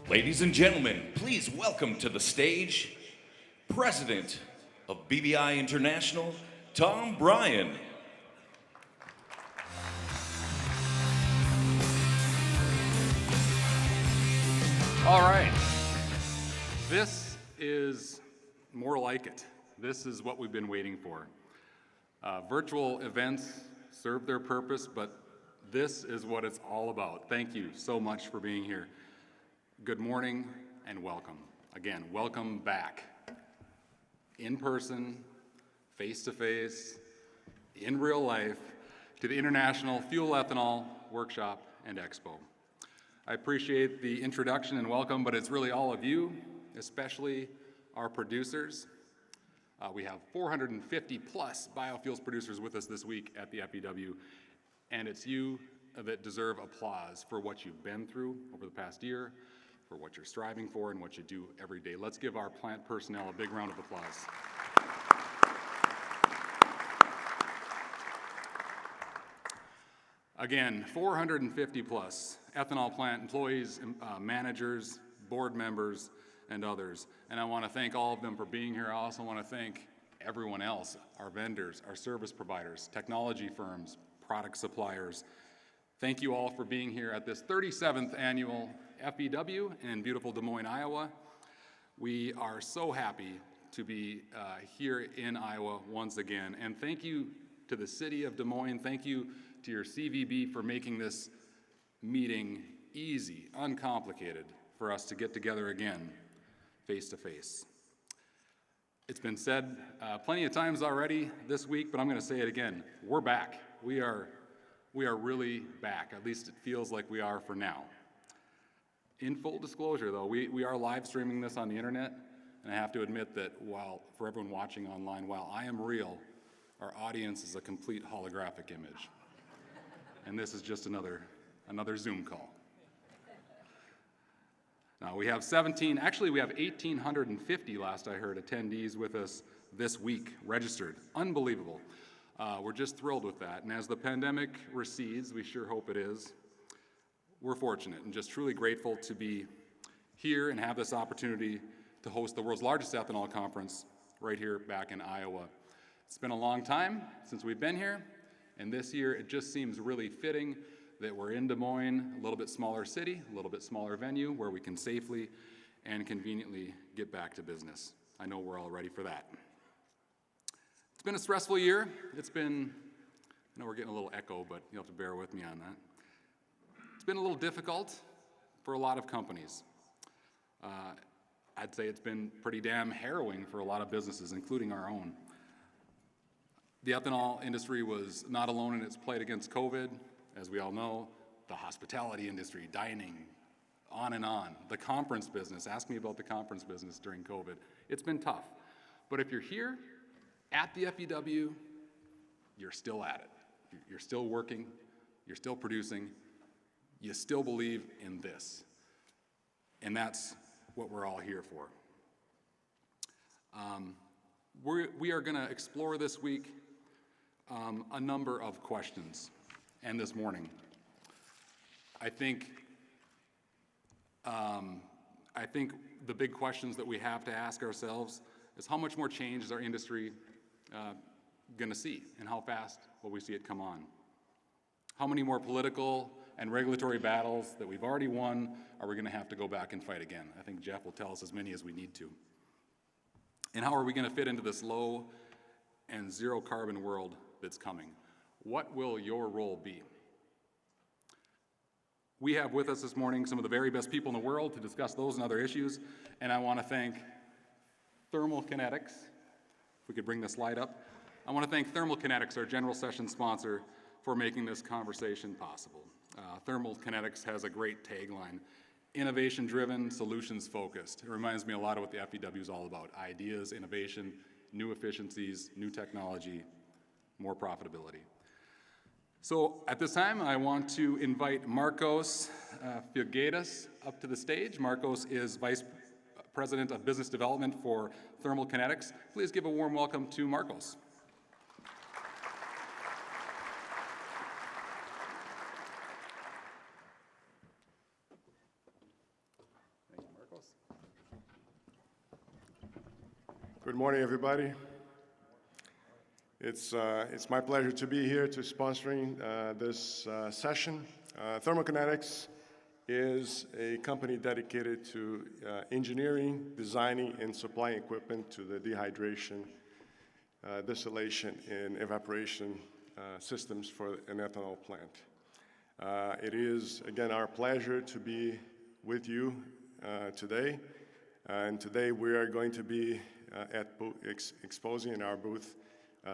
Ladies and gentlemen, please welcome to the stage President of BBI International, Tom Bryan. All right, this is more like it. This is what we've been waiting for. Virtual events serve their purpose, but this is what it's all about. Thank you so much for being here. Good morning and welcome. Again, welcome back. In person, face-to-face, in real life, to the International Fuel Ethanol Workshop and Expo. I appreciate the introduction and welcome, but it's really all of you, especially our producers. We have 450 plus biofuels producers with us this week at the FEW, and it's you that deserve applause for what you've been through over the past year, for what you're striving for, and what you do every day. Let's give our plant personnel a big round of applause. Again, 450 plus ethanol plant employees, managers, board members, and others. And I want to thank all of them for being here. I also want to thank everyone else, our vendors, our service providers, technology firms, product suppliers. Thank you all for being here at this 37th annual FEW in beautiful Des Moines, Iowa. We are so happy to be here in Iowa once again. And thank you to the city of Des Moines. Thank you to your CVB for making this meeting easy, uncomplicated for us to get together again, face to face. It's been said plenty of times already this week, but I'm going to say it again. We're back. We are really back. At least it feels like we are for now. In full disclosure, though, we are live streaming this on the internet, and I have to admit that for everyone watching online, while I am real, our audience is a complete holographic image. And this is just another Zoom call. Now we have 1,850 last I heard attendees with us this week, registered. Unbelievable. We're just thrilled with that. And as the pandemic recedes, we sure hope it is, we're fortunate and just truly grateful to be here and have this opportunity to host the world's largest ethanol conference right here back in Iowa. It's been a long time since we've been here, and this year it just seems really fitting that we're in Des Moines, a little bit smaller city, a little bit smaller venue where we can safely and conveniently get back to business. I know we're all ready for that. It's been a stressful year. I know we're getting a little echo, but you'll have to bear with me on that. It's been a little difficult for a lot of companies. I'd say it's been pretty damn harrowing for a lot of businesses, including our own. The ethanol industry was not alone in its plight against COVID. As we all know, the hospitality industry, dining, on and on. The conference business, ask me about the conference business during COVID. It's been tough. But if you're here at the FEW, you're still at it. You're still working, you're still producing, you still believe in this. And that's what we're all here for. We are going to explore this week a number of questions. And this morning, I think the big questions that we have to ask ourselves is how much more change is our industry going to see, and how fast will we see it come on? How many more political and regulatory battles that we've already won are we going to have to go back and fight again? I think Geoff will tell us as many as we need to. And how are we going to fit into this low and zero carbon world that's coming? What will your role be? We have with us this morning some of the very best people in the world to discuss those and other issues, and I want to thank Thermal Kinetics. If we could bring the slide up. I want to thank Thermal Kinetics, our general session sponsor, for making this conversation possible. Thermal Kinetics has a great tagline: innovation-driven, solutions-focused. It reminds me a lot of what the FEW is all about: ideas, innovation, new efficiencies, new technology, more profitability. So at this time, I want to invite Marcos Figueiras up to the stage. Marcos is Vice President of Business Development for Thermal Kinetics. Please give a warm welcome to Marcos. Good morning, everybody. It's my pleasure to be here to sponsoring this session. Thermokinetics is a company dedicated to engineering, designing, and supplying equipment to the dehydration, distillation, and evaporation systems for an ethanol plant. It is, again, our pleasure to be with you today. And today we are going to be exposing in our booth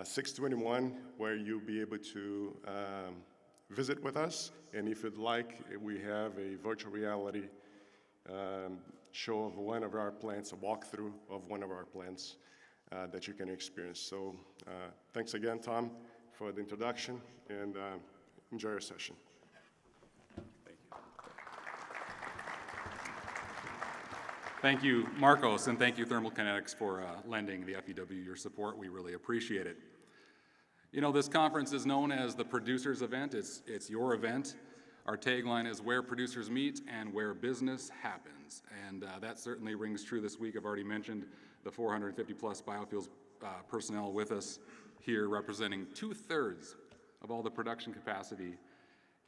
621, where you'll be able to visit with us. And if you'd like, we have a virtual reality show of one of our plants, a walkthrough of one of our plants that you can experience. So thanks again, Tom, for the introduction, and enjoy your session. Thank you, Marcos, and thank you, Thermokinetics, for lending the FEW your support. We really appreciate it. You know, this conference is known as the Producers Event. It's your event. Our tagline is where producers meet and where business happens. And that certainly rings true this week. I've already mentioned the 450 plus biofuels personnel with us here, representing 2/3 of all the production capacity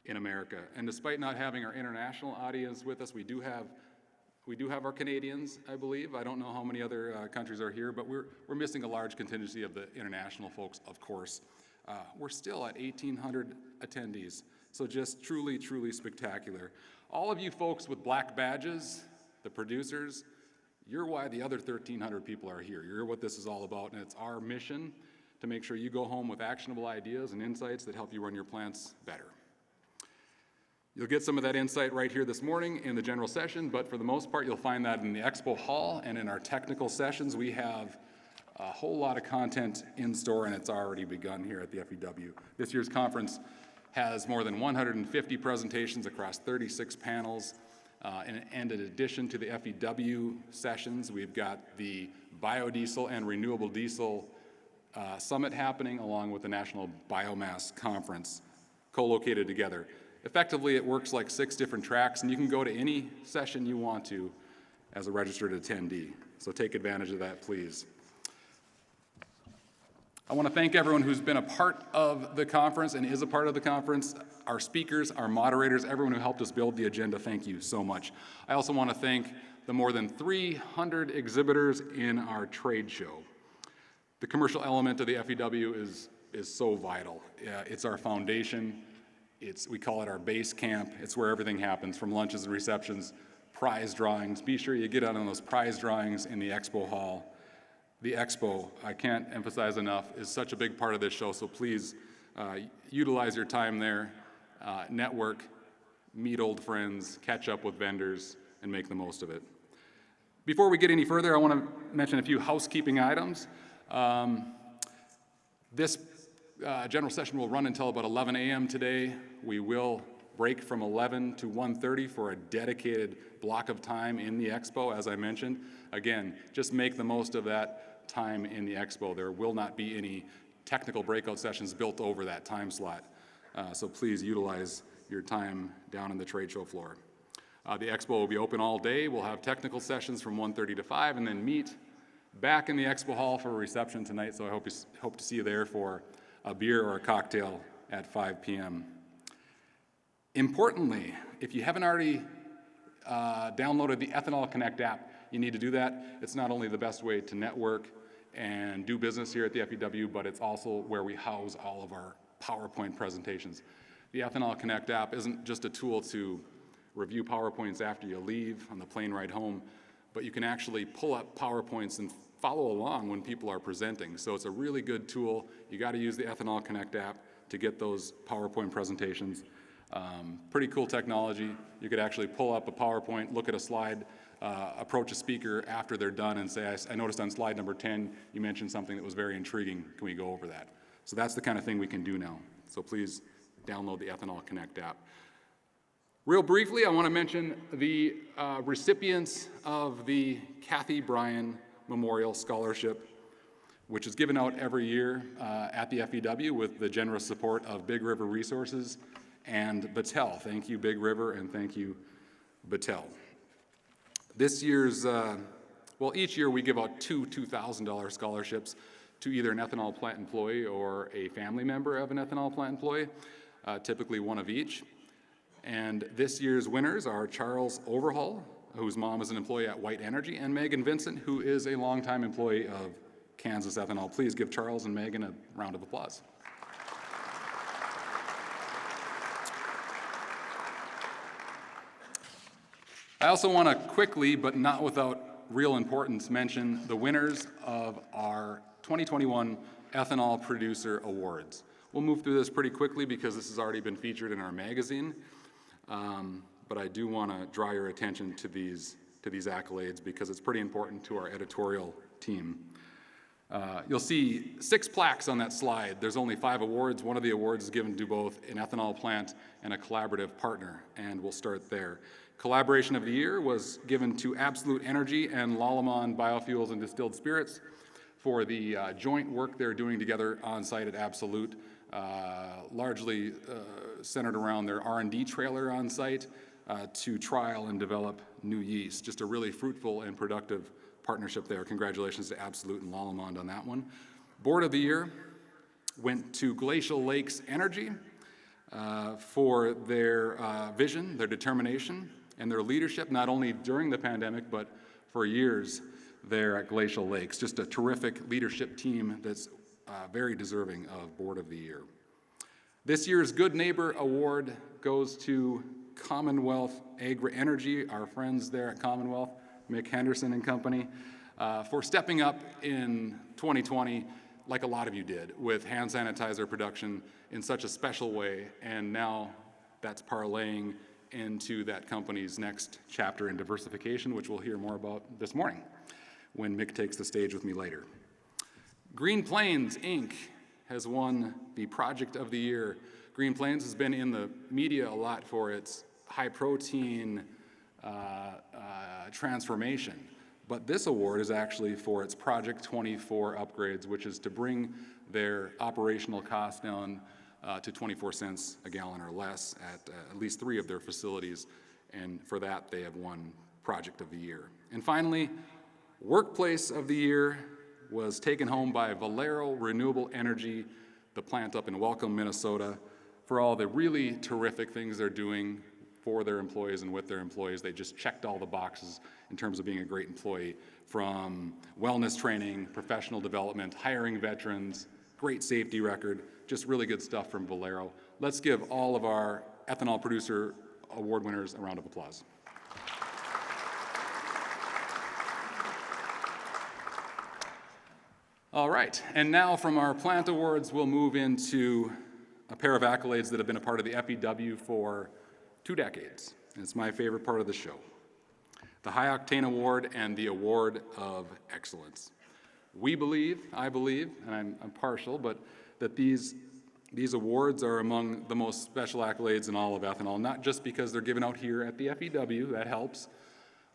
in America. And despite not having our international audience with us, we do have our Canadians, I believe. I don't know how many other countries are here, but we're missing a large contingency of the international folks, of course. We're still at 1,800 attendees, so just truly, truly spectacular. All of you folks with black badges, the producers, you're why the other 1,300 people are here. You're what this is all about, and it's our mission to make sure you go home with actionable ideas and insights that help you run your plants better. You'll get some of that insight right here this morning in the general session, but for the most part, you'll find that in the Expo Hall and in our technical sessions. We have a whole lot of content in store, and it's already begun here at the FEW. This year's conference has more than 150 presentations across 36 panels, and in addition to the FEW sessions, we've got the biodiesel and renewable diesel summit happening, along with the National Biomass Conference, co-located together. Effectively, it works like 6 different tracks, and you can go to any session you want to as a registered attendee. So take advantage of that, please. I want to thank everyone who's been a part of the conference and is a part of the conference, our speakers, our moderators, everyone who helped us build the agenda. Thank you so much. I also want to thank the more than 300 exhibitors in our trade show. The commercial element of the FEW is so vital. It's our foundation. We call it our base camp. It's where everything happens, from lunches and receptions, prize drawings. Be sure you get out on those prize drawings in the Expo Hall. The Expo, I can't emphasize enough, is such a big part of this show, so please utilize your time there, network, meet old friends, catch up with vendors, and make the most of it. Before we get any further, I want to mention a few housekeeping items. This general session will run until about 11 a.m. today. We will break from 11 to 1:30 for a dedicated block of time in the Expo, as I mentioned. Again, just make the most of that time in the Expo. There will not be any technical breakout sessions built over that time slot. So please utilize your time down on the trade show floor. The Expo will be open all day. We'll have technical sessions from 1:30 to 5, and then meet back in the Expo Hall for a reception tonight. So I hope to see you there for a beer or a cocktail at 5 p.m. Importantly, if you haven't already downloaded the Ethanol Connect app, you need to do that. It's not only the best way to network and do business here at the FEW, but it's also where we house all of our PowerPoint presentations. The Ethanol Connect app isn't just a tool to review PowerPoints after you leave on the plane ride home, but you can actually pull up PowerPoints and follow along when people are presenting. So it's a really good tool. You got to use the Ethanol Connect app to get those PowerPoint presentations. Pretty cool technology. You could actually pull up a PowerPoint, look at a slide, approach a speaker after they're done and say, I noticed on slide number 10, you mentioned something that was very intriguing. Can we go over that? So that's the kind of thing we can do now. So please download the Ethanol Connect app. Real briefly, I want to mention the recipients of the Kathy Bryan Memorial Scholarship, which is given out every year at the FEW with the generous support of Big River Resources and Battelle. Thank you, Big River, and thank you, Battelle. This year's Well, each year we give out two $2,000 scholarships to either an ethanol plant employee or a family member of an ethanol plant employee, typically one of each. And this year's winners are Charles Overhaul, whose mom is an employee at White Energy, and Megan Vincent, who is a longtime employee of Kansas Ethanol. Please give Charles and Megan a round of applause. I also want to quickly, but not without real importance, mention the winners of our 2021 Ethanol Producer Awards. We'll move through this pretty quickly because this has already been featured in our magazine, but I do want to draw your attention to these accolades because it's pretty important to our editorial team. You'll see 6 plaques on that slide. There's only 5 awards. One of the awards is given to both an ethanol plant and a collaborative partner, and we'll start there. Collaboration of the Year was given to Absolute Energy and Lallemand Biofuels and Distilled Spirits for the joint work they're doing together on site at Absolute, largely centered around their R&D trailer on site to trial and develop new yeast. Just a really fruitful and productive partnership there. Congratulations to Absolute and Lallemand on that one. Board of the Year went to Glacial Lakes Energy for their vision, their determination, and their leadership, not only during the pandemic, but for years there at Glacial Lakes. Just a terrific leadership team that's very deserving of Board of the Year. This year's Good Neighbor Award goes to Commonwealth Agri-Energy, our friends there at Commonwealth, Mick, Henderson and company, for stepping up in 2020, like a lot of you did, with hand sanitizer production in such a special way, and now that's parlaying into that company's next chapter in diversification, which we'll hear more about this morning when Mick takes the stage with me later. Green Plains, Inc. has won the Project of the Year. Green Plains has been in the media a lot for its high-protein transformation, but this award is actually for its Project 24 upgrades, which is to bring their operational costs down to 24 cents a gallon or less at least 3 of their facilities, and for that they have won Project of the Year. And finally, Workplace of the Year was taken home by Valero Renewable Energy, the plant up in Welcome, Minnesota, for all the really terrific things they're doing for their employees and with their employees. They just checked all the boxes in terms of being a great employee, from wellness training, professional development, hiring veterans, great safety record, just really good stuff from Valero. Let's give all of our Ethanol Producer Award winners a round of applause. All right, and now from our plant awards, we'll move into a pair of accolades that have been a part of the FEW for 2 decades. And it's my favorite part of the show. The High Octane Award and the Award of Excellence. We believe, I believe, and I'm partial, but that these awards are among the most special accolades in all of ethanol, not just because they're given out here at the FEW, that helps,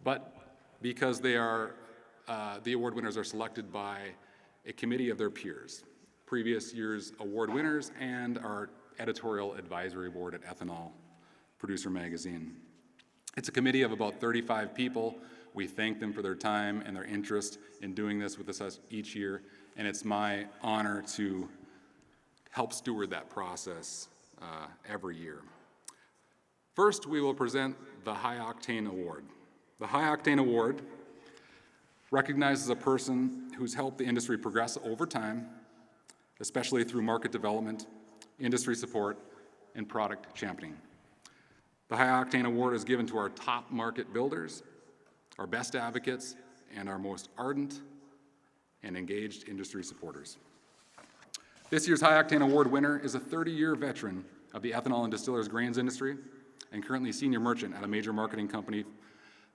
but because they are, the award winners are selected by a committee of their peers, previous year's award winners, and our editorial advisory board at Ethanol Producer Magazine. It's a committee of about 35 people. We thank them for their time and their interest in doing this with us each year, and it's my honor to help steward that process every year. First, we will present the High Octane Award. The High Octane Award recognizes a person who's helped the industry progress over time, especially through market development, industry support, and product championing. The High Octane Award is given to our top market builders, our best advocates, and our most ardent and engaged industry supporters. This year's High Octane Award winner is a 30-year veteran of the ethanol and distillers grains industry and currently senior merchant at a major marketing company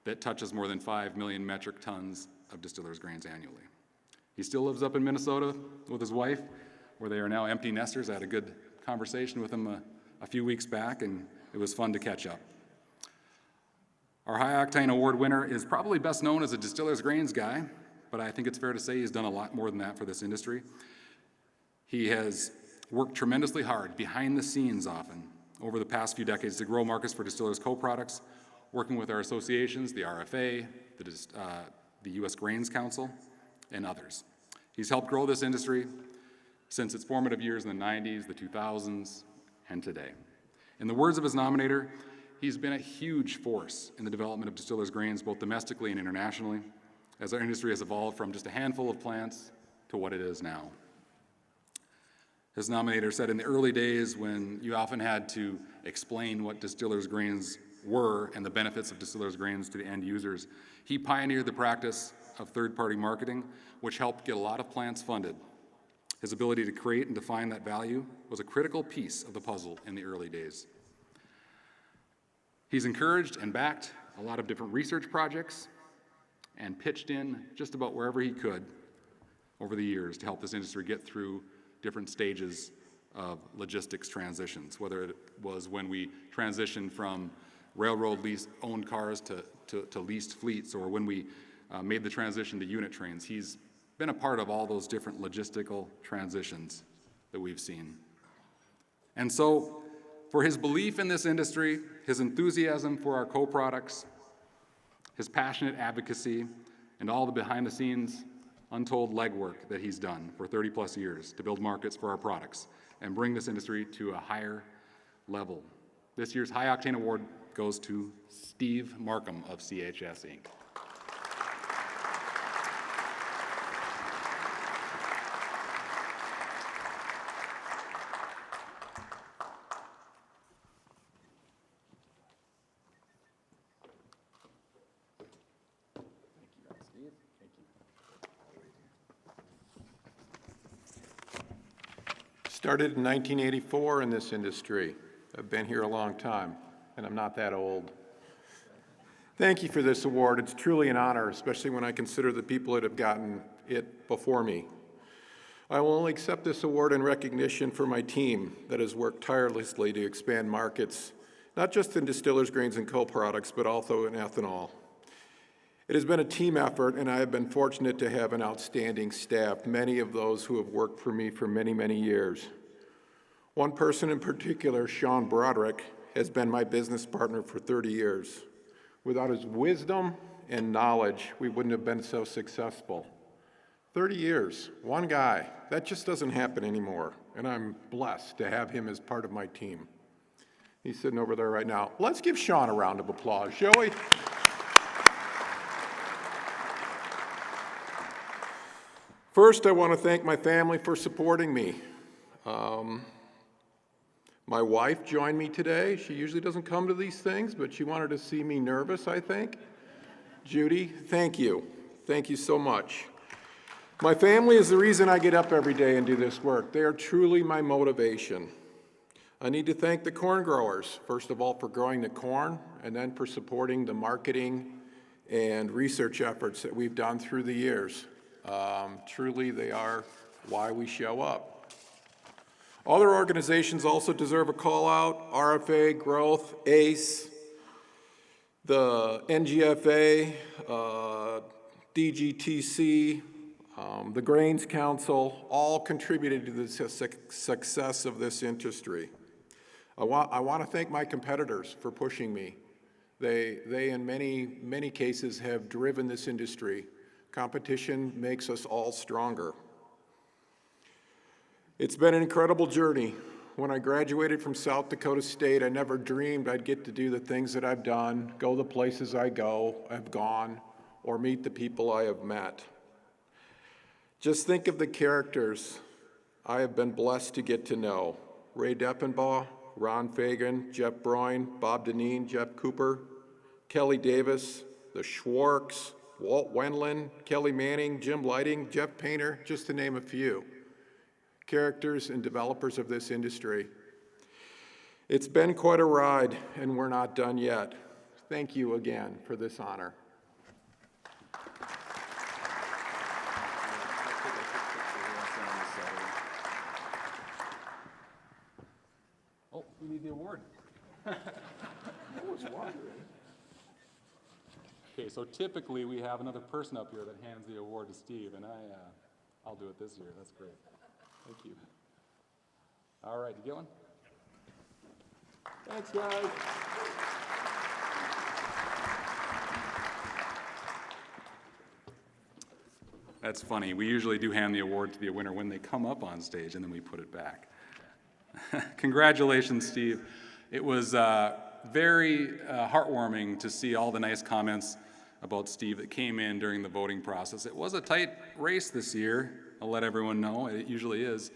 that touches more than 5 million metric tons of distillers grains annually. He still lives up in Minnesota with his wife, where they are now empty nesters. I had a good conversation with him a few weeks back, and it was fun to catch up. Our High Octane Award winner is probably best known as a distillers grains guy, but I think it's fair to say he's done a lot more than that for this industry. He has worked tremendously hard, behind the scenes often, over the past few decades to grow markets for distillers co-products, working with our associations, the RFA, the U.S. Grains Council, and others. He's helped grow this industry since its formative years in the 90s, the 2000s, and today. In the words of his nominator, he's been a huge force in the development of distillers' grains, both domestically and internationally, as our industry has evolved from just a handful of plants to what it is now. His nominator said in the early days when you often had to explain what distillers' grains were and the benefits of distillers' grains to the end users, he pioneered the practice of third-party marketing, which helped get a lot of plants funded. His ability to create and define that value was a critical piece of the puzzle in the early days. He's encouraged and backed a lot of different research projects and pitched in just about wherever he could over the years to help this industry get through different stages of logistics transitions, whether it was when we transitioned from railroad lease-owned cars to leased fleets, or when we made the transition to unit trains. He's been a part of all those different logistical transitions that we've seen. And so, for his belief in this industry, his enthusiasm for our co-products, his passionate advocacy, and all the behind-the-scenes, untold legwork that he's done for 30-plus years to build markets for our products and bring this industry to a higher level. This year's High Octane Award goes to Steve Markham of CHS Inc. Started in 1984 in this industry. I've been here a long time, and I'm not that old. Thank you for this award. It's truly an honor, especially when I consider the people that have gotten it before me. I will only accept this award in recognition for my team that has worked tirelessly to expand markets, not just in distillers' grains and co-products, but also in ethanol. It has been a team effort, and I have been fortunate to have an outstanding staff, many of those who have worked for me for many, many years. One person in particular, Sean Broderick, has been my business partner for 30 years. Without his wisdom and knowledge, we wouldn't have been so successful. 30 years, one guy. That just doesn't happen anymore, and I'm blessed to have him as part of my team. He's sitting over there right now. Let's give Sean a round of applause, shall we? First, I want to thank my family for supporting me. My wife joined me today. She usually doesn't come to these things, but she wanted to see me nervous, I think. Judy, thank you. Thank you so much. My family is the reason I get up every day and do this work. They are truly my motivation. I need to thank the corn growers, first of all, for growing the corn, and then for supporting the marketing and research efforts that we've done through the years. Truly, they are why we show up. Other organizations also deserve a call out: RFA, Growth, ACE, the NGFA, DGTC, the Grains Council, all contributed to the success of this industry. I want to thank my competitors for pushing me. They in many cases have driven this industry. Competition makes us all stronger. It's been an incredible journey. When I graduated from South Dakota State, I never dreamed I'd get to do the things that I've done, go the places I've gone, or meet the people I have met. Just think of the characters I have been blessed to get to know: Ray Deppenbaugh, Ron Fagan, Jeff Bryan, Bob Deneen, Jeff Cooper, Kelly Davis, the Schwarks, Walt Wendland, Kelly Manning, Jim Lighting, Jeff Painter, just to name a few. Characters and developers of this industry. It's been quite a ride, and we're not done yet. Thank you again for this honor. Oh, we need the award. Okay, so typically we have another person up here that hands the award to Steve, and I'll do it this year. That's great. Thank you. All right, you get one? Thanks, guys. That's funny. We usually do hand the award to the winner when they come up on stage, and then we put it back. Congratulations, Steve. It was very heartwarming to see all the nice comments about Steve that came in during the voting process. It was a tight race this year. I'll let everyone know. It usually is.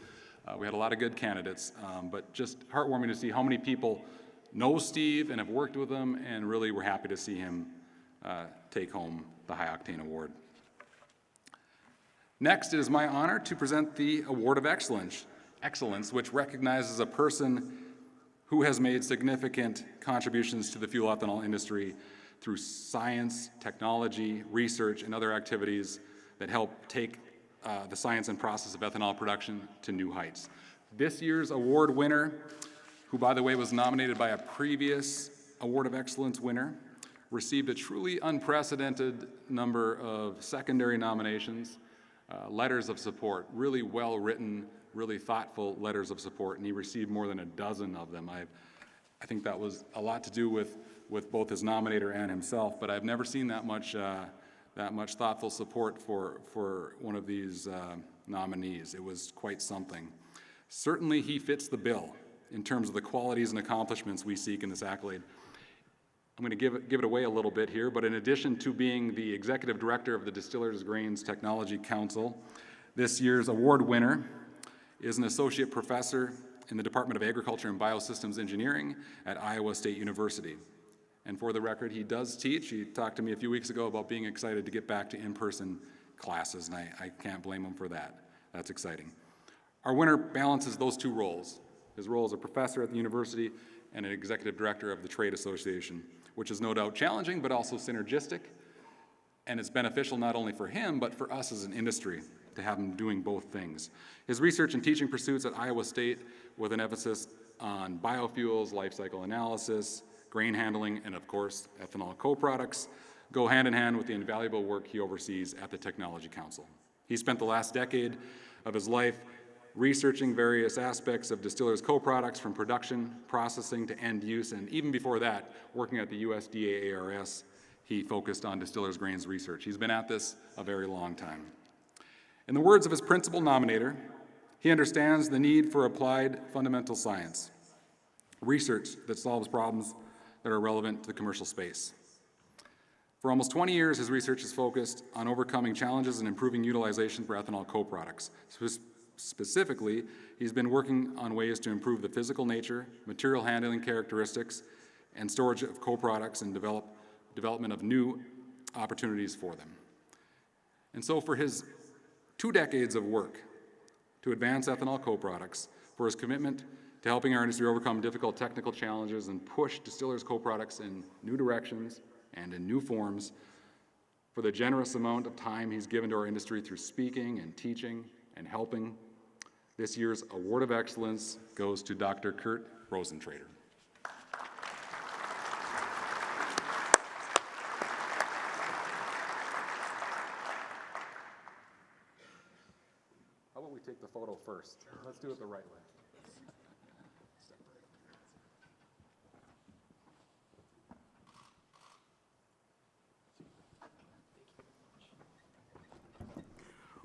We had a lot of good candidates, but just heartwarming to see how many people know Steve and have worked with him, and really were happy to see him take home the High Octane Award. Next, it is my honor to present the Award of Excellence, which recognizes a person who has made significant contributions to the fuel ethanol industry through science, technology, research, and other activities that help take the science and process of ethanol production to new heights. This year's award winner, who by the way was nominated by a previous Award of Excellence winner, received a truly unprecedented number of secondary nominations, letters of support, really well-written, really thoughtful letters of support, and he received more than a dozen of them. I think that was a lot to do with both his nominator and himself, but I've never seen that much thoughtful support for one of these nominees. It was quite something. Certainly he fits the bill in terms of the qualities and accomplishments we seek in this accolade. I'm going to give it away a little bit here, but in addition to being the executive director of the Distillers Grains Technology Council, this year's award winner is an associate professor in the Department of Agriculture and Biosystems Engineering at Iowa State University. And for the record, he does teach. He talked to me a few weeks ago about being excited to get back to in-person classes, and I can't blame him for that. That's exciting. Our winner balances those two roles, his role as a professor at the university and an executive director of the trade association, which is no doubt challenging, but also synergistic, and it's beneficial not only for him, but for us as an industry to have him doing both things. His research and teaching pursuits at Iowa State, with an emphasis on biofuels, life cycle analysis, grain handling, and of course, ethanol co-products, go hand in hand with the invaluable work he oversees at the Technology Council. He spent the last decade of his life researching various aspects of distillers' co-products from production, processing to end use, and even before that, working at the USDA ARS, he focused on distillers' grains research. He's been at this a very long time. In the words of his principal nominator, he understands the need for applied fundamental science, research that solves problems that are relevant to the commercial space. For almost 20 years, his research has focused on overcoming challenges and improving utilization for ethanol co-products. Specifically, he's been working on ways to improve the physical nature, material handling characteristics, and storage of co-products and development of new opportunities for them. And so for his 2 decades of work to advance ethanol co-products, for his commitment to helping our industry overcome difficult technical challenges and push distillers' co-products in new directions and in new forms, for the generous amount of time he's given to our industry through speaking and teaching and helping, this year's Award of Excellence goes to Dr. Kurt Rosentrader. How about we take the photo first? Let's do it the right way.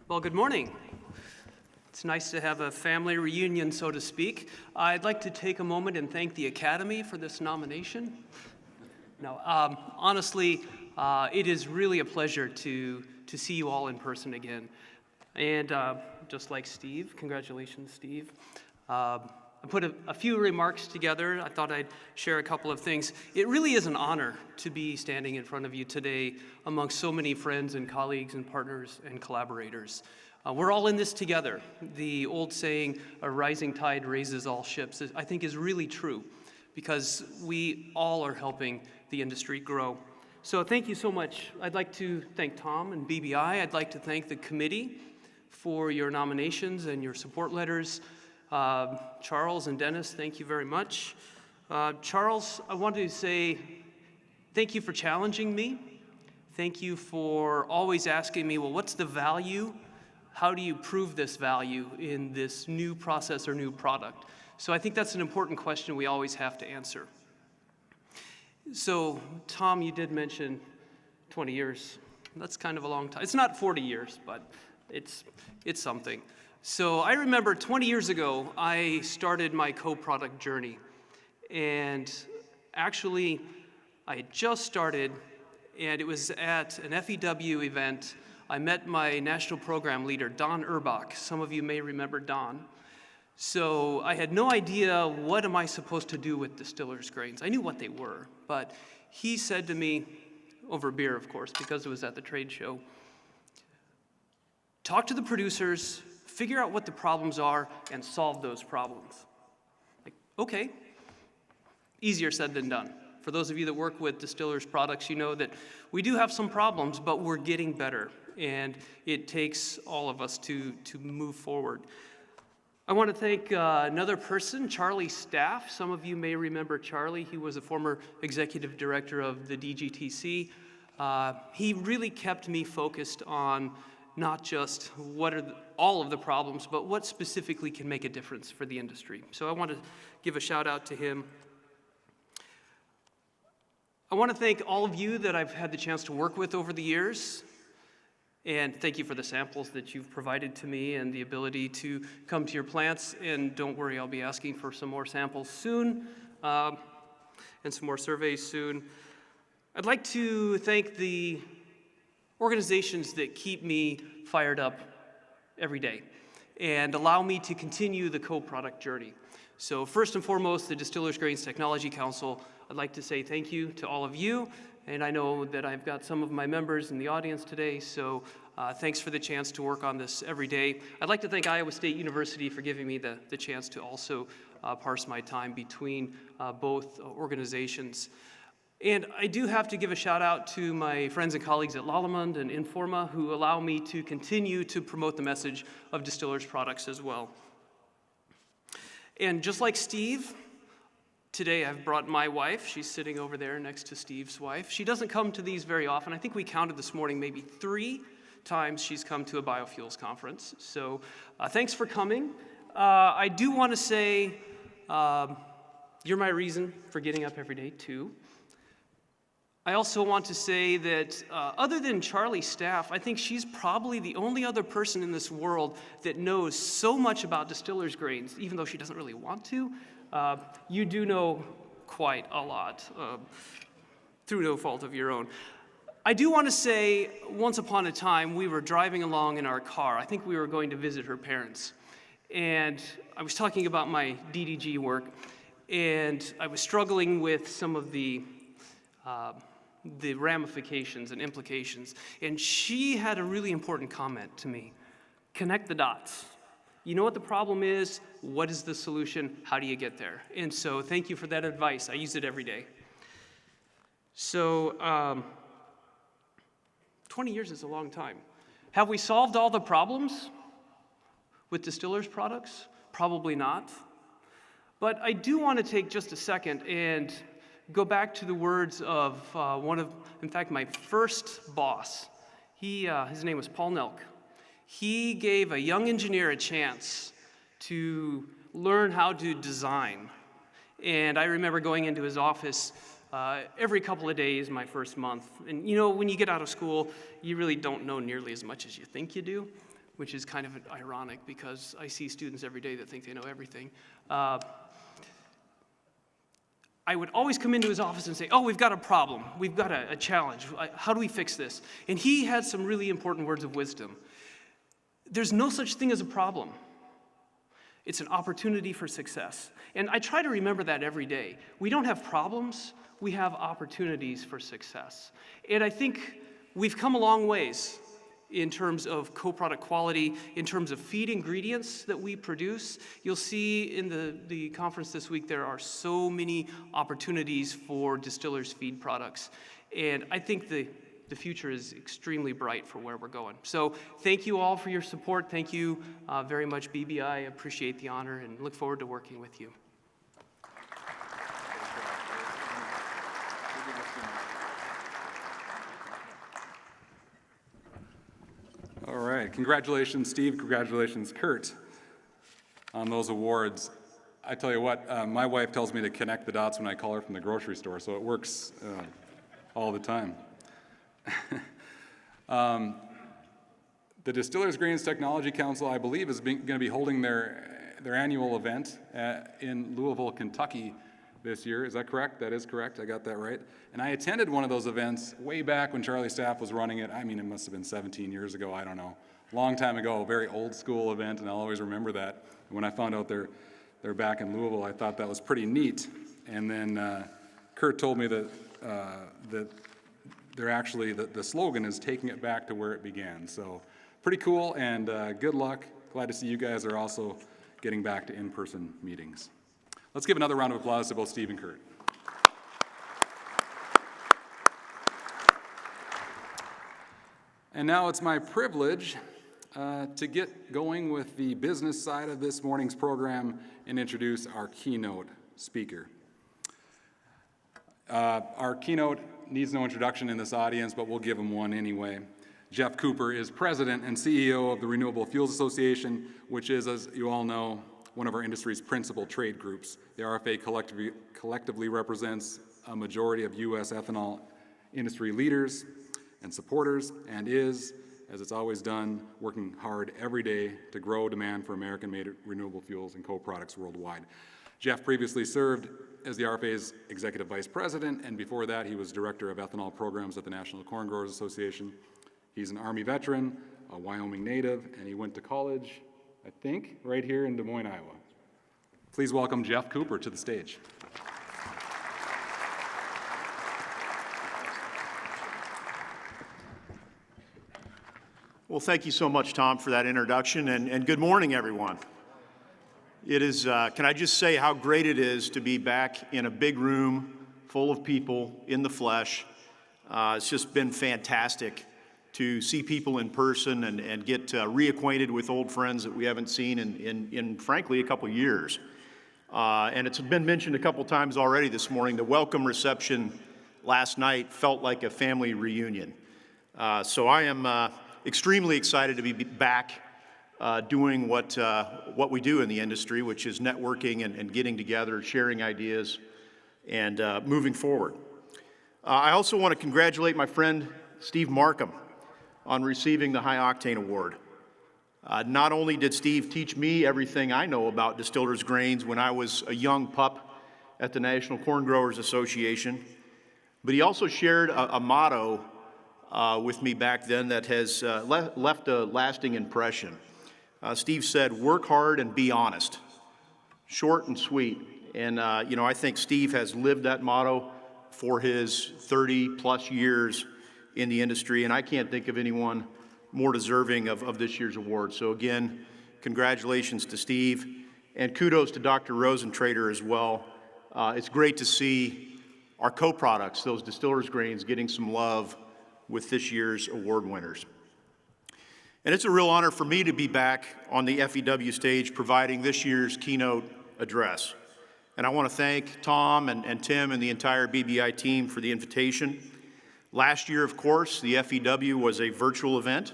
Well, good morning. It's nice to have a family reunion, so to speak. I'd like to take a moment and thank the Academy for this nomination. No, honestly, it is really a pleasure to see you all in person again. And just like Steve, congratulations, Steve. I put a few remarks together. I thought I'd share a couple of things. It really is an honor to be standing in front of you today amongst so many friends and colleagues and partners and collaborators. We're all in this together. The old saying, a rising tide raises all ships, I think is really true because we all are helping the industry grow. So thank you so much. I'd like to thank Tom and BBI. I'd like to thank the committee for your nominations and your support letters. Charles and Dennis, thank you very much. Charles, I wanted to say thank you for challenging me. Thank you for always asking me, well, what's the value? How do you prove this value in this new process or new product? So I think that's an important question we always have to answer. So, Tom, you did mention 20 years. That's kind of a long time. It's not 40 years, but It's something. So I remember 20 years ago, I started my co-product journey. And actually, I had just started, and it was at an FEW event. I met my national program leader, Don Urbach. Some of you may remember Don. So I had no idea what am I supposed to do with distillers' grains. I knew what they were, but he said to me, over beer, of course, because it was at the trade show, talk to the producers, figure out what the problems are, and solve those problems. Like, okay, easier said than done. For those of you that work with distillers' products, you know that we do have some problems, but we're getting better, and it takes all of us to move forward. I want to thank another person, Charlie Staff. Some of you may remember Charlie. He was a former executive director of the DGTC. He really kept me focused on not just what are all of the problems, but what specifically can make a difference for the industry. So I want to give a shout out to him. I want to thank all of you that I've had the chance to work with over the years. And thank you for the samples that you've provided to me and the ability to come to your plants. And don't worry, I'll be asking for some more samples soon and some more surveys soon. I'd like to thank the organizations that keep me fired up every day and allow me to continue the co-product journey. So first and foremost, the Distillers Grains Technology Council. I'd like to say thank you to all of you. And I know that I've got some of my members in the audience today, so thanks for the chance to work on this every day. I'd like to thank Iowa State University for giving me the chance to also parse my time between both organizations. And I do have to give a shout out to my friends and colleagues at Lallemand and Informa who allow me to continue to promote the message of distillers' products as well. And just like Steve, today I've brought my wife. She's sitting over there next to Steve's wife. She doesn't come to these very often. I think we counted this morning maybe 3 times she's come to a biofuels conference. So thanks for coming. I do want to say you're my reason for getting up every day too. I also want to say that other than Charlie Staff, I think she's probably the only other person in this world that knows so much about distillers' grains, even though she doesn't really want to. You do know quite a lot, through no fault of your own. I do want to say, once upon a time, we were driving along in our car. I think we were going to visit her parents. And I was talking about my DDG work, and I was struggling with some of the ramifications and implications. And she had a really important comment to me. Connect the dots. You know what the problem is, what is the solution, how do you get there? And so thank you for that advice. I use it every day. So 20 years is a long time. Have we solved all the problems with distillers' products? Probably not. But I do want to take just a second and go back to the words of in fact, my first boss. His name was Paul Nelk. He gave a young engineer a chance to learn how to design. And I remember going into his office every couple of days my first month. And you know, when you get out of school, you really don't know nearly as much as you think you do, which is kind of ironic because I see students every day that think they know everything. I would always come into his office and say, oh, we've got a problem. We've got a challenge. How do we fix this? And he had some really important words of wisdom. There's no such thing as a problem. It's an opportunity for success. And I try to remember that every day. We don't have problems, we have opportunities for success. And I think we've come a long ways in terms of co-product quality, in terms of feed ingredients that we produce. You'll see in the conference this week, there are so many opportunities for distillers' feed products. And I think the future is extremely bright for where we're going. So thank you all for your support. Thank you very much, BBI. I appreciate the honor and look forward to working with you. All right, congratulations, Steve. Congratulations, Kurt, on those awards. I tell you what, my wife tells me to connect the dots when I call her from the grocery store, so it works all the time. The Distillers Grains Technology Council, I believe, is going to be holding their annual event in Louisville, Kentucky this year. Is that correct? That is correct. I got that right. And I attended one of those events way back when Charlie Staff was running it. I mean, it must have been 17 years ago. I don't know. Long time ago, a very old school event, and I'll always remember that. When I found out they're back in Louisville, I thought that was pretty neat. And then Kurt told me that they're actually, the slogan is taking it back to where it began. So pretty cool, and good luck. Glad to see you guys are also getting back to in-person meetings. Let's give another round of applause to both Steve and Kurt. And now it's my privilege to get going with the business side of this morning's program and introduce our keynote speaker. Our keynote needs no introduction in this audience, but we'll give him one anyway. Geoff Cooper is President and CEO of the Renewable Fuels Association, which is, as you all know, one of our industry's principal trade groups. The RFA collectively represents a majority of U.S. ethanol industry leaders and supporters, and is, as it's always done, working hard every day to grow demand for American-made renewable fuels and co-products worldwide. Geoff previously served as the RFA's Executive Vice President, and before that he was Director of Ethanol Programs at the National Corn Growers Association. He's an Army veteran, a Wyoming native, and he went to college, I think, right here in Des Moines, Iowa. Please welcome Geoff Cooper to the stage. Well, thank you so much, Tom, for that introduction, and good morning, everyone. It is, can I just say how great it is to be back in a big room full of people in the flesh. It's just been fantastic to see people in person and get reacquainted with old friends that we haven't seen in frankly, a couple years. And it's been mentioned a couple times already this morning, the welcome reception last night felt like a family reunion. So I am extremely excited to be back doing what we do in the industry, which is networking and getting together, sharing ideas, and moving forward. I also want to congratulate my friend Steve Markham on receiving the High Octane Award. Not only did Steve teach me everything I know about distillers grains when I was a young pup at the National Corn Growers Association, but he also shared a motto with me back then that has left a lasting impression. Steve said, "Work hard and be honest." Short and sweet. And you know, I think Steve has lived that motto for his 30-plus years in the industry, and I can't think of anyone more deserving of this year's award. So again, congratulations to Steve, and kudos to Dr. Rosentrader as well. It's great to see our co-products, those distillers grains, getting some love with this year's award winners. And it's a real honor for me to be back on the FEW stage providing this year's keynote address. And I want to thank Tom and Tim and the entire BBI team for the invitation. Last year, of course, the FEW was a virtual event.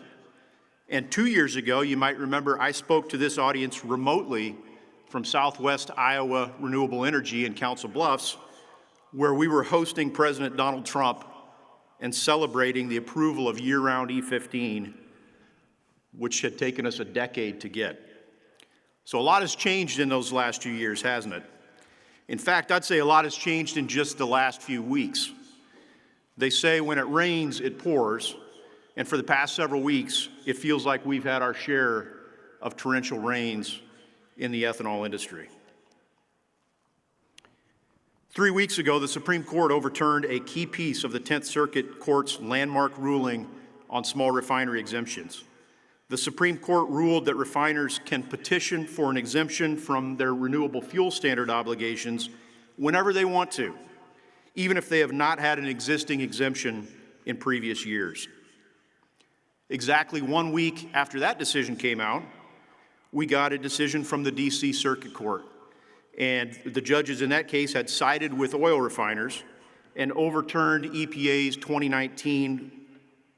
And 2 years ago, you might remember, I spoke to this audience remotely from Southwest Iowa Renewable Energy in Council Bluffs, where we were hosting President Donald Trump and celebrating the approval of year-round E15, which had taken us a decade to get. So a lot has changed in those last 2 years, hasn't it? In fact, I'd say a lot has changed in just the last few weeks. They say when it rains, it pours, and for the past several weeks, it feels like we've had our share of torrential rains in the ethanol industry. 3 weeks ago, the Supreme Court overturned a key piece of the 10th Circuit Court's landmark ruling on small refinery exemptions. The Supreme Court ruled that refiners can petition for an exemption from their renewable fuel standard obligations whenever they want to, even if they have not had an existing exemption in previous years. Exactly 1 week after that decision came out, we got a decision from the DC Circuit Court. And the judges in that case had sided with oil refiners and overturned EPA's 2019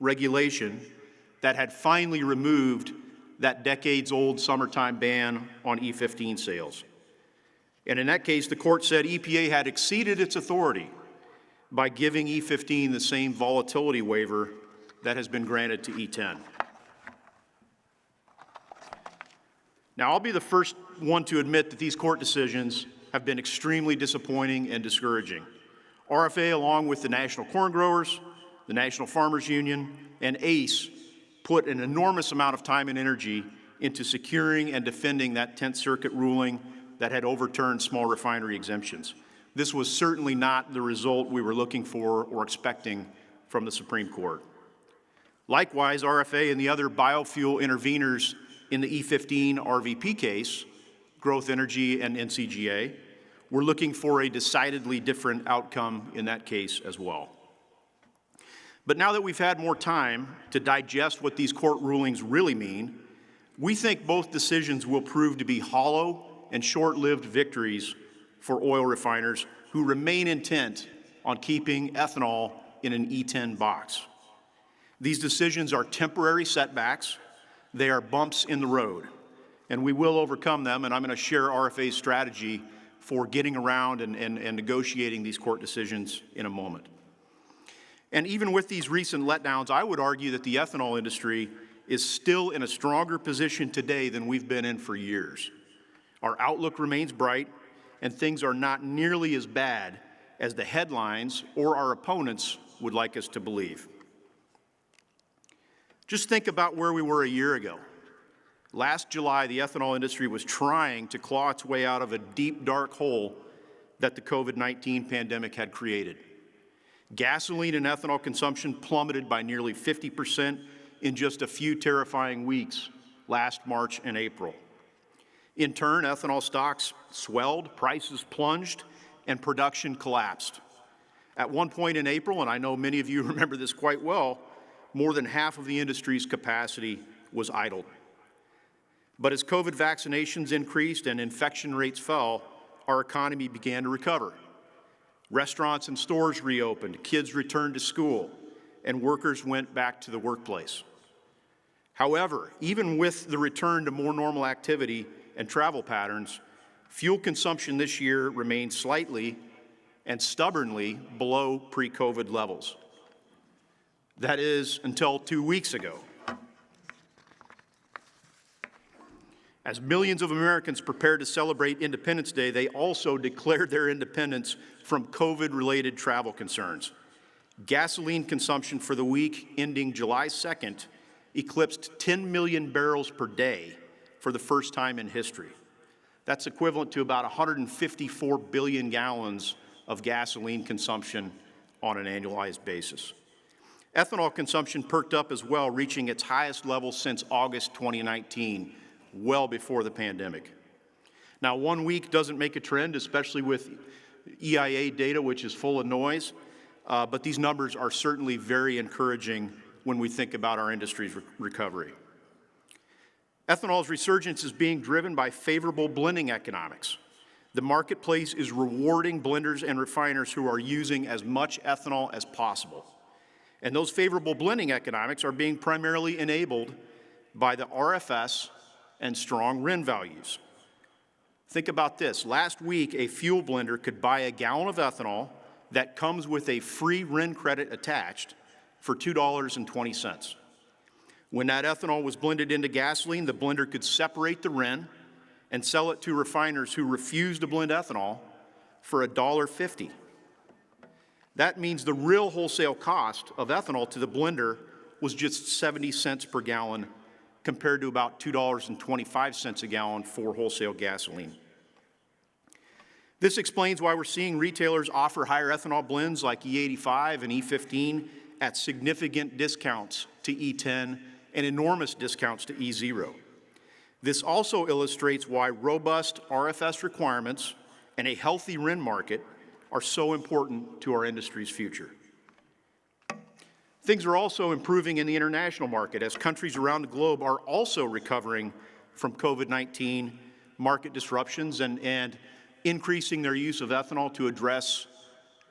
regulation that had finally removed that decades-old summertime ban on E15 sales. And in that case, the court said EPA had exceeded its authority by giving E15 the same volatility waiver that has been granted to E10. Now, I'll be the first one to admit that these court decisions have been extremely disappointing and discouraging. RFA, along with the National Corn Growers, the National Farmers Union, and ACE, put an enormous amount of time and energy into securing and defending that 10th Circuit ruling that had overturned small refinery exemptions. This was certainly not the result we were looking for or expecting from the Supreme Court. Likewise, RFA and the other biofuel interveners in the E15 RVP case, Growth Energy and NCGA, were looking for a decidedly different outcome in that case as well. But now that we've had more time to digest what these court rulings really mean, we think both decisions will prove to be hollow and short-lived victories for oil refiners who remain intent on keeping ethanol in an E10 box. These decisions are temporary setbacks. They are bumps in the road, and we will overcome them, and I'm going to share RFA's strategy for getting around and negotiating these court decisions in a moment. And even with these recent letdowns, I would argue that the ethanol industry is still in a stronger position today than we've been in for years. Our outlook remains bright, and things are not nearly as bad as the headlines or our opponents would like us to believe. Just think about where we were a year ago. Last July, the ethanol industry was trying to claw its way out of a deep, dark hole that the COVID-19 pandemic had created. Gasoline and ethanol consumption plummeted by nearly 50% in just a few terrifying weeks last March and April. In turn, ethanol stocks swelled, prices plunged, and production collapsed. At one point in April, and I know many of you remember this quite well, more than half of the industry's capacity was idled. But as COVID vaccinations increased and infection rates fell, our economy began to recover. Restaurants and stores reopened, kids returned to school, and workers went back to the workplace. However, even with the return to more normal activity and travel patterns, fuel consumption this year remained slightly and stubbornly below pre-COVID levels. That is, until 2 weeks ago. As millions of Americans prepared to celebrate Independence Day, they also declared their independence from COVID-related travel concerns. Gasoline consumption for the week ending July 2nd eclipsed 10 million barrels per day for the first time in history. That's equivalent to about 154 billion gallons of gasoline consumption on an annualized basis. Ethanol consumption perked up as well, reaching its highest level since August 2019, well before the pandemic. Now, 1 week doesn't make a trend, especially with EIA data, which is full of noise, but these numbers are certainly very encouraging when we think about our industry's recovery. Ethanol's resurgence is being driven by favorable blending economics. The marketplace is rewarding blenders and refiners who are using as much ethanol as possible. And those favorable blending economics are being primarily enabled by the RFS and strong RIN values. Think about this. Last week, a fuel blender could buy a gallon of ethanol that comes with a free RIN credit attached for $2.20. When that ethanol was blended into gasoline, the blender could separate the RIN and sell it to refiners who refuse to blend ethanol for $1.50. That means the real wholesale cost of ethanol to the blender was just 70 cents per gallon compared to about $2.25 a gallon for wholesale gasoline. This explains why we're seeing retailers offer higher ethanol blends like E85 and E15 at significant discounts to E10 and enormous discounts to E0. This also illustrates why robust RFS requirements and a healthy RIN market are so important to our industry's future. Things are also improving in the international market as countries around the globe are also recovering from COVID-19 market disruptions and increasing their use of ethanol to address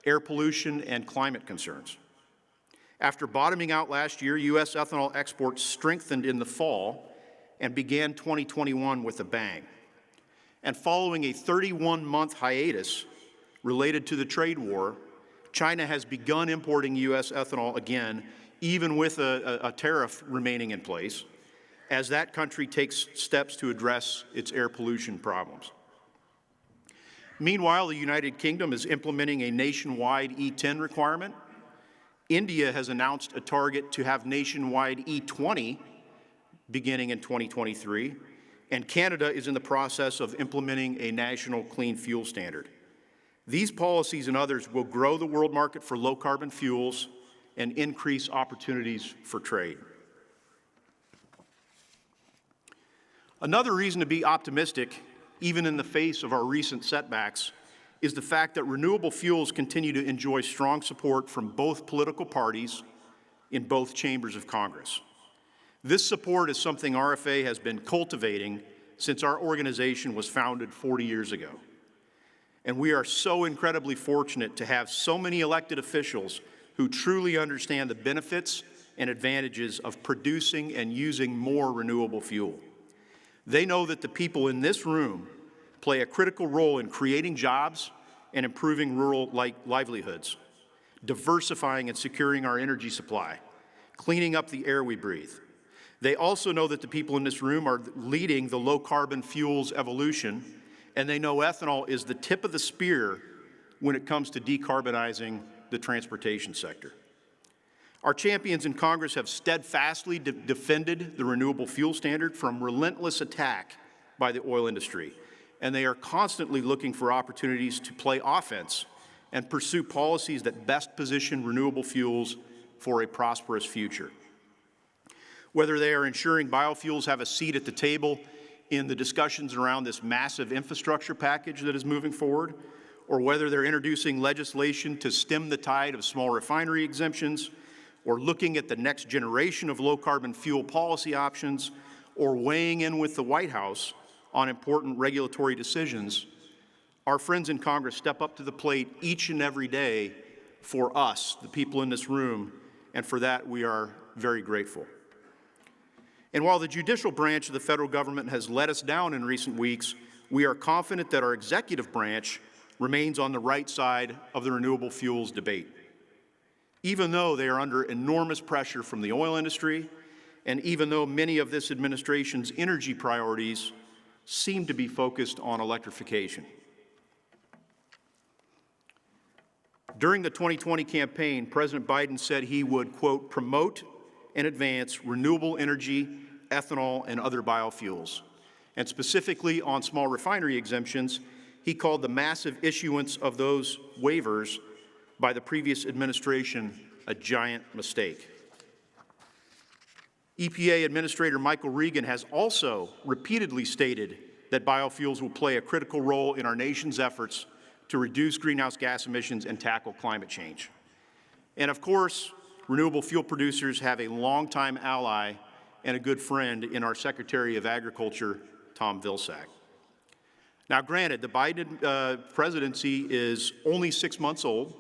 air pollution and climate concerns. After bottoming out last year, U.S. ethanol exports strengthened in the fall and began 2021 with a bang. And following a 31-month hiatus related to the trade war, China has begun importing U.S. ethanol again, even with a tariff remaining in place. as that country takes steps to address its air pollution problems. Meanwhile, the United Kingdom is implementing a nationwide E10 requirement. India has announced a target to have nationwide E20 beginning in 2023, and Canada is in the process of implementing a national clean fuel standard. These policies and others will grow the world market for low-carbon fuels and increase opportunities for trade. Another reason to be optimistic, even in the face of our recent setbacks, is the fact that renewable fuels continue to enjoy strong support from both political parties in both chambers of Congress. This support is something RFA has been cultivating since our organization was founded 40 years ago. And we are so incredibly fortunate to have so many elected officials who truly understand the benefits and advantages of producing and using more renewable fuel. They know that the people in this room play a critical role in creating jobs and improving rural livelihoods, diversifying and securing our energy supply, cleaning up the air we breathe. They also know that the people in this room are leading the low-carbon fuels evolution, and they know ethanol is the tip of the spear when it comes to decarbonizing the transportation sector. Our champions in Congress have steadfastly defended the renewable fuel standard from relentless attack by the oil industry, and they are constantly looking for opportunities to play offense and pursue policies that best position renewable fuels for a prosperous future. Whether they are ensuring biofuels have a seat at the table in the discussions around this massive infrastructure package that is moving forward, or whether they're introducing legislation to stem the tide of small refinery exemptions, or looking at the next generation of low-carbon fuel policy options, or weighing in with the White House on important regulatory decisions, our friends in Congress step up to the plate each and every day for us, the people in this room, and for that we are very grateful. And while the judicial branch of the federal government has let us down in recent weeks, we are confident that our executive branch remains on the right side of the renewable fuels debate, even though they are under enormous pressure from the oil industry, and even though many of this administration's energy priorities seem to be focused on electrification. During the 2020 campaign, President Biden said he would, quote, promote and advance renewable energy, ethanol, and other biofuels. And specifically on small refinery exemptions, he called the massive issuance of those waivers by the previous administration a giant mistake. EPA Administrator Michael Regan has also repeatedly stated that biofuels will play a critical role in our nation's efforts to reduce greenhouse gas emissions and tackle climate change. And of course, renewable fuel producers have a longtime ally and a good friend in our Secretary of Agriculture, Tom Vilsack. Now, granted, the Biden presidency is only 6 months old,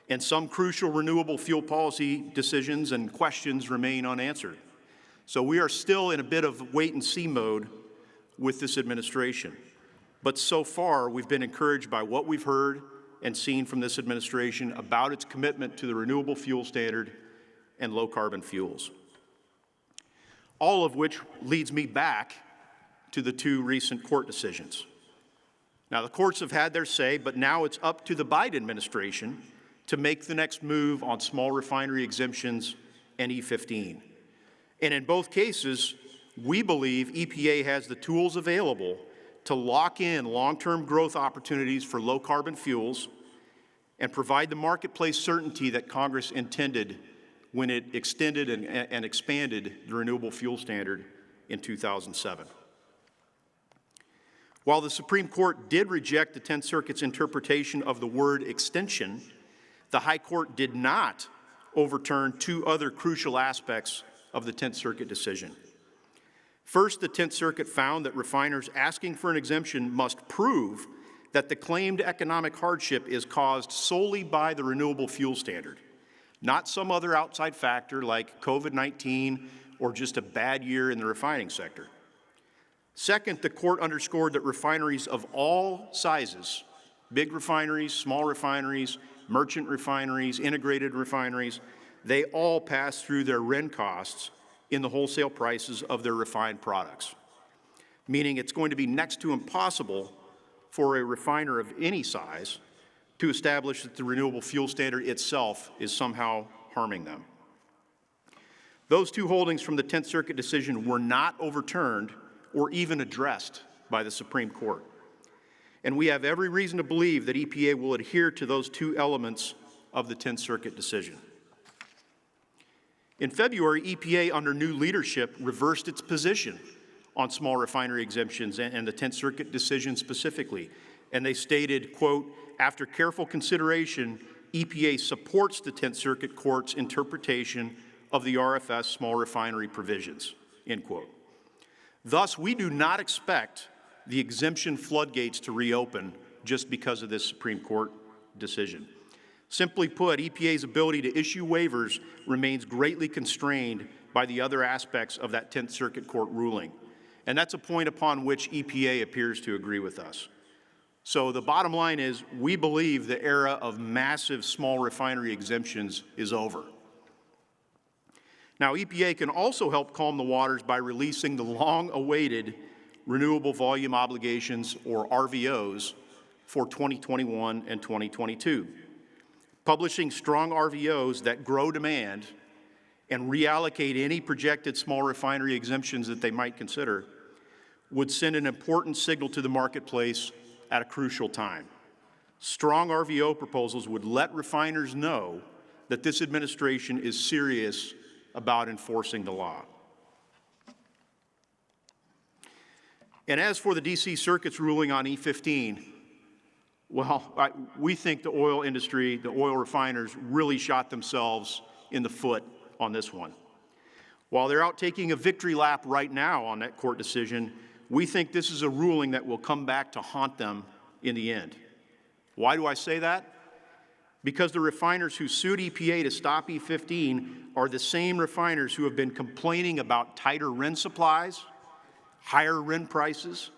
and some crucial renewable fuel policy decisions and questions remain unanswered. So we are still in a bit of wait-and-see mode with this administration. But so far, we've been encouraged by what we've heard and seen from this administration about its commitment to the renewable fuel standard and low-carbon fuels. All of which leads me back to the two recent court decisions. Now, the courts have had their say, but now it's up to the Biden administration to make the next move on small refinery exemptions and E15. And in both cases, we believe EPA has the tools available to lock in long-term growth opportunities for low-carbon fuels and provide the marketplace certainty that Congress intended when it extended and expanded the renewable fuel standard in 2007. While the Supreme Court did reject the 10th Circuit's interpretation of the word extension, the High Court did not overturn two other crucial aspects of the 10th Circuit decision. First, the 10th Circuit found that refiners asking for an exemption must prove that the claimed economic hardship is caused solely by the renewable fuel standard, not some other outside factor like COVID-19 or just a bad year in the refining sector. Second, the court underscored that refineries of all sizes, big refineries, small refineries, merchant refineries, integrated refineries, they all pass through their RIN costs in the wholesale prices of their refined products, meaning it's going to be next to impossible for a refiner of any size to establish that the renewable fuel standard itself is somehow harming them. Those two holdings from the 10th Circuit decision were not overturned or even addressed by the Supreme Court. And we have every reason to believe that EPA will adhere to those two elements of the 10th Circuit decision. In February, EPA, under new leadership, reversed its position on small refinery exemptions and the 10th Circuit decision specifically. And they stated, quote, after careful consideration, EPA supports the 10th Circuit Court's interpretation of the RFS small refinery provisions, end quote. Thus, we do not expect the exemption floodgates to reopen just because of this Supreme Court decision. Simply put, EPA's ability to issue waivers remains greatly constrained by the other aspects of that 10th Circuit Court ruling. And that's a point upon which EPA appears to agree with us. So the bottom line is, we believe the era of massive small refinery exemptions is over. Now, EPA can also help calm the waters by releasing the long-awaited Renewable Volume Obligations, or RVOs, for 2021 and 2022. Publishing strong RVOs that grow demand and reallocate any projected small refinery exemptions that they might consider would send an important signal to the marketplace at a crucial time. Strong RVO proposals would let refiners know that this administration is serious about enforcing the law. And as for the DC Circuit's ruling on E15, well, we think the oil industry, the oil refiners, really shot themselves in the foot on this one. While they're out taking a victory lap right now on that court decision, we think this is a ruling that will come back to haunt them in the end. Why do I say that? Because the refiners who sued EPA to stop E15 are the same refiners who have been complaining about tighter RIN supplies, higher RIN prices.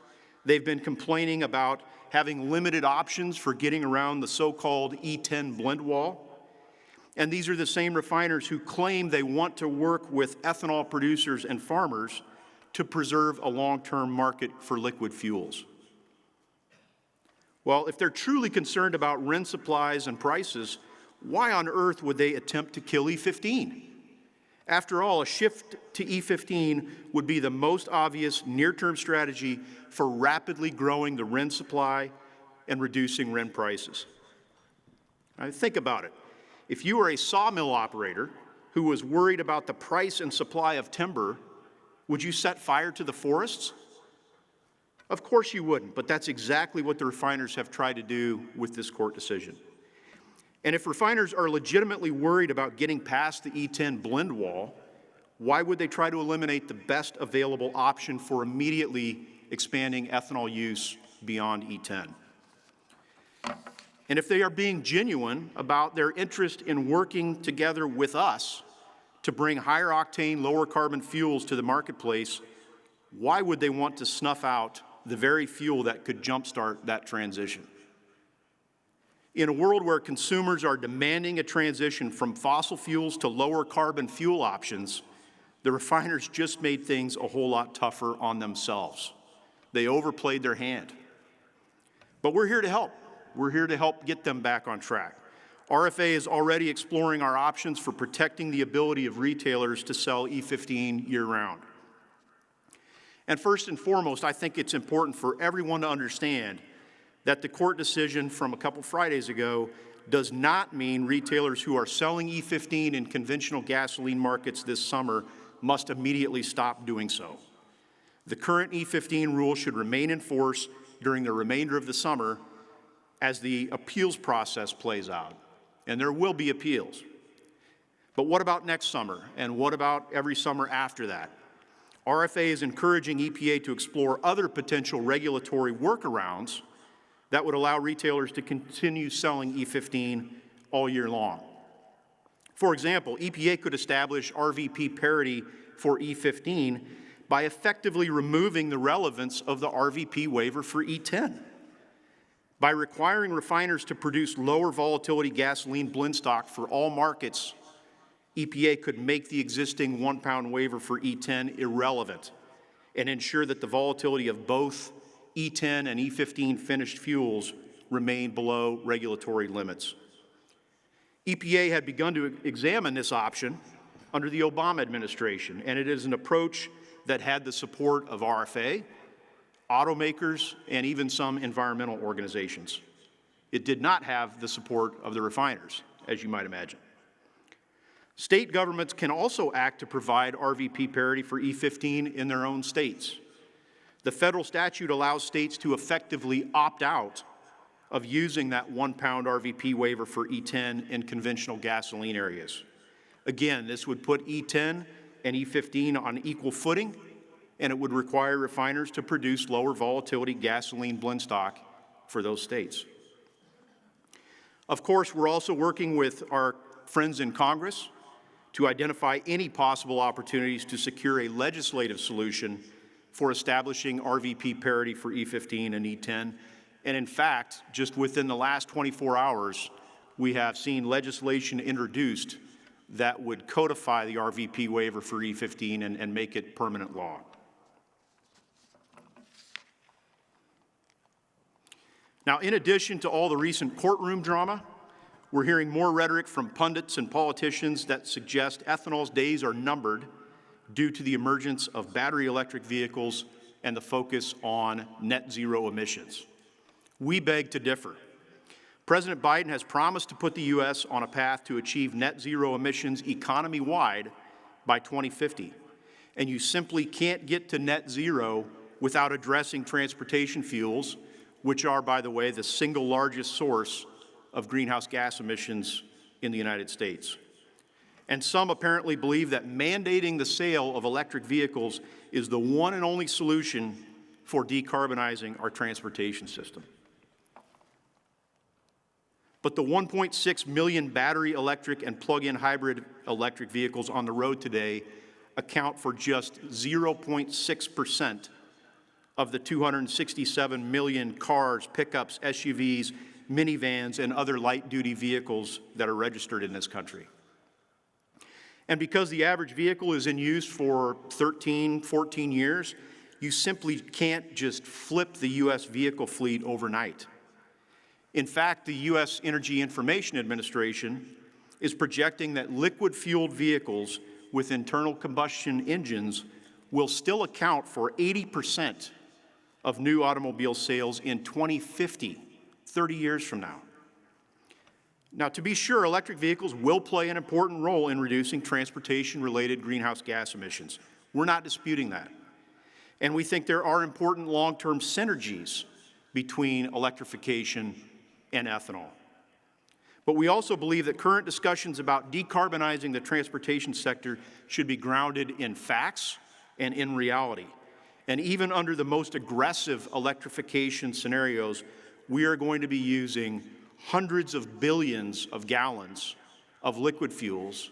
They've been complaining about having limited options for getting around the so-called E10 blend wall. And these are the same refiners who claim they want to work with ethanol producers and farmers to preserve a long-term market for liquid fuels. Well, if they're truly concerned about RIN supplies and prices, why on earth would they attempt to kill E15? After all, a shift to E15 would be the most obvious near-term strategy for rapidly growing the RIN supply and reducing RIN prices. Now, think about it. If you were a sawmill operator who was worried about the price and supply of timber, would you set fire to the forests? Of course you wouldn't, but that's exactly what the refiners have tried to do with this court decision. And if refiners are legitimately worried about getting past the E10 blend wall, why would they try to eliminate the best available option for immediately expanding ethanol use beyond E10? And if they are being genuine about their interest in working together with us to bring higher octane, lower carbon fuels to the marketplace, why would they want to snuff out the very fuel that could jumpstart that transition? In a world where consumers are demanding a transition from fossil fuels to lower carbon fuel options, the refiners just made things a whole lot tougher on themselves. They overplayed their hand. But we're here to help. We're here to help get them back on track. RFA is already exploring our options for protecting the ability of retailers to sell E15 year-round. And first and foremost, I think it's important for everyone to understand that the court decision from a couple Fridays ago does not mean retailers who are selling E15 in conventional gasoline markets this summer must immediately stop doing so. The current E15 rule should remain in force during the remainder of the summer as the appeals process plays out. And there will be appeals. But what about next summer? And what about every summer after that? RFA is encouraging EPA to explore other potential regulatory workarounds that would allow retailers to continue selling E15 all year long. For example, EPA could establish RVP parity for E15 by effectively removing the relevance of the RVP waiver for E10. By requiring refiners to produce lower volatility gasoline blend stock for all markets, EPA could make the existing 1 pound waiver for E10 irrelevant and ensure that the volatility of both E10 and E15 finished fuels remain below regulatory limits. EPA had begun to examine this option under the Obama administration, and it is an approach that had the support of RFA, automakers, and even some environmental organizations. It did not have the support of the refiners, as you might imagine. State governments can also act to provide RVP parity for E15 in their own states. The federal statute allows states to effectively opt out of using that 1 pound RVP waiver for E10 in conventional gasoline areas. Again, this would put E10 and E15 on equal footing, and it would require refiners to produce lower volatility gasoline blend stock for those states. Of course, we're also working with our friends in Congress to identify any possible opportunities to secure a legislative solution for establishing RVP parity for E15 and E10. And in fact, just within the last 24 hours, we have seen legislation introduced that would codify the RVP waiver for E15 and make it permanent law. Now, in addition to all the recent courtroom drama, we're hearing more rhetoric from pundits and politicians that suggest ethanol's days are numbered due to the emergence of battery electric vehicles and the focus on net zero emissions. We beg to differ. President Biden has promised to put the U.S. on a path to achieve net zero emissions economy-wide by 2050. And you simply can't get to net zero without addressing transportation fuels, which are, by the way, the single largest source of greenhouse gas emissions in the United States. And some apparently believe that mandating the sale of electric vehicles is the one and only solution for decarbonizing our transportation system. But the 1.6 million battery electric and plug-in hybrid electric vehicles on the road today account for just 0.6% of the 267 million cars, pickups, SUVs, minivans, and other light-duty vehicles that are registered in this country. And because the average vehicle is in use for 13, 14 years, you simply can't just flip the U.S. vehicle fleet overnight. In fact, the U.S. Energy Information Administration is projecting that liquid-fueled vehicles with internal combustion engines will still account for 80% of new automobile sales in 2050, 30 years from now. Now, to be sure, electric vehicles will play an important role in reducing transportation-related greenhouse gas emissions. We're not disputing that. And we think there are important long-term synergies between electrification and ethanol. But we also believe that current discussions about decarbonizing the transportation sector should be grounded in facts and in reality. And even under the most aggressive electrification scenarios, we are going to be using hundreds of billions of gallons of liquid fuels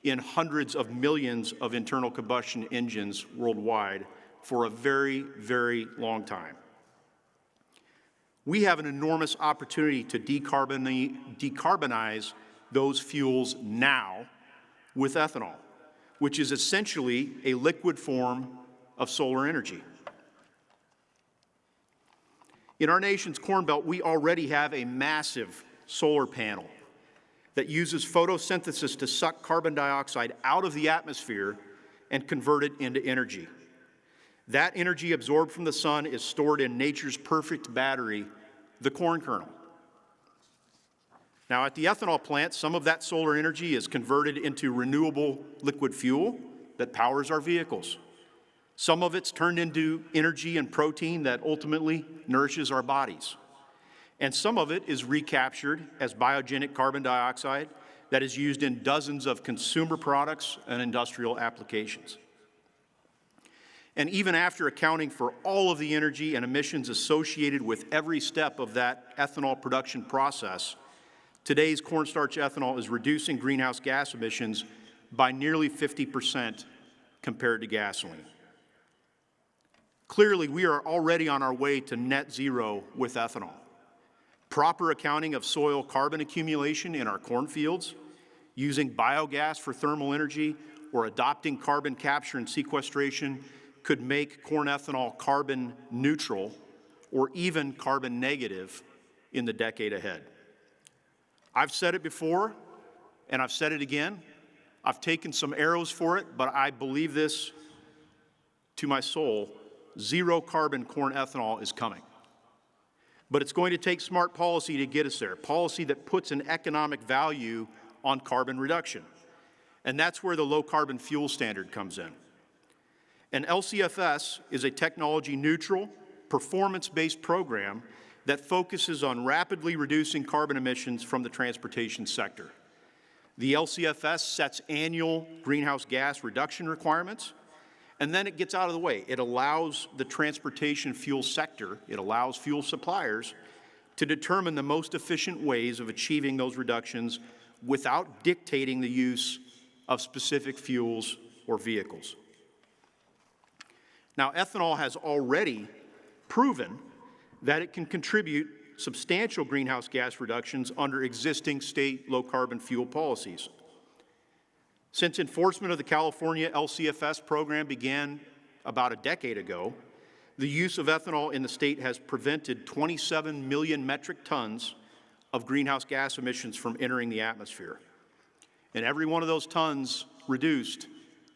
in hundreds of millions of internal combustion engines worldwide for a very, very long time. We have an enormous opportunity to decarbonize those fuels now with ethanol, which is essentially a liquid form of solar energy. In our nation's Corn Belt, we already have a massive solar panel that uses photosynthesis to suck carbon dioxide out of the atmosphere and convert it into energy. That energy absorbed from the sun is stored in nature's perfect battery, the corn kernel. Now, at the ethanol plant, some of that solar energy is converted into renewable liquid fuel that powers our vehicles. Some of it's turned into energy and protein that ultimately nourishes our bodies. And some of it is recaptured as biogenic carbon dioxide that is used in dozens of consumer products and industrial applications. And even after accounting for all of the energy and emissions associated with every step of that ethanol production process, today's cornstarch ethanol is reducing greenhouse gas emissions by nearly 50% compared to gasoline. Clearly, we are already on our way to net zero with ethanol. Proper accounting of soil carbon accumulation in our cornfields using biogas for thermal energy, or adopting carbon capture and sequestration could make corn ethanol carbon neutral or even carbon negative in the decade ahead. I've said it before, and I've said it again. I've taken some arrows for it, but I believe this to my soul: zero carbon corn ethanol is coming. But it's going to take smart policy to get us there, policy that puts an economic value on carbon reduction. And that's where the low carbon fuel standard comes in. And LCFS is a technology neutral, performance-based program that focuses on rapidly reducing carbon emissions from the transportation sector. The LCFS sets annual greenhouse gas reduction requirements, and then it gets out of the way. It allows the transportation fuel sector, it allows fuel suppliers to determine the most efficient ways of achieving those reductions without dictating the use of specific fuels or vehicles. Now, ethanol has already proven that it can contribute substantial greenhouse gas reductions under existing state low-carbon fuel policies. Since enforcement of the California LCFS program began about a decade ago, the use of ethanol in the state has prevented 27 million metric tons of greenhouse gas emissions from entering the atmosphere. And every one of those tons reduced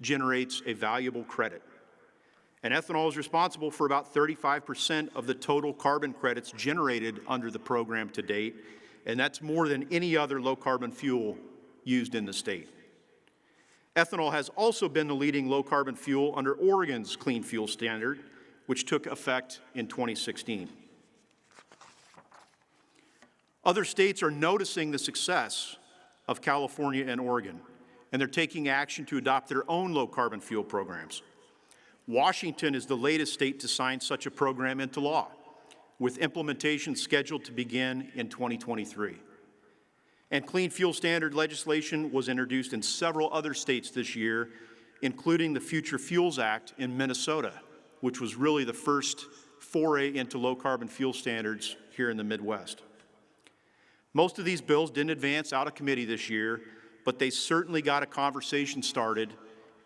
generates a valuable credit. And ethanol is responsible for about 35% of the total carbon credits generated under the program to date, and that's more than any other low-carbon fuel used in the state. Ethanol has also been the leading low-carbon fuel under Oregon's Clean Fuel Standard, which took effect in 2016. Other states are noticing the success of California and Oregon, and they're taking action to adopt their own low-carbon fuel programs. Washington is the latest state to sign such a program into law, with implementation scheduled to begin in 2023. And Clean Fuel Standard legislation was introduced in several other states this year, including the Future Fuels Act in Minnesota, which was really the first foray into low-carbon fuel standards here in the Midwest. Most of these bills didn't advance out of committee this year, but they certainly got a conversation started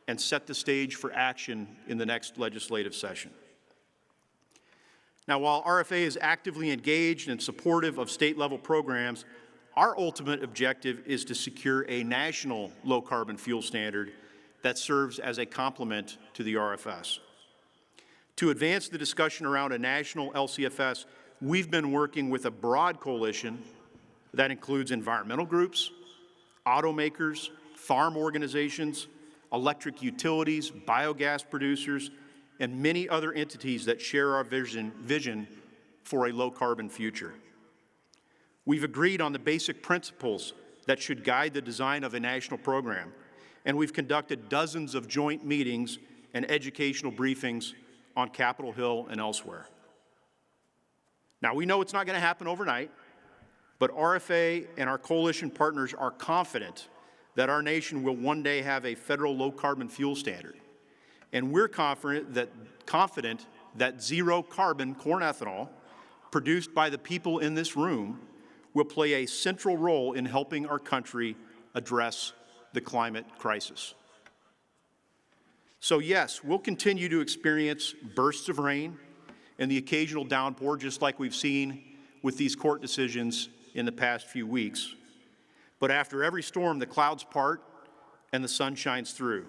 and set the stage for action in the next legislative session. Now, while RFA is actively engaged and supportive of state-level programs, our ultimate objective is to secure a national low-carbon fuel standard that serves as a complement to the RFS. To advance the discussion around a national LCFS, we've been working with a broad coalition that includes environmental groups, automakers, farm organizations, electric utilities, biogas producers, and many other entities that share our vision for a low-carbon future. We've agreed on the basic principles that should guide the design of a national program, and we've conducted dozens of joint meetings and educational briefings on Capitol Hill and elsewhere. Now, we know it's not going to happen overnight, but RFA and our coalition partners are confident that our nation will one day have a federal low-carbon fuel standard. And we're confident that zero-carbon corn ethanol produced by the people in this room will play a central role in helping our country address the climate crisis. So yes, we'll continue to experience bursts of rain and the occasional downpour, just like we've seen with these court decisions in the past few weeks. But after every storm, the clouds part and the sun shines through.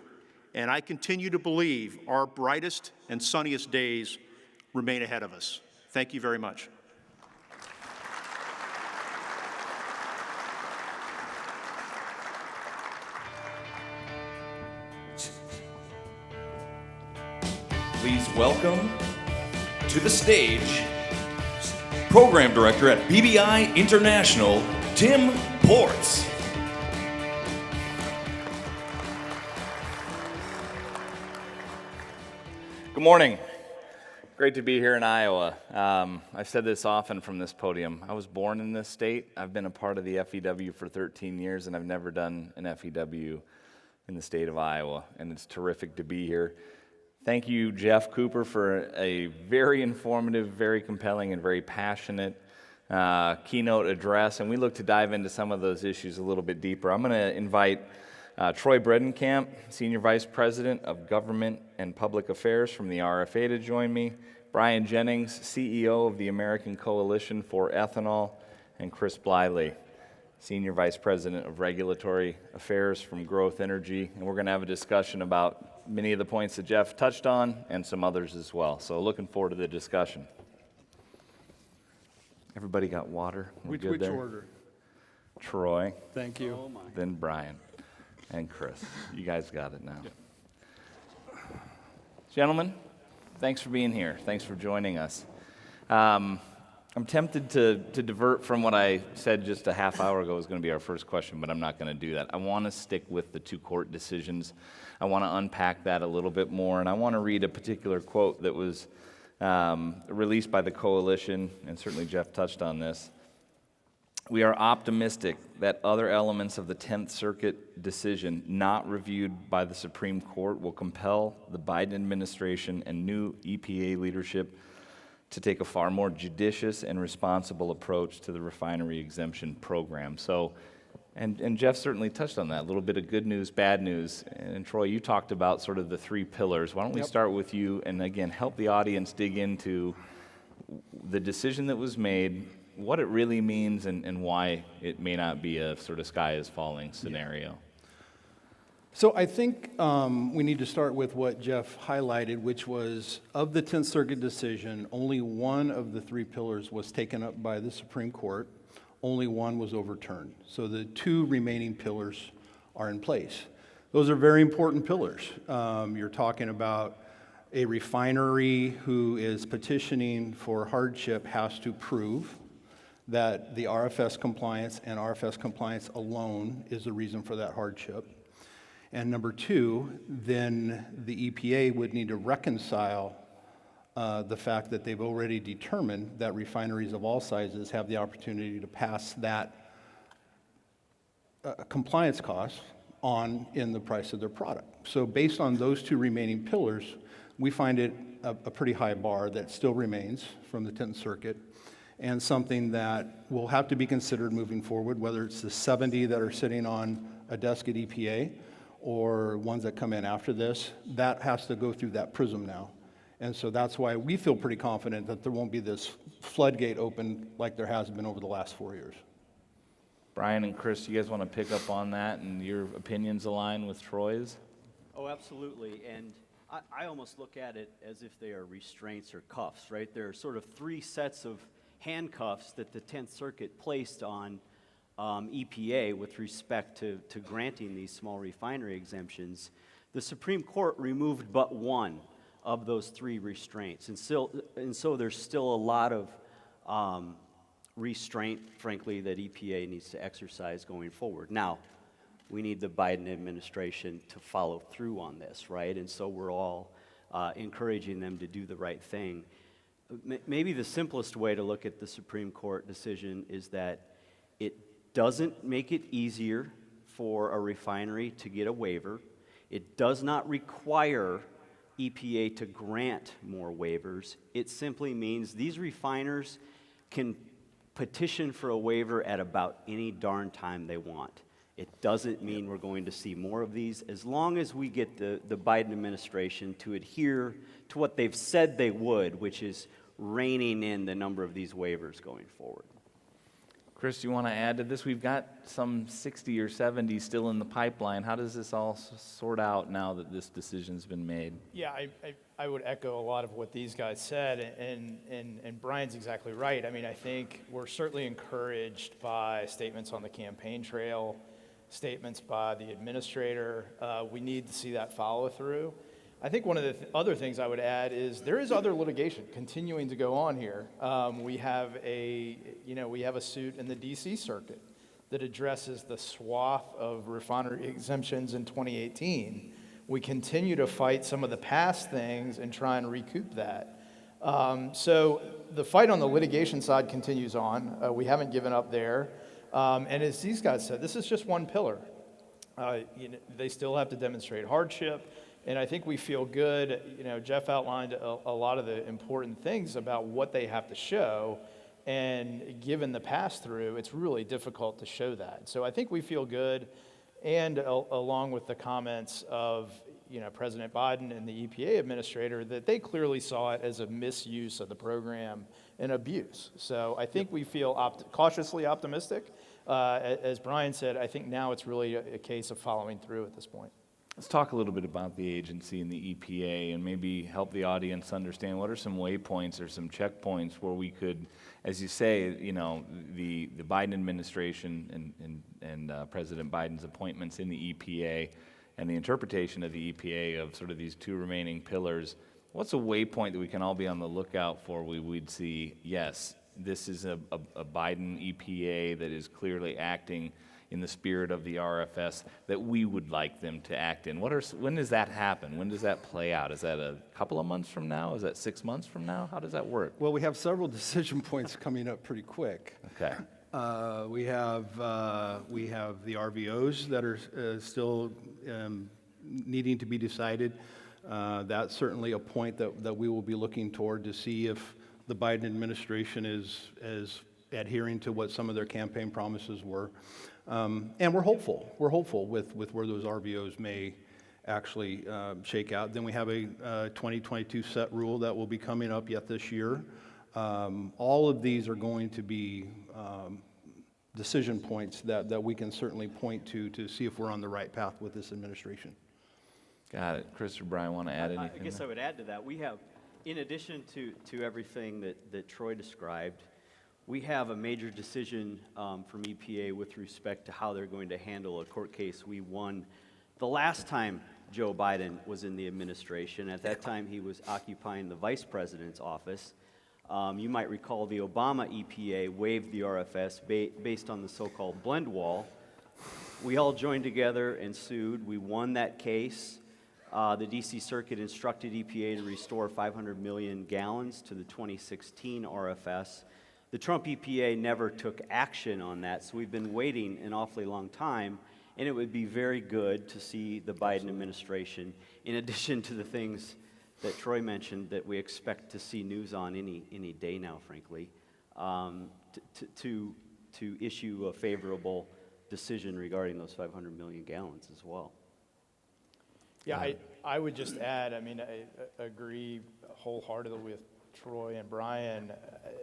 And I continue to believe our brightest and sunniest days remain ahead of us. Thank you very much. Please welcome to the stage Program Director at BBI International, Tim Portz. Good morning. Great to be here in Iowa. I've said this often from this podium. I was born in this state. I've been a part of the FEW for 13 years, and I've never done an FEW in the state of Iowa, and it's terrific to be here. Thank you, Geoff Cooper, for a very informative, very compelling, and very passionate keynote address, and we look to dive into some of those issues a little bit deeper. I'm going to invite Troy Bredenkamp, Senior Vice President of Government and Public Affairs from the RFA, to join me, Bryan Jennings, CEO of the American Coalition for Ethanol, and Chris Bliley, Senior Vice President of Regulatory Affairs from Growth Energy. And we're going to have a discussion about many of the points that Geoff touched on and some others as well. So looking forward to the discussion. Everybody got water? We're good Which there? order? Troy, Thank you. then Bryan, and Chris. You guys got it now. Gentlemen, thanks for being here. Thanks for joining us. I'm tempted to divert from what I said just a half hour ago was going to be our first question, but I'm not going to do that. I want to stick with the two court decisions. I want to unpack that a little bit more, and I want to read a particular quote that was released by the coalition, and certainly Geoff touched on this. We are optimistic that other elements of the 10th Circuit decision not reviewed by the Supreme Court will compel the Biden administration and new EPA leadership to take a far more judicious and responsible approach to the refinery exemption program. So, and Geoff certainly touched on that, a little bit of good news, bad news. And Troy, you talked about sort of the three pillars. Why don't we start with you and again, help the audience dig into the decision that was made, what it really means, and why it may not be a sort of sky is falling scenario. So I think we need to start with what Geoff highlighted, which was of the 10th Circuit decision, only one of the three pillars was taken up by the Supreme Court. Only one was overturned. So the two remaining pillars are in place. Those are very important pillars. You're talking about a refinery who is petitioning for hardship has to prove that the RFS compliance and RFS compliance alone is the reason for that hardship. And number two, then the EPA would need to reconcile the fact that they've already determined that refineries of all sizes have the opportunity to pass that compliance cost on in the price of their product. So based on those two remaining pillars, we find it a pretty high bar that still remains from the 10th Circuit, and something that will have to be considered moving forward, whether it's the 70 that are sitting on a desk at EPA or ones that come in after this. That has to go through that prism now. And so that's why we feel pretty confident that there won't be this floodgate open like there has been over the last 4 years. Bryan and Chris, you guys want to pick up on that and your opinions align with Troy's? Oh, absolutely. And I almost look at it as if they are restraints or cuffs, right? There are sort of three sets of handcuffs that the 10th Circuit placed on EPA with respect to granting these small refinery exemptions. The Supreme Court removed but one of those three restraints. And so there's still a lot of restraint, frankly, that EPA needs to exercise going forward. Now, we need the Biden administration to follow through on this, right? And so we're all encouraging them to do the right thing. Maybe the simplest way to look at the Supreme Court decision is that it doesn't make it easier for a refinery to get a waiver. It does not require EPA to grant more waivers. It simply means these refiners can petition for a waiver at about any darn time they want. It doesn't mean we're going to see more of these as long as we get the Biden administration to adhere to what they've said they would, which is reining in the number of these waivers going forward. Chris, do you want to add to this? We've got some 60 or 70 still in the pipeline. How does this all sort out now that this decision's been made? Yeah, I would echo a lot of what these guys said, and Bryan's exactly right. I mean, I think we're certainly encouraged by statements on the campaign trail, statements by the administrator. We need to see that follow through. I think one of the other things I would add is there is other litigation continuing to go on here. We have a suit in the D.C. Circuit that addresses the swath of refinery exemptions in 2018. We continue to fight some of the past things and try and recoup that. So the fight on the litigation side continues on. We haven't given up there. And as these guys said, this is just one pillar. They still have to demonstrate hardship. And I think we feel good. Geoff outlined a lot of the important things about what they have to show. And given the pass-through, it's really difficult to show that. So I think we feel good, and along with the comments of President Biden and the EPA administrator, that they clearly saw it as a misuse of the program and abuse. So I think we feel cautiously optimistic. As Bryan said, I think now it's really a case of following through at this point. Let's talk a little bit about the agency and the EPA and maybe help the audience understand what are some waypoints or some checkpoints where we could, as you say, the Biden administration and President Biden's appointments in the EPA and the interpretation of the EPA of sort of these two remaining pillars. What's a waypoint that we can all be on the lookout for? We'd see, yes, this is a Biden EPA that is clearly acting in the spirit of the RFS that we would like them to act in. When does that happen? When does that play out? Is that a couple of months from now? Is that 6 months from now? How does that work? Well, we have several decision points coming up pretty quick. Okay. We have the RVOs that are still needing to be decided. That's certainly a point that we will be looking toward to see if the Biden administration is adhering to what some of their campaign promises were. And we're hopeful. We're hopeful with where those RVOs may actually shake out. Then we have a 2022 set rule that will be coming up yet this year. All of these are going to be decision points that we can certainly point to see if we're on the right path with this administration. Got it. Chris or Bryan, want to add anything? I guess I would add to that. We have, in addition to everything that Troy described, we have a major decision from EPA with respect to how they're going to handle a court case we won the last time Joe Biden was in the administration. At that time, he was occupying the vice president's office. You might recall the Obama EPA waived the RFS based on the so-called blend wall. We all joined together and sued. We won that case. The D.C. Circuit instructed EPA to restore 500 million gallons to the 2016 RFS. The Trump EPA never took action on that, so we've been waiting an awfully long time, and it would be very good to see the Biden administration, in addition to the things that Troy mentioned that we expect to see news on any day now, frankly, to issue a favorable decision regarding those 500 million gallons as well. Yeah, I would just add, I mean, I agree wholeheartedly with Troy and Bryan.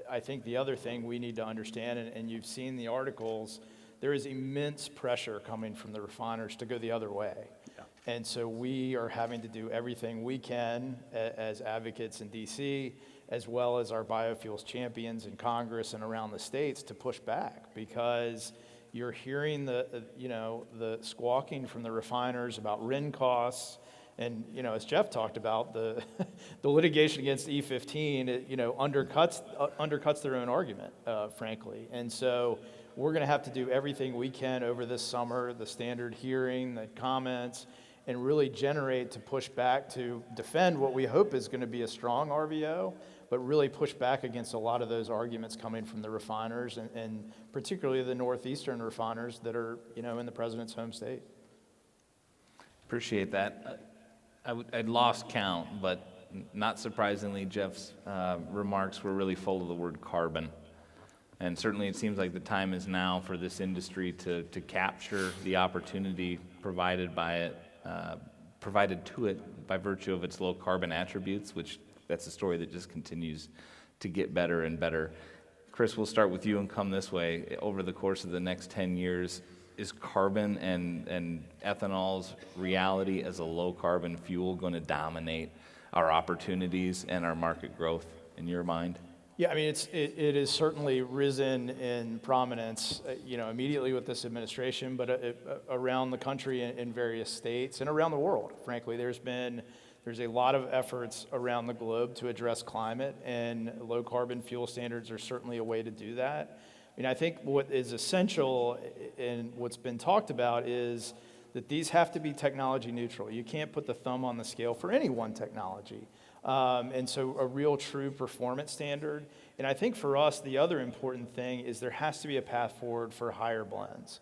I think the other thing we need to understand, and you've seen the articles, there is immense pressure coming from the refiners to go the other way. Yeah. And so we are having to do everything we can as advocates in D.C., as well as our biofuels champions in Congress and around the states to push back, because you're hearing the squawking from the refiners about RIN costs. And, as Geoff talked about, the litigation against E15, undercuts their own argument, frankly. And so we're going to have to do everything we can over this summer, the standard hearing, the comments, and really generate to push back to defend what we hope is going to be a strong RVO, but really push back against a lot of those arguments coming from the refiners, and particularly the northeastern refiners that are, in the president's home state. Appreciate that. I'd lost count, but not surprisingly, Geoff's remarks were really full of the word carbon. And certainly it seems like the time is now for this industry to capture the opportunity provided to it by virtue of its low carbon attributes, which that's a story that just continues to get better and better. Chris, we'll start with you and come this way. Over the course of the next 10 years, is carbon and ethanol's reality as a low-carbon fuel going to dominate our opportunities and our market growth in your mind? Yeah, I mean, it has certainly risen in prominence, immediately with this administration, but around the country in various states and around the world. Frankly, there's a lot of efforts around the globe to address climate, and low-carbon fuel standards are certainly a way to do that. I mean, I think what is essential and what's been talked about is that these have to be technology neutral. You can't put the thumb on the scale for any one technology. And so a real true performance standard. And I think for us, the other important thing is there has to be a path forward for higher blends.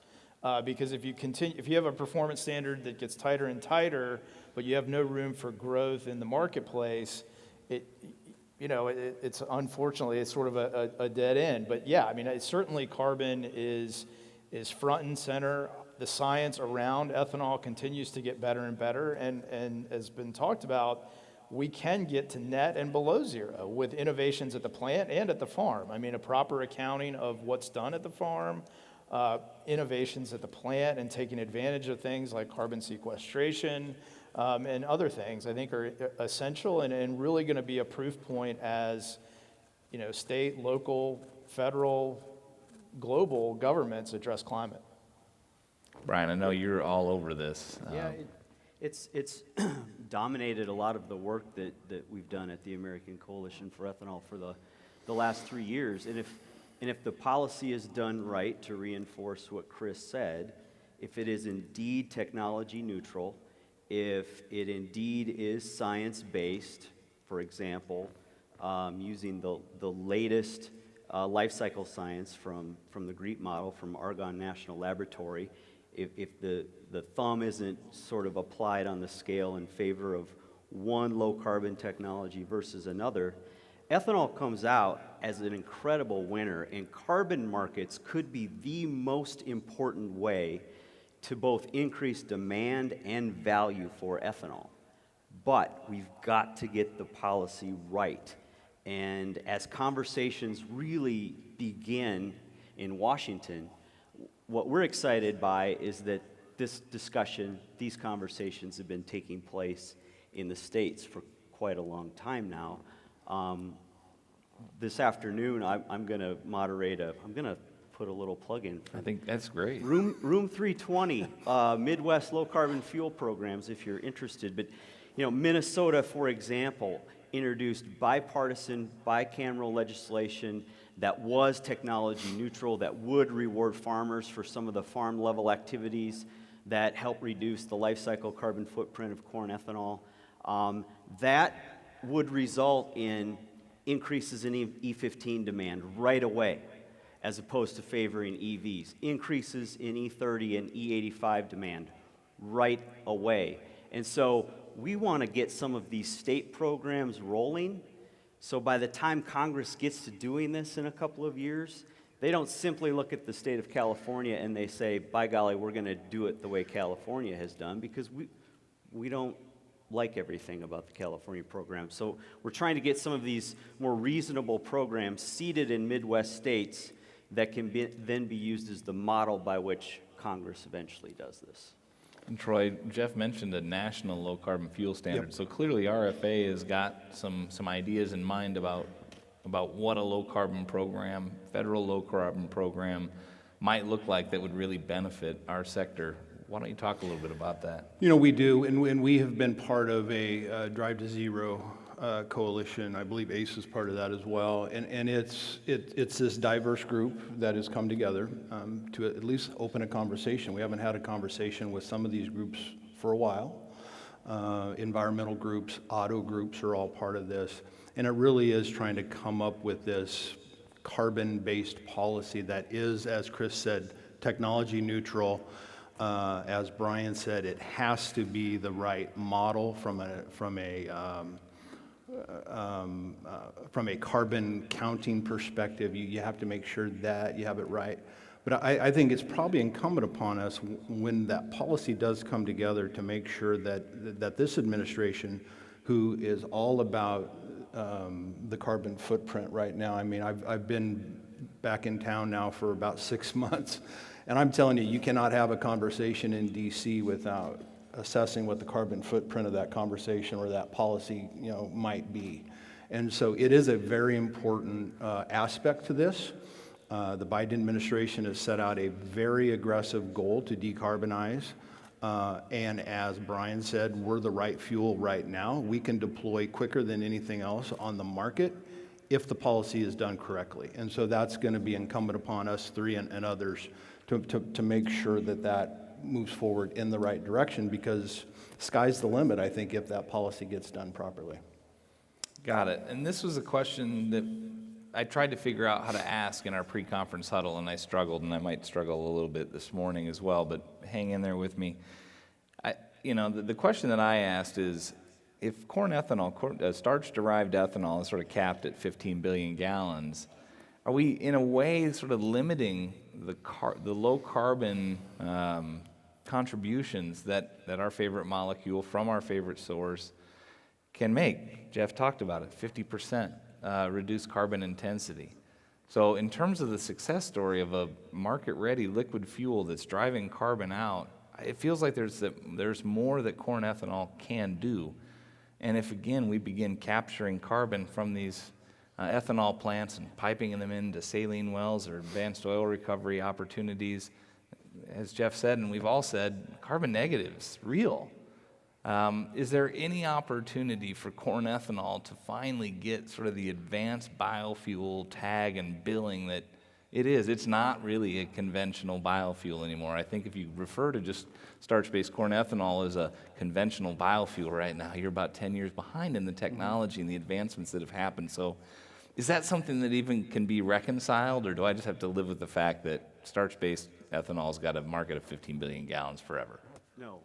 Because if you have a performance standard that gets tighter and tighter, but you have no room for growth in the marketplace, it's unfortunately, it's sort of a dead end. But yeah, I mean, certainly carbon is front and center. The science around ethanol continues to get better and better. And as been talked about, we can get to net and below zero with innovations at the plant and at the farm. I mean, a proper accounting of what's done at the farm, innovations at the plant, and taking advantage of things like carbon sequestration and other things, I think are essential and really going to be a proof point as, state, local, federal, global governments address climate. Brian, I know you're all over this. Yeah, it's dominated a lot of the work that we've done at the American Coalition for Ethanol for the last 3 years. And if the policy is done right, to reinforce what Chris said, if it is indeed technology neutral, if it indeed is science-based, for example, using the latest life cycle science from the GREET model from Argonne National Laboratory, if the thumb isn't sort of applied on the scale in favor of one low-carbon technology versus another, ethanol comes out as an incredible winner, and carbon markets could be the most important way to both increase demand and value for ethanol. But we've got to get the policy right. And as conversations really begin in Washington, what we're excited by is that this discussion, these conversations have been taking place in the States for quite a long time now. This afternoon, I'm going to I'm going to put a little plug in. I think that's great. Room 320, Midwest Low Carbon Fuel Programs, if you're interested. But, Minnesota, for example, introduced bipartisan, bicameral legislation that was technology neutral, that would reward farmers for some of the farm level activities that help reduce the life cycle carbon footprint of corn ethanol. That would result in increases in E15 demand right away, as opposed to favoring EVs. Increases in E30 and E85 demand right away. And so we want to get some of these state programs rolling, so by the time Congress gets to doing this in a couple of years, they don't simply look at the state of California and they say, by golly, we're going to do it the way California has done, because we don't like everything about the California program. So we're trying to get some of these more reasonable programs seated in Midwest states that can then be used as the model by which Congress eventually does this. And Troy, Geoff mentioned a national low-carbon fuel standard. Yep. So clearly RFA has got some ideas in mind about what a low-carbon program, federal low-carbon program, might look like that would really benefit our sector. Why don't you talk a little bit about that? We do, and we have been part of a Drive to Zero coalition. I believe ACE is part of that as well, and it's this diverse group that has come together to at least open a conversation. We haven't had a conversation with some of these groups for a while. Environmental groups, auto groups are all part of this, and it really is trying to come up with this carbon-based policy that is, as Chris said, technology neutral. As Bryan said, it has to be the right model from a carbon counting perspective. You have to make sure that you have it right. But I think it's probably incumbent upon us when that policy does come together to make sure that this administration, who is all about the carbon footprint right now. I mean, I've been back in town now for about 6 months, and I'm telling you, you cannot have a conversation in D.C. without assessing what the carbon footprint of that conversation or that policy, might be. And so it is a very important aspect to this. The Biden administration has set out a very aggressive goal to decarbonize. And as Bryan said, we're the right fuel right now. We can deploy quicker than anything else on the market if the policy is done correctly. And so that's going to be incumbent upon us three and others to make sure that moves forward in the right direction, because sky's the limit, I think, if that policy gets done properly. Got it. And this was a question that I tried to figure out how to ask in our pre-conference huddle, and I struggled, and I might struggle a little bit this morning as well, but hang in there with me. The question that I asked is, if corn ethanol, starch-derived ethanol is sort of capped at 15 billion gallons, are we in a way sort of limiting the low carbon contributions that our favorite molecule from our favorite source can make? Geoff talked about it, 50% reduced carbon intensity. So in terms of the success story of a market-ready liquid fuel that's driving carbon out, it feels like there's more that corn ethanol can do. And if, again, we begin capturing carbon from these ethanol plants and piping them into saline wells or advanced oil recovery opportunities, as Geoff said, and we've all said, carbon negative's real. Is there any opportunity for corn ethanol to finally get sort of the advanced biofuel tag and billing that it is? It's not really a conventional biofuel anymore. I think if you refer to just starch-based corn ethanol as a conventional biofuel right now, you're about 10 years behind in the technology and the advancements that have happened. So is that something that even can be reconciled, or do I just have to live with the fact that starch-based ethanol's got a market of 15 billion gallons forever? No,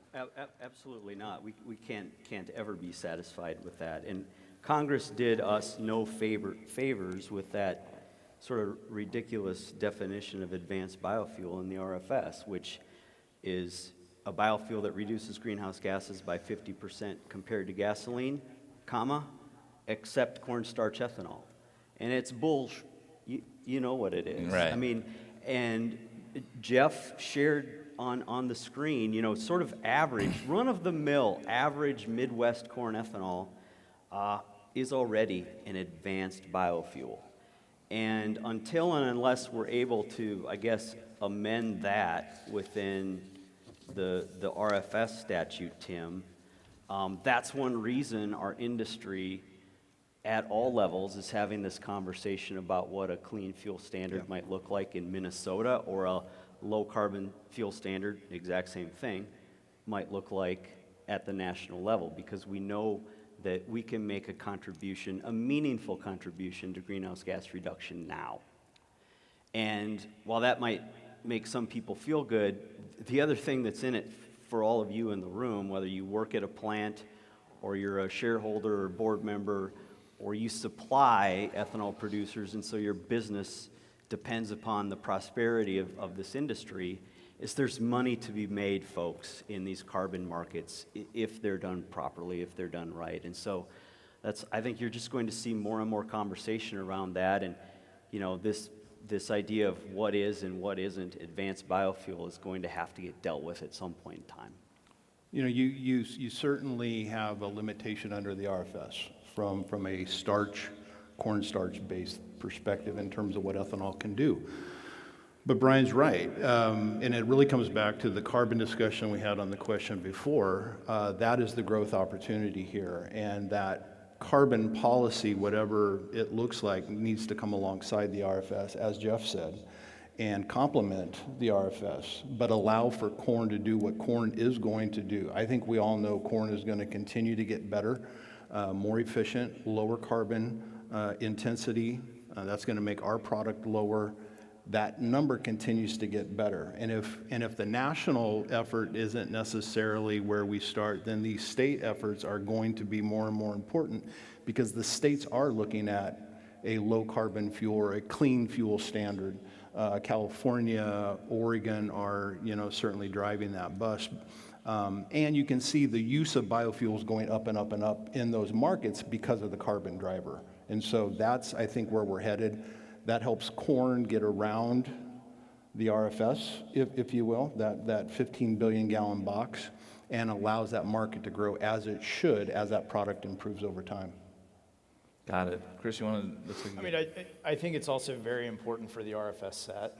absolutely not. We can't ever be satisfied with that. And Congress did us no favors with that sort of ridiculous definition of advanced biofuel in the RFS, which is a biofuel that reduces greenhouse gases by 50% compared to gasoline, except cornstarch ethanol. And it's bullshit. You know what it is. Right. I mean, and Geoff shared on the screen, you know, sort of average, run-of-the-mill, average Midwest corn ethanol is already an advanced biofuel. And until and unless we're able to, I guess, amend that within the RFS statute, Tim, that's one reason our industry at all levels is having this conversation about what a clean fuel standard might look like in Minnesota, or a low carbon fuel standard, exact same thing, might look like at the national level, because we know that we can make a contribution, a meaningful contribution to greenhouse gas reduction now. And while that might make some people feel good, the other thing that's in it for all of you in the room, whether you work at a plant or you're a shareholder or board member, or you supply ethanol producers and so your business depends upon the prosperity of this industry, is there's money to be made, folks, in these carbon markets if they're done properly, if they're done right. And so I think you're just going to see more and more conversation around that. And, you know, this idea of what is and what isn't advanced biofuel is going to have to get dealt with at some point in time. You know, you certainly have a limitation under the RFS from a cornstarch-based perspective in terms of what ethanol can do. But Brian's right, and it really comes back to the carbon discussion we had on the question before. That is the growth opportunity here, and that carbon policy, whatever it looks like, needs to come alongside the RFS, as Geoff said, and complement the RFS, but allow for corn to do what corn is going to do. I think we all know corn is going to continue to get better, more efficient, lower carbon intensity. That's going to make our product lower. That number continues to get better. And if the national effort isn't necessarily where we start, then these state efforts are going to be more and more important, because the states are looking at a low carbon fuel or a clean fuel standard. California, Oregon are, certainly driving that bus. And you can see the use of biofuels going up and up and up in those markets because of the carbon driver. And so that's, I think, where we're headed. That helps corn get around the RFS, if you will, that 15 billion gallon box, and allows that market to grow as it should as that product improves over time. Got it. Chris, you want to? I think it's also very important for the RFS set.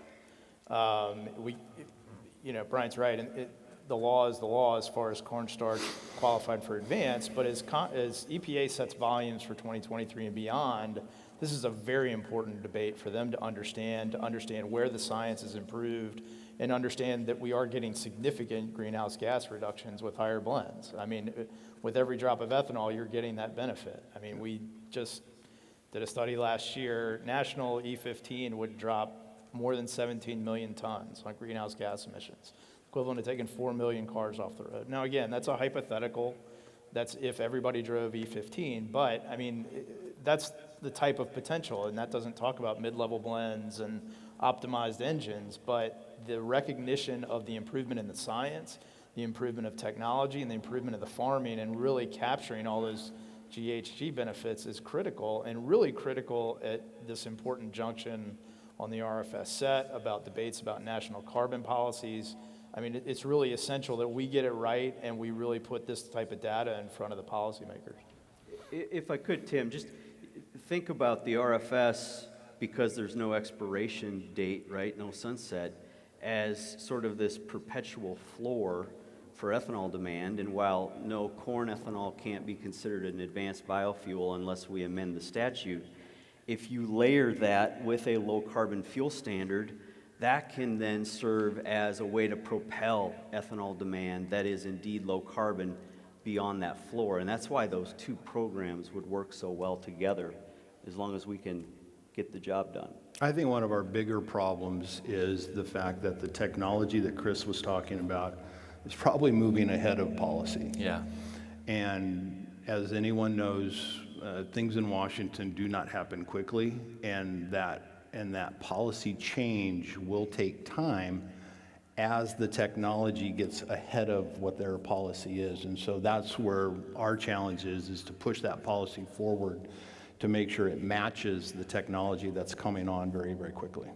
Brian's right, and the law is the law as far as cornstarch qualified for advance, but as EPA sets volumes for 2023 and beyond, this is a very important debate for them to understand where the science has improved, and understand that we are getting significant greenhouse gas reductions with higher blends. I mean, with every drop of ethanol, you're getting that benefit. I mean, we just did a study last year. National E15 would drop more than 17 million tons on greenhouse gas emissions, equivalent to taking 4 million cars off the road. Now, again, that's a hypothetical. That's if everybody drove E15. But, I mean, that's the type of potential, and that doesn't talk about mid-level blends and optimized engines, but the recognition of the improvement in the science, the improvement of technology, and the improvement of the farming, and really capturing all those GHG benefits is critical, and really critical at this important junction on the RFS set about debates about national carbon policies. I mean, it's really essential that we get it right and we really put this type of data in front of the policymakers. If I could, Tim, just think about the RFS, because there's no expiration date, right, no sunset, as sort of this perpetual floor for ethanol demand. And while no, corn ethanol can't be considered an advanced biofuel unless we amend the statute, if you layer that with a low carbon fuel standard, that can then serve as a way to propel ethanol demand that is indeed low carbon beyond that floor. And that's why those two programs would work so well together, as long as we can get the job done. I think one of our bigger problems is the fact that the technology that Chris was talking about is probably moving ahead of policy. Yeah. And as anyone knows, things in Washington do not happen quickly, and that policy change will take time as the technology gets ahead of what their policy is. And so that's where our challenge is to push that policy forward to make sure it matches the technology that's coming on very, very quickly.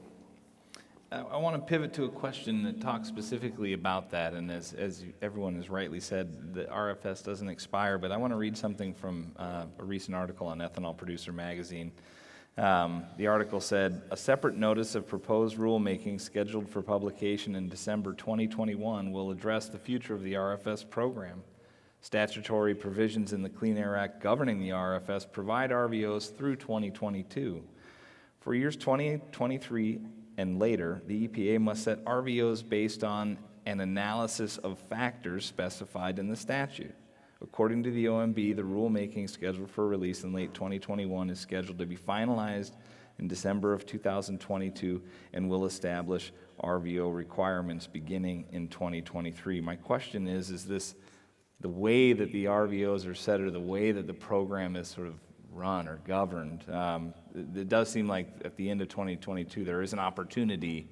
I want to pivot to a question that talks specifically about that, and as everyone has rightly said, the RFS doesn't expire, but I want to read something from a recent article on Ethanol Producer Magazine. The article said, a separate notice of proposed rulemaking scheduled for publication in December 2021 will address the future of the RFS program. Statutory provisions in the Clean Air Act governing the RFS provide RVOs through 2022. For years 2023 and later, the EPA must set RVOs based on an analysis of factors specified in the statute. According to the OMB, the rulemaking scheduled for release in late 2021 is scheduled to be finalized in December of 2022 and will establish RVO requirements beginning in 2023. My question is this the way that the RVOs are set, or the way that the program is sort of run or governed? It does seem like at the end of 2022 there is an opportunity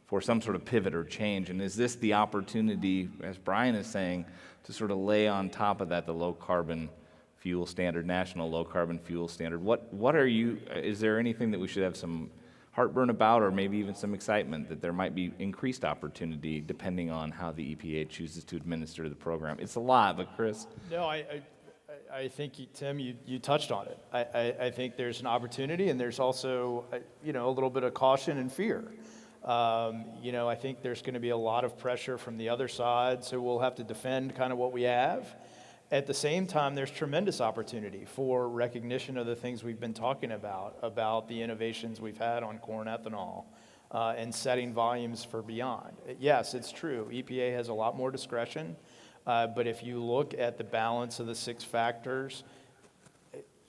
for some sort of pivot or change. And is this the opportunity, as Bryan is saying, to sort of lay on top of that the low carbon fuel standard, national low carbon fuel standard? Is there anything that we should have some heartburn about, or maybe even some excitement that there might be increased opportunity depending on how the EPA chooses to administer the program? It's a lot, but Chris? No, I think, Tim, you touched on it. I think there's an opportunity, and there's also, a little bit of caution and fear. I think there's going to be a lot of pressure from the other side, so we'll have to defend kind of what we have. At the same time, there's tremendous opportunity for recognition of the things we've been talking about the innovations we've had on corn ethanol, and setting volumes for beyond. Yes, it's true. EPA has a lot more discretion, but if you look at the balance of the 6 factors,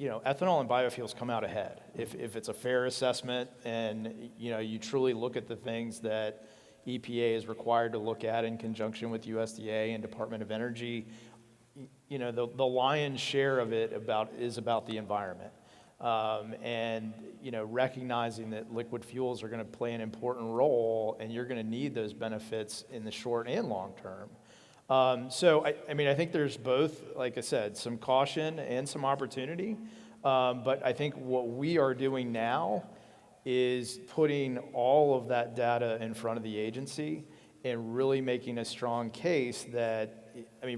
ethanol and biofuels come out ahead. If it's a fair assessment and, you truly look at the things that EPA is required to look at in conjunction with USDA and Department of Energy, the lion's share of it is about the environment. And, recognizing that liquid fuels are going to play an important role, and you're going to need those benefits in the short and long term. So, I think there's both, like I said, some caution and some opportunity. But I think what we are doing now is putting all of that data in front of the agency and really making a strong case that,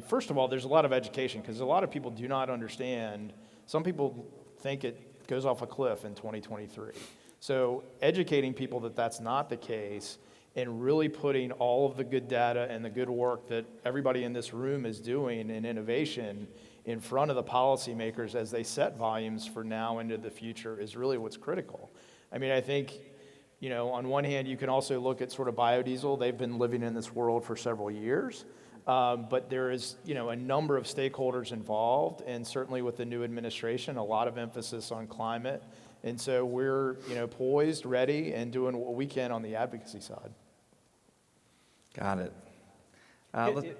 first of all, there's a lot of education, because a lot of people do not understand. Some people think it goes off a cliff in 2023. So educating people that that's not the case, and really putting all of the good data and the good work that everybody in this room is doing in innovation in front of the policymakers as they set volumes for now into the future is really what's critical. I think, on one hand, you can also look at sort of biodiesel. They've been living in this world for several years. But there is, a number of stakeholders involved, and certainly with the new administration, a lot of emphasis on climate. And so we're, poised, ready, and doing what we can on the advocacy side. Got it.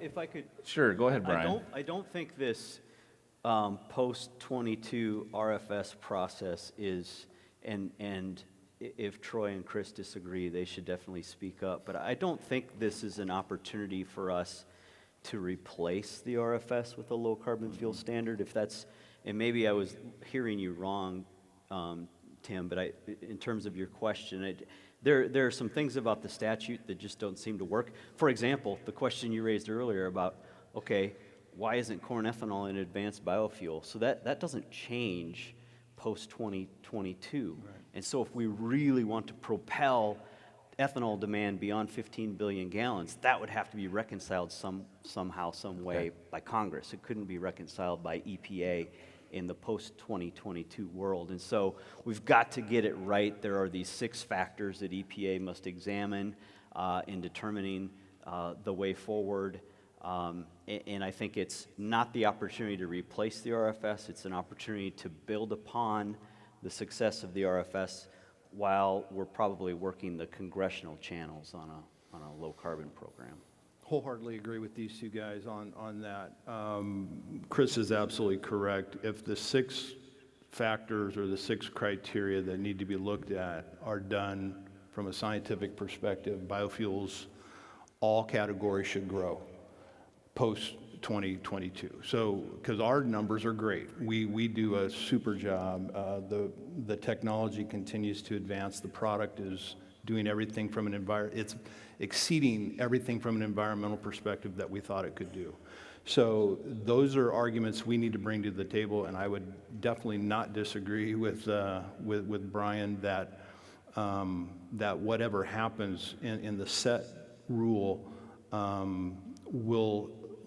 If I could... Sure, go ahead, Bryan. I don't think this post-22 RFS process is, and if Troy and Chris disagree, they should definitely speak up. But I don't think this is an opportunity for us to replace the RFS with a low carbon fuel standard. If that's, and maybe I was hearing you wrong, Tim, but in terms of your question, there are some things about the statute that just don't seem to work. For example, the question you raised earlier about, okay, why isn't corn ethanol an advanced biofuel? So that doesn't change post-2022. Right. And so if we really want to propel ethanol demand beyond 15 billion gallons, that would have to be reconciled somehow, some way by Congress. It couldn't be reconciled by EPA in the post-2022 world. And so we've got to get it right. There are these 6 factors that EPA must examine in determining the way forward. And I think it's not the opportunity to replace the RFS, it's an opportunity to build upon the success of the RFS while we're probably working the congressional channels on a low carbon program. Wholeheartedly agree with these two guys on that. Chris is absolutely correct. If the 6 factors or the 6 criteria that need to be looked at are done from a scientific perspective, biofuels, all categories should grow post-2022. So, because our numbers are great. We do a super job. The technology continues to advance. The product is doing everything from it's exceeding everything from an environmental perspective that we thought it could do. So those are arguments we need to bring to the table, and I would definitely not disagree with Bryan that whatever happens in the set rule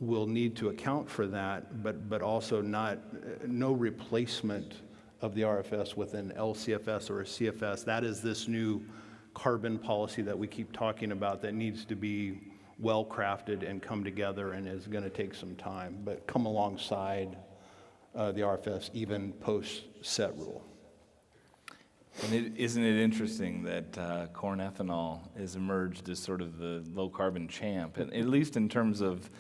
will need to account for that, but also no replacement of the RFS with an LCFS or a CFS. That is this new carbon policy that we keep talking about that needs to be well crafted and come together and is going to take some time, but come alongside the RFS even post set rule. And isn't it interesting that corn ethanol has emerged as sort of the low carbon champ, at least in terms of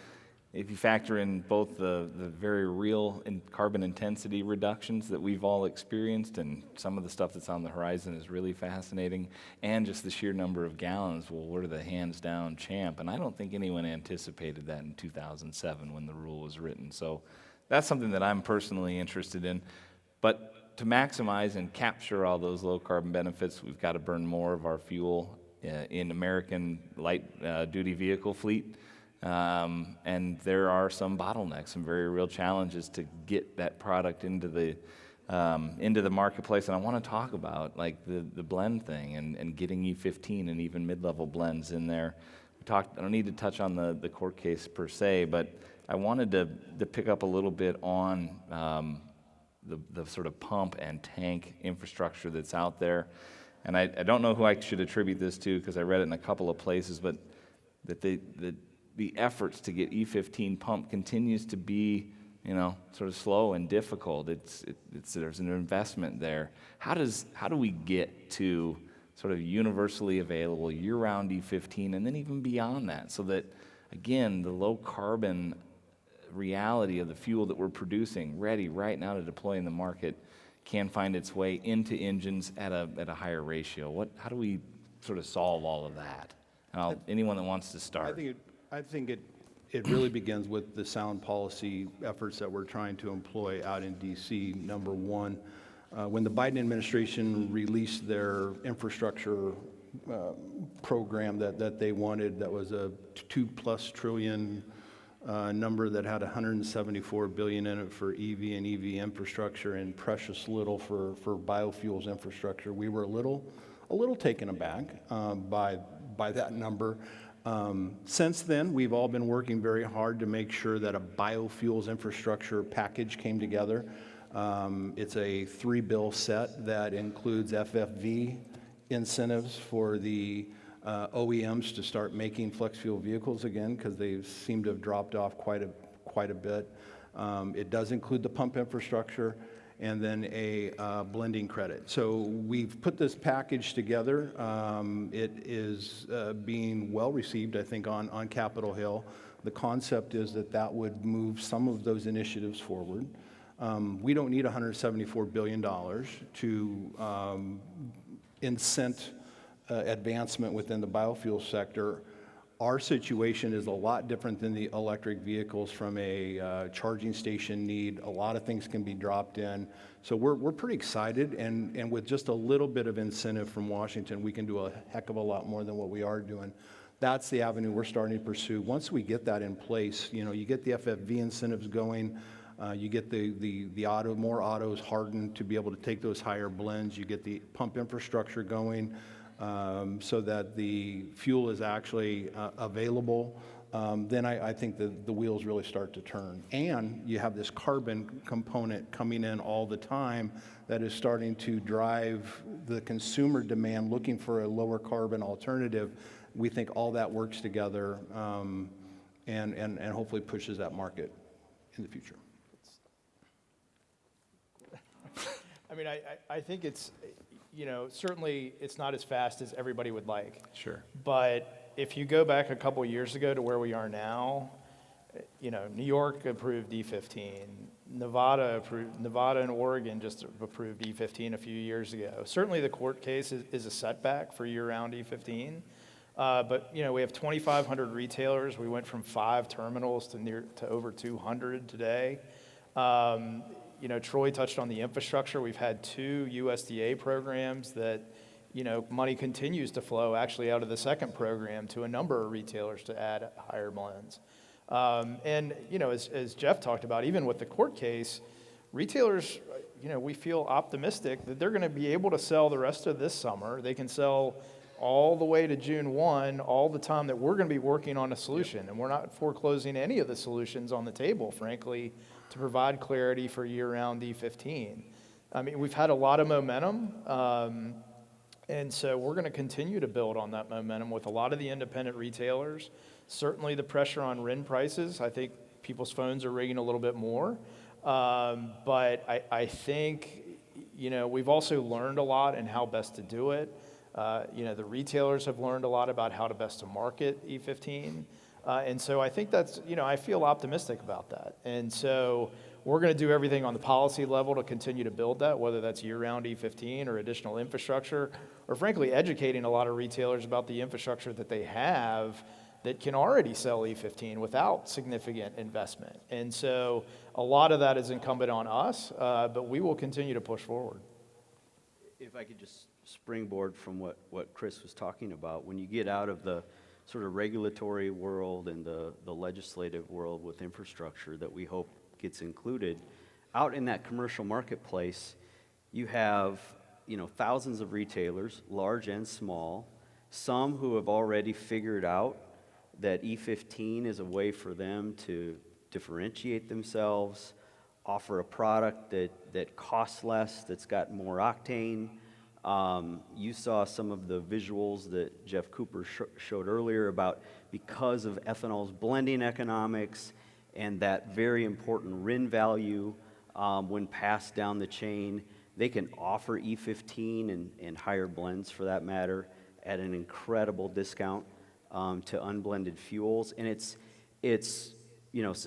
if you factor in both the very real carbon intensity reductions that we've all experienced, and some of the stuff that's on the horizon is really fascinating, and just the sheer number of gallons, well, we're the hands down champ. And I don't think anyone anticipated that in 2007 when the rule was written. So that's something that I'm personally interested in. But to maximize and capture all those low carbon benefits, we've got to burn more of our fuel in American light duty vehicle fleet. And there are some bottlenecks, some very real challenges to get that product into the marketplace. And I want to talk about like the blend thing and getting E15 and even mid-level blends in there. I don't need to touch on the court case per se, but I wanted to pick up a little bit on the sort of pump and tank infrastructure that's out there. And I don't know who I should attribute this to because I read it in a couple of places, but that the efforts to get E15 pump continues to be, sort of slow and difficult. There's an investment there. How do we get to sort of universally available year-round E15 and then even beyond that, so that again the low carbon reality of the fuel that we're producing, ready right now to deploy in the market, can find its way into engines at a higher ratio? How do we sort of solve all of that? And anyone that wants to start. I think it really begins with the sound policy efforts that we're trying to employ out in D.C. Number one, when the Biden administration released their infrastructure program that they wanted, that was a $2+ trillion number that had $174 billion in it for EV and EV infrastructure and precious little for biofuels infrastructure. We were a little taken aback by that number. Since then, we've all been working very hard to make sure that a biofuels infrastructure package came together. It's a 3-bill set that includes FFV incentives for the OEMs to start making flex fuel vehicles again, because they seem to have dropped off quite a bit. It does include the pump infrastructure, and then a blending credit. So we've put this package together. It is being well received, I think, on Capitol Hill. The concept is that would move some of those initiatives forward. We don't need $174 billion to incent advancement within the biofuel sector. Our situation is a lot different than the electric vehicles from a charging station need. A lot of things can be dropped in. So we're pretty excited, and with just a little bit of incentive from Washington, we can do a heck of a lot more than what we are doing. That's the avenue we're starting to pursue. Once we get that in place, you get the FFV incentives going, you get the more autos hardened to be able to take those higher blends, you get the pump infrastructure going, so that the fuel is actually available, then I think the wheels really start to turn. And you have this carbon component coming in all the time that is starting to drive the consumer demand looking for a lower carbon alternative. We think all that works together and hopefully pushes that market in the future. I mean, I think it's, certainly it's not as fast as everybody would like. Sure. But if you go back a couple years ago to where we are now, New York approved E15, Nevada and Oregon just approved E15 a few years ago. Certainly the court case is a setback for year-round E15. But we have 2,500 retailers. We went from 5 terminals to over 200 today. Troy touched on the infrastructure. We've had 2 USDA programs that, money continues to flow actually out of the second program to a number of retailers to add higher blends. As Geoff talked about, even with the court case, retailers, we feel optimistic that they're going to be able to sell the rest of this summer. They can sell all the way to June 1, all the time that we're going to be working on a solution. And we're not foreclosing any of the solutions on the table, frankly, to provide clarity for year-round E15. I mean, we've had a lot of momentum, and so we're going to continue to build on that momentum with a lot of the independent retailers. Certainly the pressure on RIN prices, I think people's phones are ringing a little bit more. But I think, we've also learned a lot in how best to do it. The retailers have learned a lot about how to best to market E15. And so I think that's, I feel optimistic about that. And so we're going to do everything on the policy level to continue to build that, whether that's year-round E15 or additional infrastructure, or frankly, educating a lot of retailers about the infrastructure that they have that can already sell E15 without significant investment. And so a lot of that is incumbent on us, but we will continue to push forward. If I could just springboard from what Chris was talking about, when you get out of the sort of regulatory world and the legislative world with infrastructure that we hope gets included, out in that commercial marketplace, you have, thousands of retailers, large and small, some who have already figured out that E15 is a way for them to differentiate themselves, offer a product that costs less, that's got more octane. You saw some of the visuals that Geoff Cooper showed earlier about because of ethanol's blending economics and that very important RIN value when passed down the chain, they can offer E15 and higher blends for that matter at an incredible discount to unblended fuels. And it's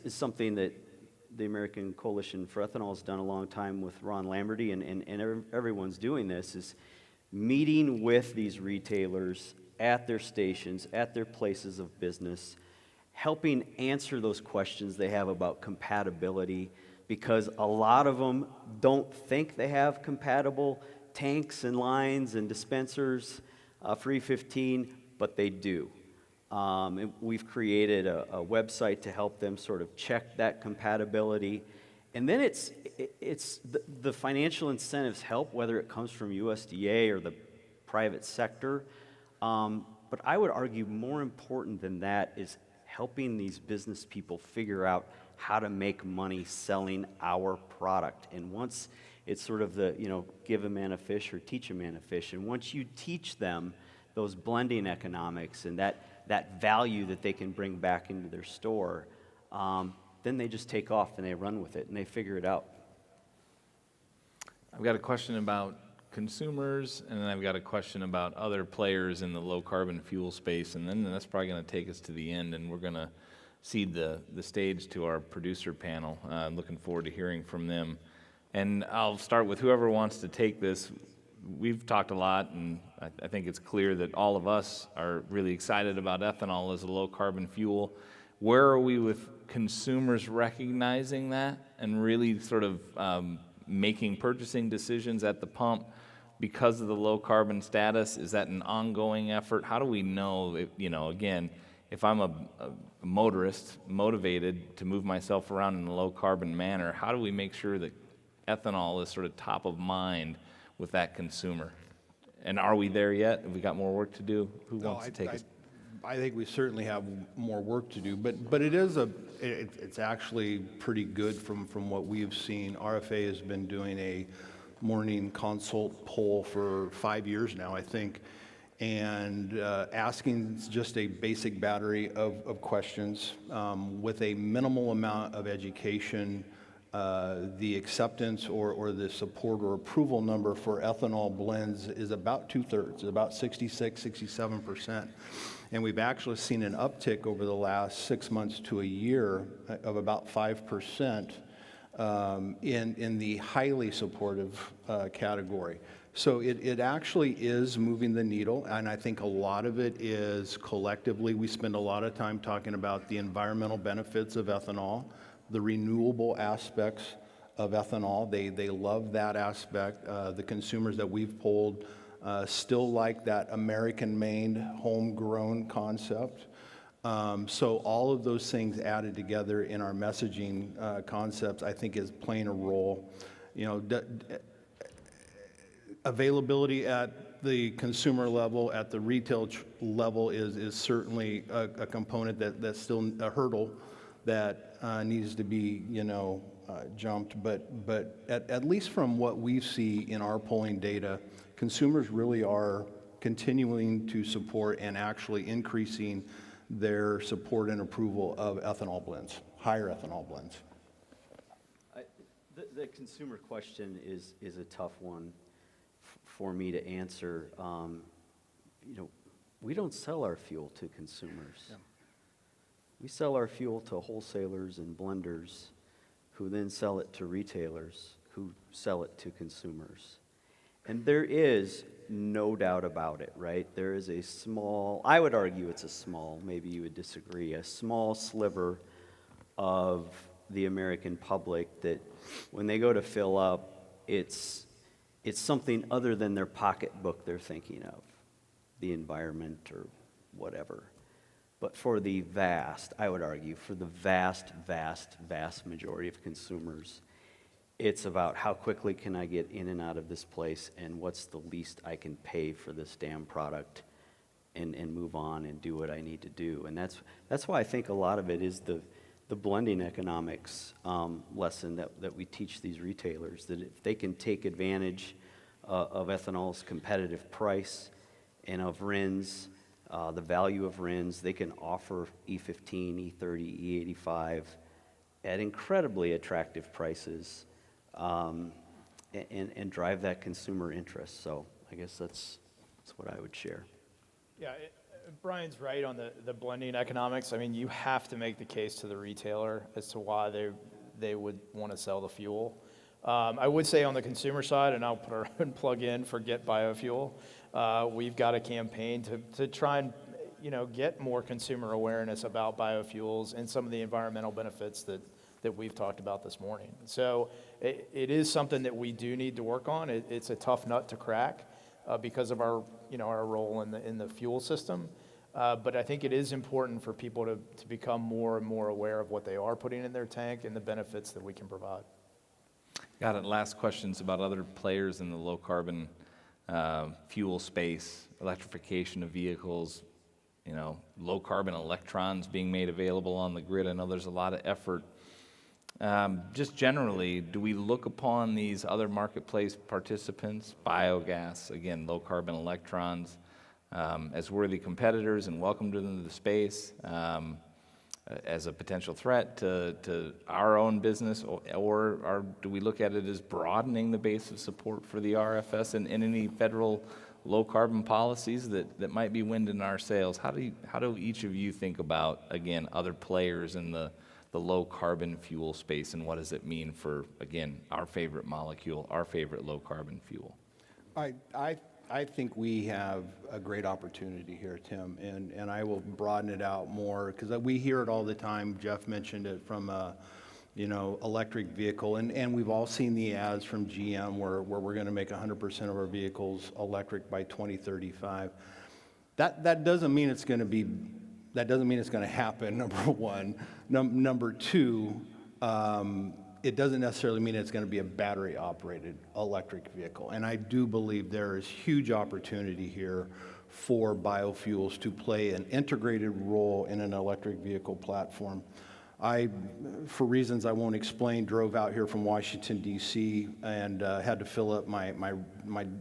something that the American Coalition for Ethanol has done a long time with Ron Lamberty, and everyone's doing this, is meeting with these retailers at their stations, at their places of business, helping answer those questions they have about compatibility, because a lot of them don't think they have compatible tanks and lines and dispensers for E15, but they do. And we've created a website to help them sort of check that compatibility. And then it's the financial incentives help, whether it comes from USDA or the private sector. But I would argue more important than that is helping these business people figure out how to make money selling our product. And once it's sort of the, give a man a fish or teach a man a fish. And once you teach them those blending economics and that value that they can bring back into their store, then they just take off and they run with it and they figure it out. I've got a question about consumers, and then I've got a question about other players in the low carbon fuel space, and then that's probably going to take us to the end, and we're going to cede the stage to our producer panel. I'm looking forward to hearing from them. And I'll start with whoever wants to take this. We've talked a lot, and I think it's clear that all of us are really excited about ethanol as a low-carbon fuel. Where are we with consumers recognizing that and really sort of making purchasing decisions at the pump because of the low-carbon status? Is that an ongoing effort? How do we know, again, if I'm a motorist motivated to move myself around in a low-carbon manner, how do we make sure that ethanol is sort of top of mind with that consumer? And are we there yet? Have we got more work to do? Who wants to take us? I think we certainly have more work to do, but it's actually pretty good from what we've seen. RFA has been doing a morning consult poll for 5 years now, I think, and asking just a basic battery of questions with a minimal amount of education. The acceptance or the support or approval number for ethanol blends is about 2/3, about 66, 67%. And we've actually seen an uptick over the last 6 months to a year of about 5% in the highly supportive category. So it actually is moving the needle, and I think a lot of it is collectively. We spend a lot of time talking about the environmental benefits of ethanol, the renewable aspects of ethanol. They love that aspect. The consumers that we've polled still like that American-made, homegrown concept. So all of those things added together in our messaging concepts, I think, is playing a role. Availability at the consumer level, at the retail level is certainly a component that's still a hurdle that needs to be, jumped. But at least from what we see in our polling data, consumers really are continuing to support and actually increasing their support and approval of ethanol blends, higher ethanol blends. The consumer question is a tough one for me to answer. We don't sell our fuel to consumers. Yeah. We sell our fuel to wholesalers and blenders who then sell it to retailers who sell it to consumers. And there is no doubt about it, right? There is a small, I would argue it's a small, maybe you would disagree, a small sliver of the American public that when they go to fill up, it's something other than their pocketbook they're thinking of, the environment or whatever. But for the vast, I would argue, for the vast majority of consumers, it's about how quickly can I get in and out of this place and what's the least I can pay for this damn product and move on and do what I need to do. And that's why I think a lot of it is the blending economics lesson that we teach these retailers, that if they can take advantage of ethanol's competitive price and of RINs, the value of RINs, they can offer E15, E30, E85 at incredibly attractive prices and drive that consumer interest. So I guess that's what I would share. Yeah, Brian's right on the blending economics. I mean, you have to make the case to the retailer as to why they would want to sell the fuel. I would say on the consumer side, and I'll put our own plug in for Get Biofuel, we've got a campaign to try and get more consumer awareness about biofuels and some of the environmental benefits that we've talked about this morning. So it is something that we do need to work on. It's a tough nut to crack because of our role in the fuel system. But I think it is important for people to become more and more aware of what they are putting in their tank and the benefits that we can provide. Got it. Last questions about other players in the low carbon fuel space, electrification of vehicles, low carbon electrons being made available on the grid. I know there's a lot of effort. Just generally, do we look upon these other marketplace participants, biogas, again, low carbon electrons, as worthy competitors and welcome them to the space, as a potential threat to our own business, or do we look at it as broadening the base of support for the RFS and any federal low carbon policies that might be wind in our sails. How do each of you think about, again, other players in the low carbon fuel space, and what does it mean for, again, our favorite molecule, our favorite low carbon fuel? I think we have a great opportunity here, Tim, and I will broaden it out more, because we hear it all the time. Geoff mentioned it from electric vehicle, and we've all seen the ads from GM where we're going to make 100% of our vehicles electric by 2035. That doesn't mean it's going to be. That doesn't mean it's going to happen, number one. Number two, it doesn't necessarily mean it's going to be a battery-operated electric vehicle. And I do believe there is huge opportunity here for biofuels to play an integrated role in an electric vehicle platform. I, for reasons I won't explain, drove out here from Washington, D.C., and had to fill up my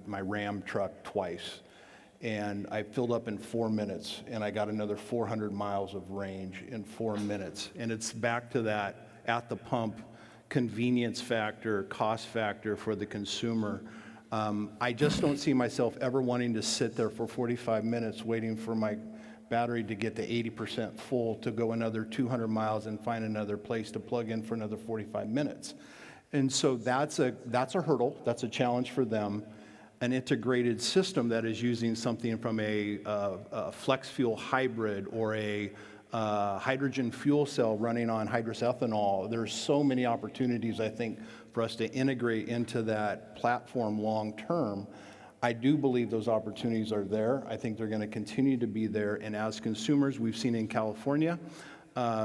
Ram truck twice. And I filled up in 4 minutes, and I got another 400 miles of range in 4 minutes. And it's back to that at the pump convenience factor, cost factor for the consumer. I just don't see myself ever wanting to sit there for 45 minutes waiting for my battery to get to 80% full to go another 200 miles and find another place to plug in for another 45 minutes. And so that's a hurdle, that's a challenge for them. An integrated system that is using something from a flex fuel hybrid or a hydrogen fuel cell running on hydrous ethanol. There's so many opportunities, I think, for us to integrate into that platform long term. I do believe those opportunities are there. I think they're going to continue to be there. And as consumers, we've seen in California,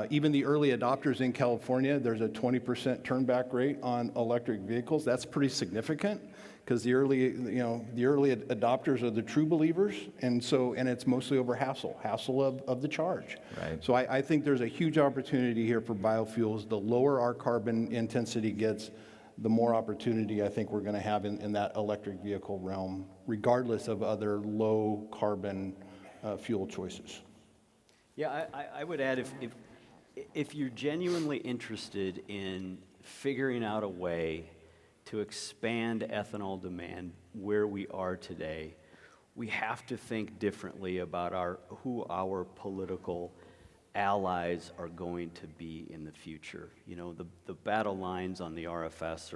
even the early adopters in California, there's a 20% turnback rate on electric vehicles. That's pretty significant, because the early adopters are the true believers, and it's mostly over hassle of the charge. Right. So I think there's a huge opportunity here for biofuels. The lower our carbon intensity gets, the more opportunity I think we're going to have in that electric vehicle realm, regardless of other low carbon fuel choices. Yeah, I would add, if you're genuinely interested in figuring out a way to expand ethanol demand where we are today, we have to think differently about who our political allies are going to be in the future. You know, the battle lines on the RFS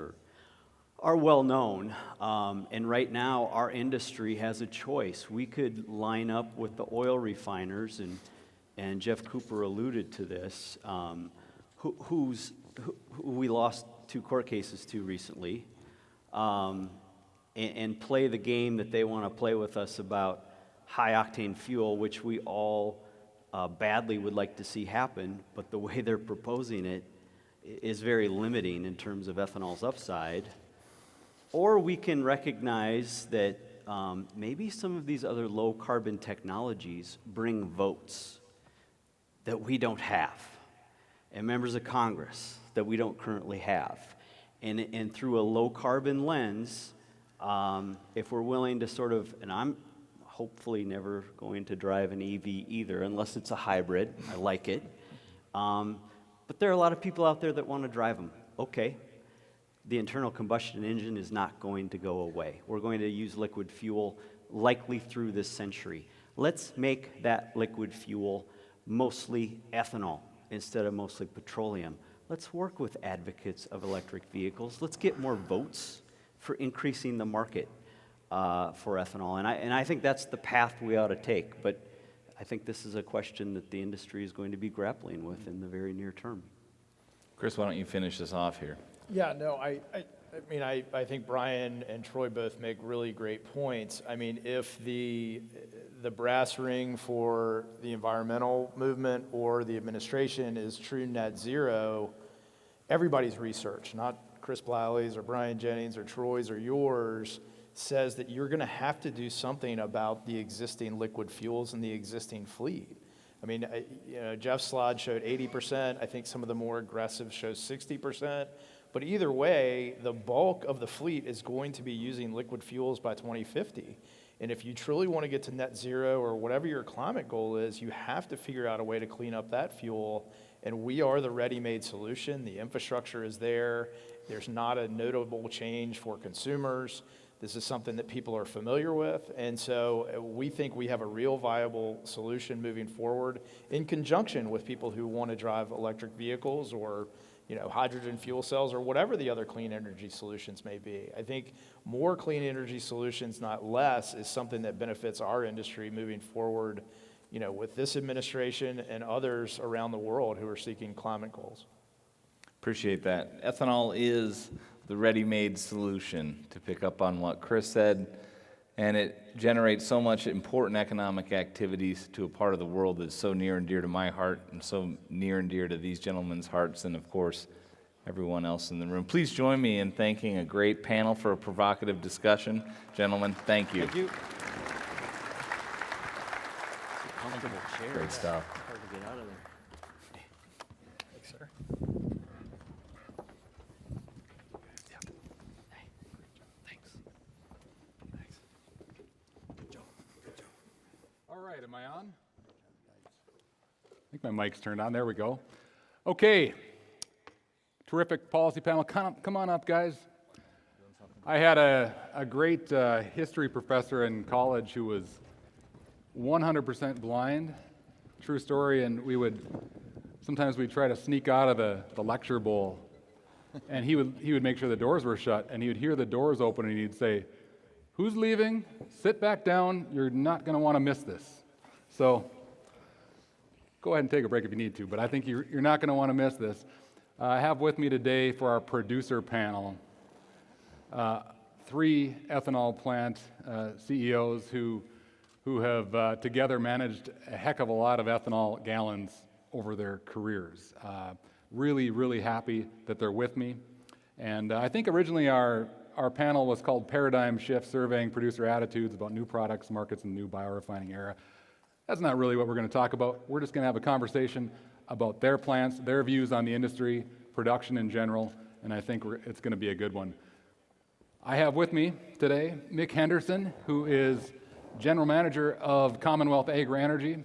are well known, and right now our industry has a choice. We could line up with the oil refiners, and Geoff Cooper alluded to this, who we lost 2 court cases to recently, and play the game that they want to play with us about high-octane fuel, which we all badly would like to see happen, but the way they're proposing it is very limiting in terms of ethanol's upside. Or we can recognize that maybe some of these other low-carbon technologies bring votes that we don't have, and members of Congress that we don't currently have. And through a low-carbon lens, if we're willing to sort of, and I'm hopefully never going to drive an EV either, unless it's a hybrid. I like it. But there are a lot of people out there that want to drive them. Okay. The internal combustion engine is not going to go away. We're going to use liquid fuel likely through this century. Let's make that liquid fuel mostly ethanol instead of mostly petroleum. Let's work with advocates of electric vehicles. Let's get more votes for increasing the market for ethanol. And I think that's the path we ought to take. But I think this is a question that the industry is going to be grappling with in the very near term. Chris, why don't you finish this off here? Yeah, no, I think Bryan and Troy both make really great points. I mean, if the brass ring for the environmental movement or the administration is true net zero, everybody's research, not Chris Bliley's or Bryan Jennings or Troy's or yours, says that you're going to have to do something about the existing liquid fuels in the existing fleet. I mean, Geoff's slide showed 80%. I think some of the more aggressive shows 60%. But either way, the bulk of the fleet is going to be using liquid fuels by 2050. And if you truly want to get to net zero or whatever your climate goal is, you have to figure out a way to clean up that fuel. And we are the ready-made solution. The infrastructure is there. There's not a notable change for consumers. This is something that people are familiar with, and so we think we have a real viable solution moving forward in conjunction with people who want to drive electric vehicles or hydrogen fuel cells or whatever the other clean energy solutions may be. I think more clean energy solutions, not less, is something that benefits our industry moving forward, with this administration and others around the world who are seeking climate goals. Appreciate that. Ethanol is the ready-made solution, to pick up on what Chris said, and it generates so much important economic activities to a part of the world that's so near and dear to my heart and so near and dear to these gentlemen's hearts and, of course, everyone else in the room. Please join me in thanking a great panel for a provocative discussion. Gentlemen, thank you. Thank you. Great stuff. Hard to get out of there. Thanks, sir. All right, am I on? I think my mic's turned on. There we go. Okay. Terrific policy panel. Come on up, guys. I had a great history professor in college who was 100% blind. True story. And sometimes we'd try to sneak out of the lecture bowl, and he would make sure the doors were shut, and he would hear the doors open, and he'd say, "Who's leaving? Sit back down. You're not going to want to miss this." So go ahead and take a break if you need to, but I think you're not going to want to miss this. I have with me today for our producer panel 3 ethanol plant CEOs who have together managed a heck of a lot of ethanol gallons over their careers. Really, really happy that they're with me. And I think originally our panel was called Paradigm Shift, Surveying Producer Attitudes about New Products, Markets, and the New Biorefining Era. That's not really what we're going to talk about. We're just going to have a conversation about their plants, their views on the industry, production in general, and I think it's going to be a good one. I have with me today Mick Henderson, who is General Manager of Commonwealth Agri-Energy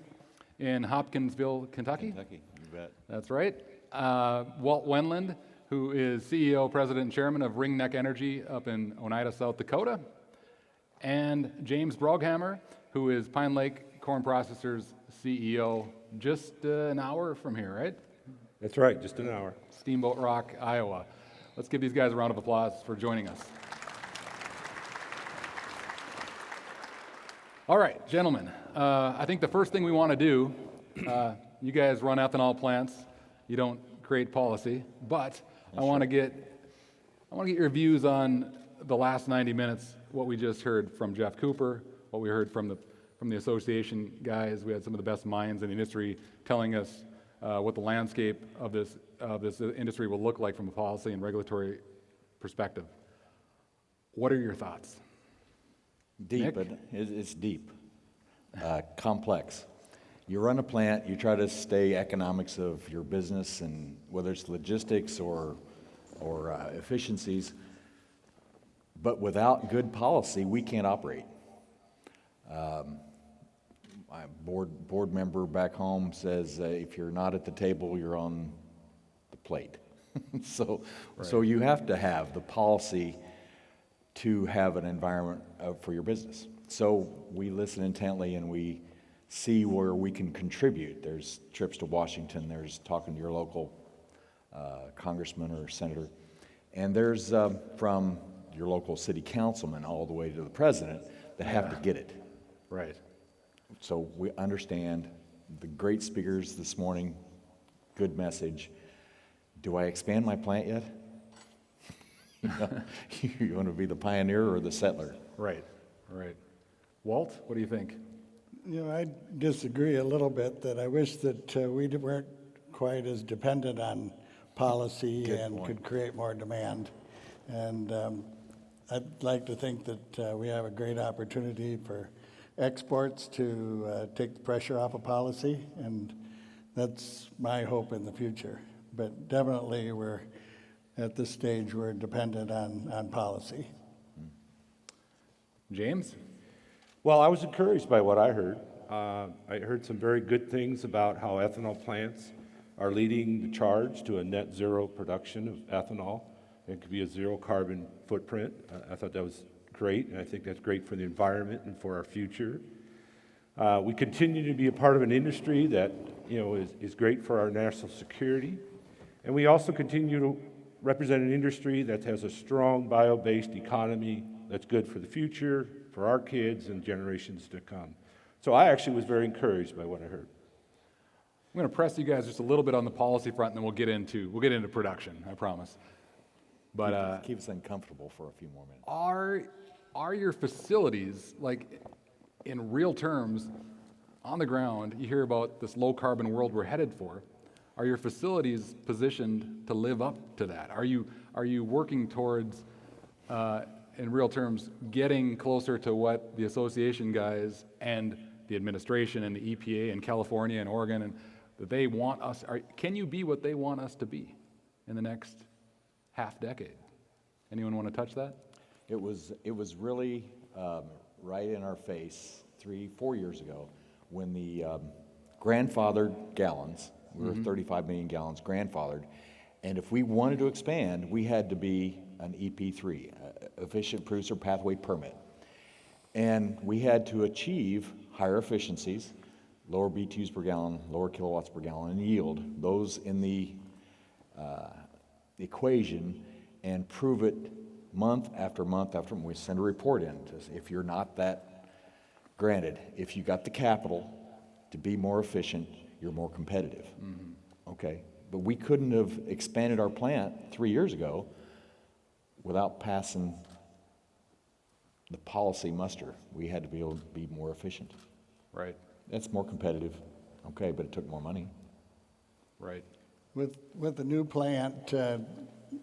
in Hopkinsville, Kentucky. Kentucky, you bet. That's right. Walt Wendland, who is CEO, President, and Chairman of Ringneck Energy up in Oneida, South Dakota. And James Broghammer, who is Pine Lake Corn Processors CEO, just an hour from here, right? That's right, just an hour. Steamboat Rock, Iowa. Let's give these guys a round of applause for joining us. All right, gentlemen, I think the first thing we want to do, you guys run ethanol plants, you don't create policy, but I want to get your views on the last 90 minutes, what we just heard from Geoff Cooper, what we heard from the association guys. We had some of the best minds in the industry telling us what the landscape of this industry will look like from a policy and regulatory perspective. What are your thoughts? Deep, Mick? it's deep, complex. You run a plant, you try to stay economics of your business, and whether it's logistics or efficiencies, but without good policy, we can't operate. My board member back home says if you're not at the table, you're on the plate. So you have to have the policy to have an environment for your business. So we listen intently and we see where we can contribute. There's trips to Washington, there's talking to your local congressman or senator, and there's from your local city councilman all the way to the president that have to get it. Right. So we understand the great speakers this morning, good message. Do I expand my plant yet? You want to be the pioneer or the settler? Right. Walt, what do you think? I disagree a little bit that I wish that we weren't quite as dependent on policy could create more demand. And I'd like to think that we have a great opportunity for exports to take the pressure off of policy, and that's my hope in the future. But definitely at this stage, we're dependent on policy. James? Well, I was encouraged by what I heard. I heard some very good things about how ethanol plants are leading the charge to a net zero production of ethanol. It could be a zero carbon footprint. I thought that was great, and I think that's great for the environment and for our future. We continue to be a part of an industry that, is great for our national security. And we also continue to represent an industry that has a strong bio-based economy that's good for the future, for our kids and generations to come. So I actually was very encouraged by what I heard. I'm going to press you guys just a little bit on the policy front, and then we'll get into production, I promise. But Keep us uncomfortable for a few more minutes. are your facilities, like in real terms, on the ground, you hear about this low carbon world we're headed for, are your facilities positioned to live up to that? Are you working towards, in real terms, getting closer to what the association guys and the administration and the EPA and California and Oregon and that they want us, can you be what they want us to be in the next half decade? Anyone want to touch that? It was really right in our face 3-4 years ago when the grandfathered gallons, we were 35 million gallons grandfathered, and if we wanted to expand, we had to be an EP3, Efficient Producer Pathway Permit. And we had to achieve higher efficiencies, lower BTUs per gallon, lower kilowatts per gallon, and yield, those in the equation, and prove it month after month after month. We send a report in to say if you're not that, granted, if you got the capital to be more efficient, you're more competitive. Okay, but we couldn't have expanded our plant 3 years ago without passing the policy muster. We had to be able to be more efficient. Right. That's more competitive, okay, but it took more money. Right. With the new plant,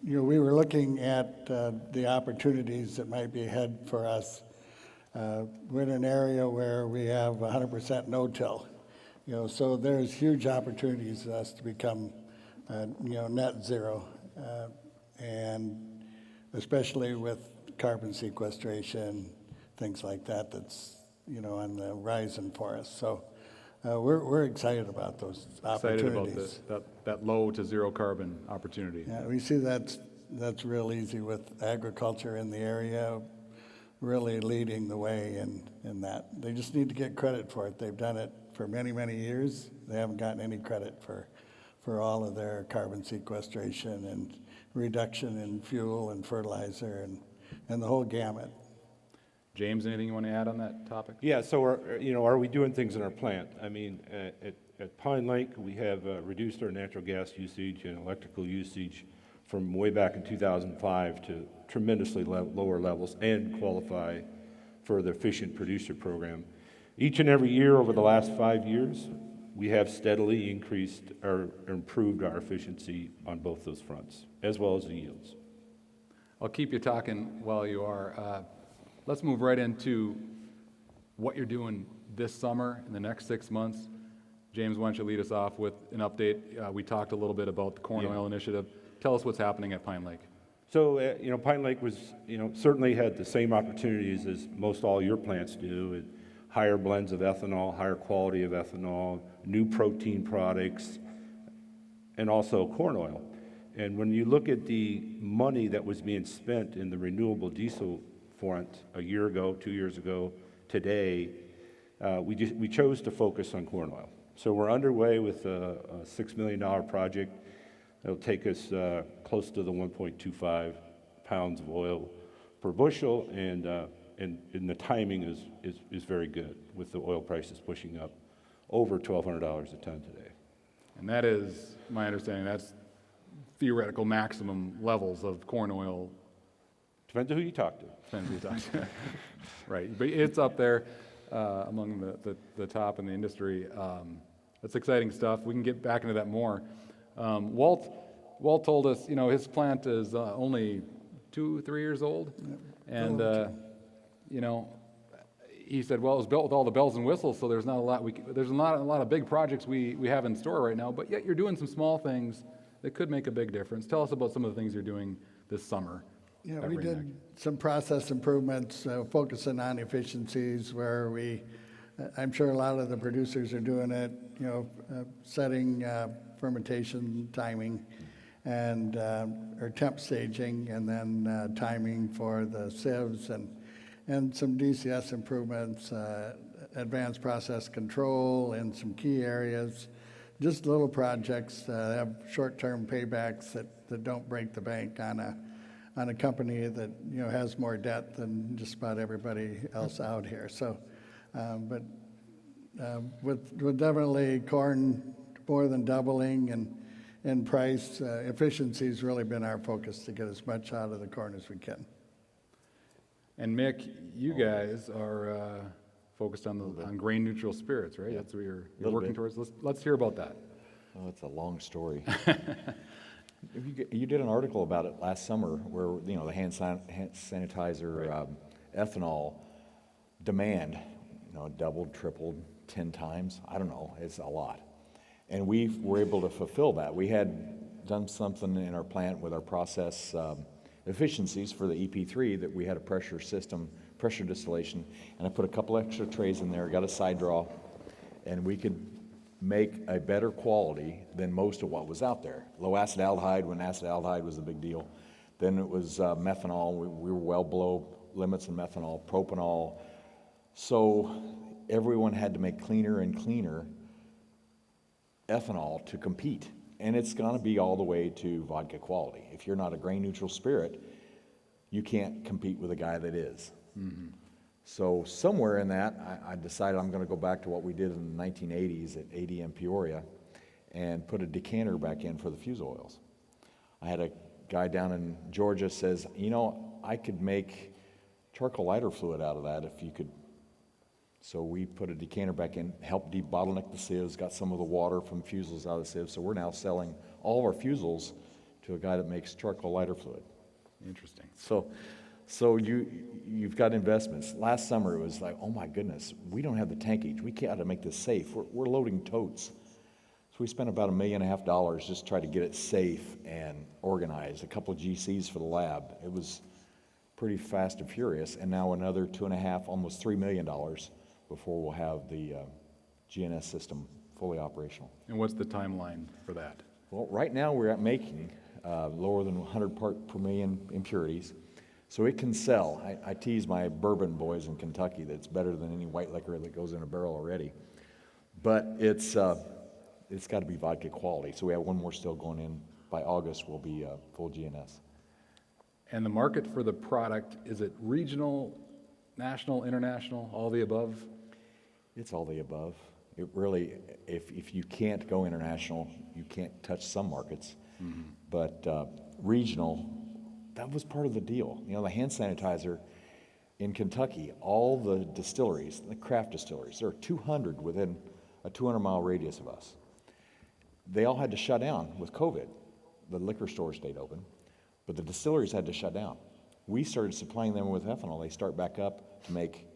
we were looking at the opportunities that might be ahead for us. We're in an area where we have 100% no-till, so there's huge opportunities for us to become, net zero, and especially with carbon sequestration, things like that. That's on the horizon for us. So we're excited about those opportunities. Excited about that low to zero carbon opportunity. Yeah, we see that's real easy with agriculture in the area, really leading the way in that. They just need to get credit for it. They've done it for many, many years. They haven't gotten any credit for all of their carbon sequestration and reduction in fuel and fertilizer and the whole gamut. James, anything you want to add on that topic? Yeah, so are we doing things in our plant? I mean, at Pine Lake, we have reduced our natural gas usage and electrical usage from way back in 2005 to tremendously lower levels and qualify for the Efficient Producer Program. Each and every year over the last 5 years, we have steadily increased or improved our efficiency on both those fronts, as well as the yields. I'll keep you talking while you are. Let's move right into what you're doing this summer in the next 6 months. James, why don't you lead us off with an update? We talked a little bit about the corn oil initiative. Tell us what's happening at Pine Lake. So, Pine Lake was, certainly had the same opportunities as most all your plants do. Higher blends of ethanol, higher quality of ethanol, new protein products, and also corn oil. And when you look at the money that was being spent in the renewable diesel front a year ago, 2 years ago, today, we chose to focus on corn oil. So we're underway with a $6 million project. It'll take us close to the 1.25 pounds of oil per bushel, and the timing is very good with the oil prices pushing up over $1,200 a ton today. And that is, my understanding, that's theoretical maximum levels of corn oil. Depends on who you talk to. Depends who you talk to. Right, but it's up there among the top in the industry. That's exciting stuff. We can get back into that more. Walt told us, his plant is only 2-3 years old, and he said, well, it was built with all the bells and whistles, so there's not a lot of big projects we have in store right now, but yet you're doing some small things that could make a big difference. Tell us about some of the things you're doing this summer. Yeah, we did some process improvements, focusing on efficiencies where I'm sure a lot of the producers are doing it, setting fermentation timing and or temp staging, and then timing for the sieves, and some DCS improvements, advanced process control in some key areas. Just little projects have short-term paybacks that don't break the bank on a company that has more debt than just about everybody else out here. So, with definitely corn more than doubling and price, efficiency's really been our focus to get as much out of the corn as we can. And Mick, you guys are focused on grain neutral spirits, right? That's what you're working towards. Let's hear about that. Oh, it's a long story. You did an article about it last summer where, the hand sanitizer, ethanol demand, doubled, tripled, 10 times. I don't know, it's a lot. And we were able to fulfill that. We had done something in our plant with our process efficiencies for the EP3 that we had a pressure distillation, and I put a couple extra trays in there, got a side draw, and we could make a better quality than most of what was out there. Low acid aldehyde, when acid aldehyde was a big deal. Then it was methanol. We were well below limits in methanol, propanol. So everyone had to make cleaner and cleaner ethanol to compete. And it's going to be all the way to vodka quality. If you're not a grain neutral spirit, you can't compete with a guy that is. Mm-hmm. So somewhere in that, I decided I'm going to go back to what we did in the 1980s at ADM Peoria and put a decanter back in for the fusel oils. I had a guy down in Georgia says, I could make charcoal lighter fluid out of that if you could. So we put a decanter back in, helped debottleneck the sieves, got some of the water from fusels out of the sieves. So we're now selling all of our fusels to a guy that makes charcoal lighter fluid. Interesting. So you've got investments. Last summer it was like, oh my goodness, we don't have the tankage. We can't make this safe. We're loading totes. So we spent about $1.5 million just to try to get it safe and organized. A couple of GCs for the lab. It was pretty fast and furious. And now another $2.5, almost $3 million before we'll have the GNS system fully operational. And what's the timeline for that? Well, right now we're at making lower than 100 part per million impurities. So it can sell. I tease my bourbon boys in Kentucky that it's better than any white liquor that goes in a barrel already. But it's got to be vodka quality. So we have one more still going in. By August, we'll be full GNS. And the market for the product, is it regional, national, international, all the above? It's all the above. It really, if you can't go international, you can't touch some markets. Mm-hmm. But regional, that was part of the deal. The hand sanitizer in Kentucky, all the distilleries, the craft distilleries, there are 200 within a 200-mile radius of us. They all had to shut down with COVID. The liquor stores stayed open, but the distilleries had to shut down. We started supplying them with ethanol. They start back up to make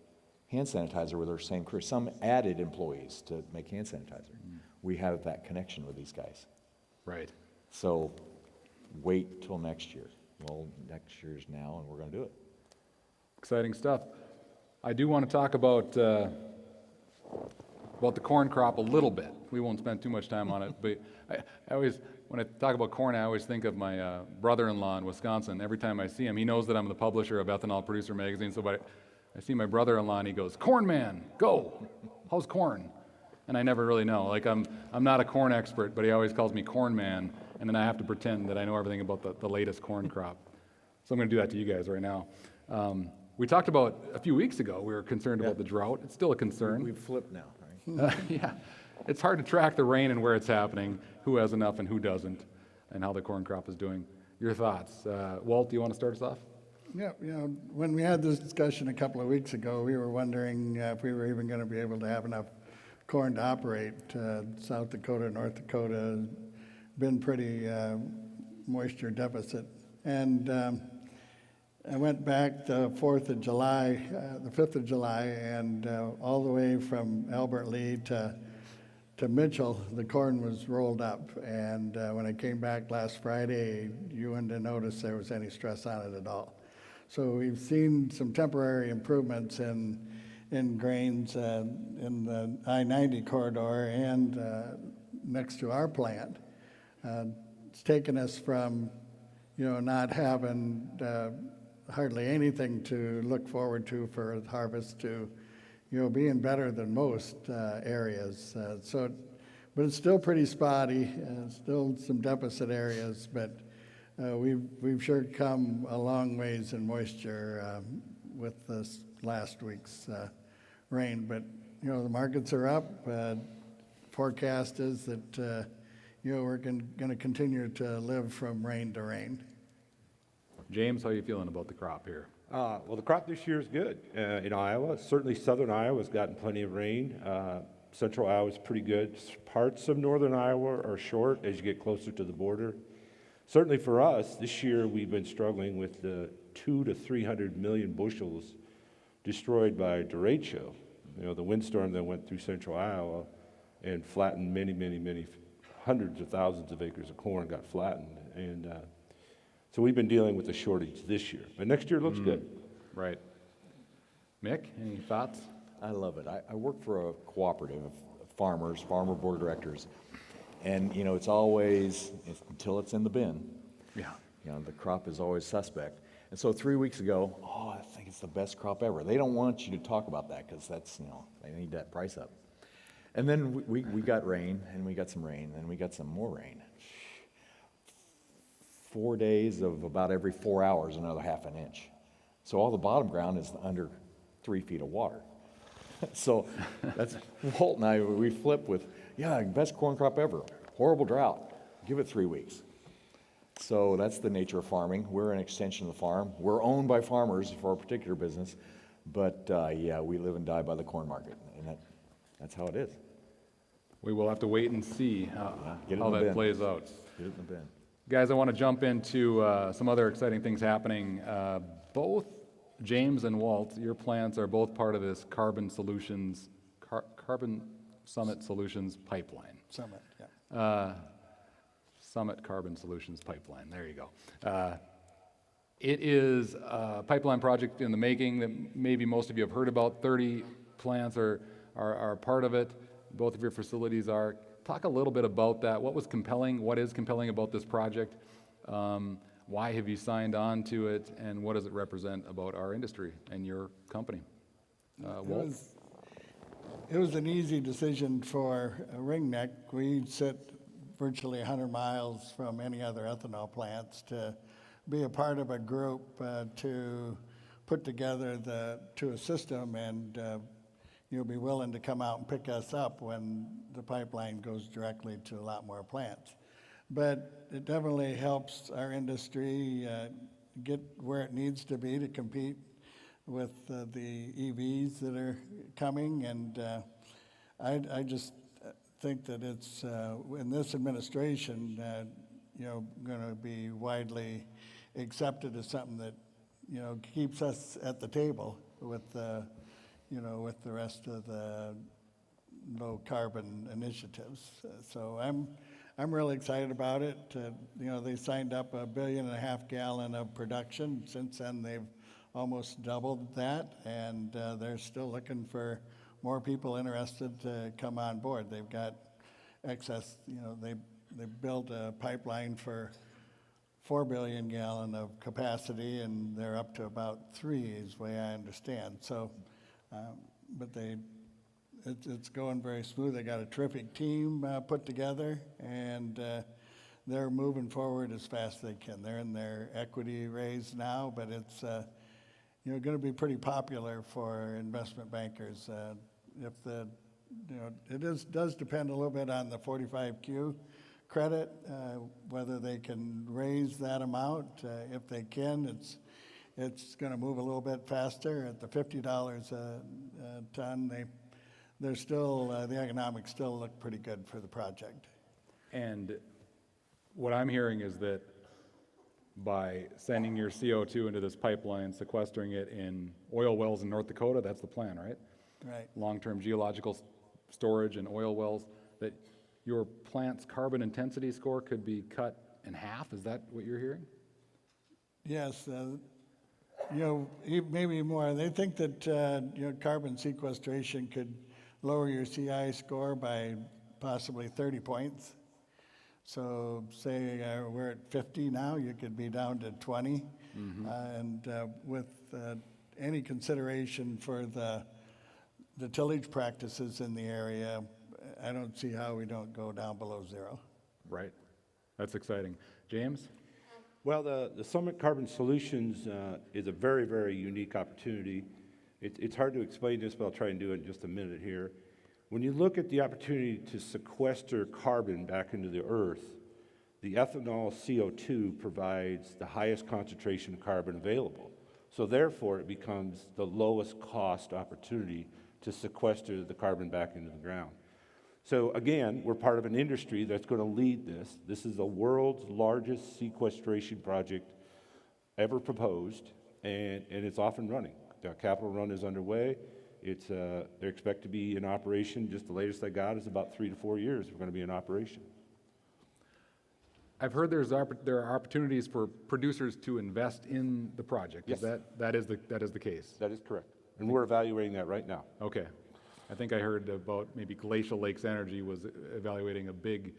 hand sanitizer with our same crew. Some added employees to make hand sanitizer. Mm. We have that connection with these guys. Right. So wait till next year. Well, next year's now, and we're going to do it. Exciting stuff. I do want to talk about the corn crop a little bit. We won't spend too much time on it, but I always, when I talk about corn, I always think of my brother-in-law in Wisconsin. Every time I see him, he knows that I'm the publisher of Ethanol Producer Magazine, so I see my brother-in-law and he goes, "Corn man, go! How's corn?" And I never really know. Like I'm not a corn expert, but he always calls me corn man, and then I have to pretend that I know everything about the latest corn crop. So I'm going to do that to you guys right now. We talked about a few weeks ago, we were concerned about the drought. It's still a concern. We've flipped now, right? Yeah. It's hard to track the rain and where it's happening, who has enough and who doesn't, and how the corn crop is doing. Your thoughts. Walt, do you want to start us off? Yeah, when we had this discussion a couple of weeks ago, we were wondering if we were even going to be able to have enough corn to operate. South Dakota, North Dakota, been pretty moisture deficit. And I went back the 4th of July, the 5th of July, and all the way from Albert Lee to Mitchell, the corn was rolled up. And when I came back last Friday, you wouldn't notice there was any stress on it at all. So we've seen some temporary improvements in grains in the I-90 corridor and next to our plant. It's taken us from, not having hardly anything to look forward to for harvest to, being better than most areas. But it's still pretty spotty, still some deficit areas, but we've sure come a long ways in moisture with this last week's rain. But, the markets are up. Forecast is that, we're going to continue to live from rain to rain. James, how are you feeling about the crop here? Well, the crop this year is good in Iowa. Certainly southern Iowa's gotten plenty of rain. Central Iowa's pretty good. Parts of northern Iowa are short as you get closer to the border. Certainly for us, this year we've been struggling with the 200 to 300 million bushels destroyed by derecho. The windstorm that went through central Iowa and flattened many hundreds of thousands of acres of corn got flattened. And so we've been dealing with the shortage this year. But next year looks good. Right. Mick, any thoughts? I love it. I work for a cooperative of farmers, farmer board of directors, and it's always until it's in the bin. Yeah. The crop is always suspect. And so 3 weeks ago, I think it's the best crop ever. They don't want you to talk about that because that's they need that price up. And then we got rain, and we got some rain, and we got some more rain. 4 days of about every 4 hours, another half an inch. So all the bottom ground is under 3 feet of water. So that's Walt and I, we flip with, best corn crop ever. Horrible drought. Give it 3 weeks. So that's the nature of farming. We're an extension of the farm. We're owned by farmers for our particular business. But we live and die by the corn market. And that's how it is. We will have to wait and see how that plays out. Get it in the bin. Guys, I want to jump into some other exciting things happening. Both James and Walt, your plants are both part of this Carbon Summit Solutions pipeline. Summit, yeah. Summit Carbon Solutions pipeline. There you go. It is a pipeline project in the making that maybe most of you have heard about. 30 plants are part of it. Both of your facilities are. Talk a little bit about that. What was compelling? What is compelling about this project? Why have you signed on to it? And what does it represent about our industry and your company? Walt? It was an easy decision for Ringneck. We sit virtually 100 miles from any other ethanol plants to be a part of a group to put together to a system and you'll be willing to come out and pick us up when the pipeline goes directly to a lot more plants. But it definitely helps our industry get where it needs to be to compete with the EVs that are coming. And I just think that it's, in this administration, going to be widely accepted as something that, keeps us at the table with with the rest of the low carbon initiatives. So I'm really excited about it. They signed up 1.5 billion gallon of production. Since then, they've almost doubled that, and they're still looking for more people interested to come on board. They've got excess. They built a pipeline for 4 billion gallon of capacity, and they're up to about 3, is the way I understand. So. But it's going very smooth. They got a terrific team put together, and they're moving forward as fast as they can. They're in their equity raise now, but it's going to be pretty popular for investment bankers. It does depend a little bit on the 45Q credit, whether they can raise that amount. If they can, it's going to move a little bit faster. At the $50 a ton, they're still, the economics still look pretty good for the project. And what I'm hearing is that by sending your CO2 into this pipeline, sequestering it in oil wells in North Dakota, that's the plan, right? Right. Long-term geological storage and oil wells, that your plant's carbon intensity score could be cut in half. Is that what you're hearing? Yes. Maybe more. They think that carbon sequestration could lower your CI score by possibly 30 points. So say we're at 50 now, you could be down to 20. And with any consideration for the tillage practices in the area, I don't see how we don't go down below zero. Right. That's exciting. James? Well, the Summit Carbon Solutions is a very, very unique opportunity. It's hard to explain this, but I'll try and do it in just a minute here. When you look at the opportunity to sequester carbon back into the earth, the ethanol CO2 provides the highest concentration of carbon available. So therefore, it becomes the lowest cost opportunity to sequester the carbon back into the ground. So again, we're part of an industry that's going to lead this. This is the world's largest sequestration project ever proposed, and it's off and running. The capital run is underway. They're expected to be in operation. Just the latest I got is about 3 to 4 years we're going to be in operation. I've heard there are opportunities for producers to invest in the project. Yes. That is the case? That is correct. And we're evaluating that right now. Okay. I think I heard about maybe Glacial Lakes Energy was evaluating a big,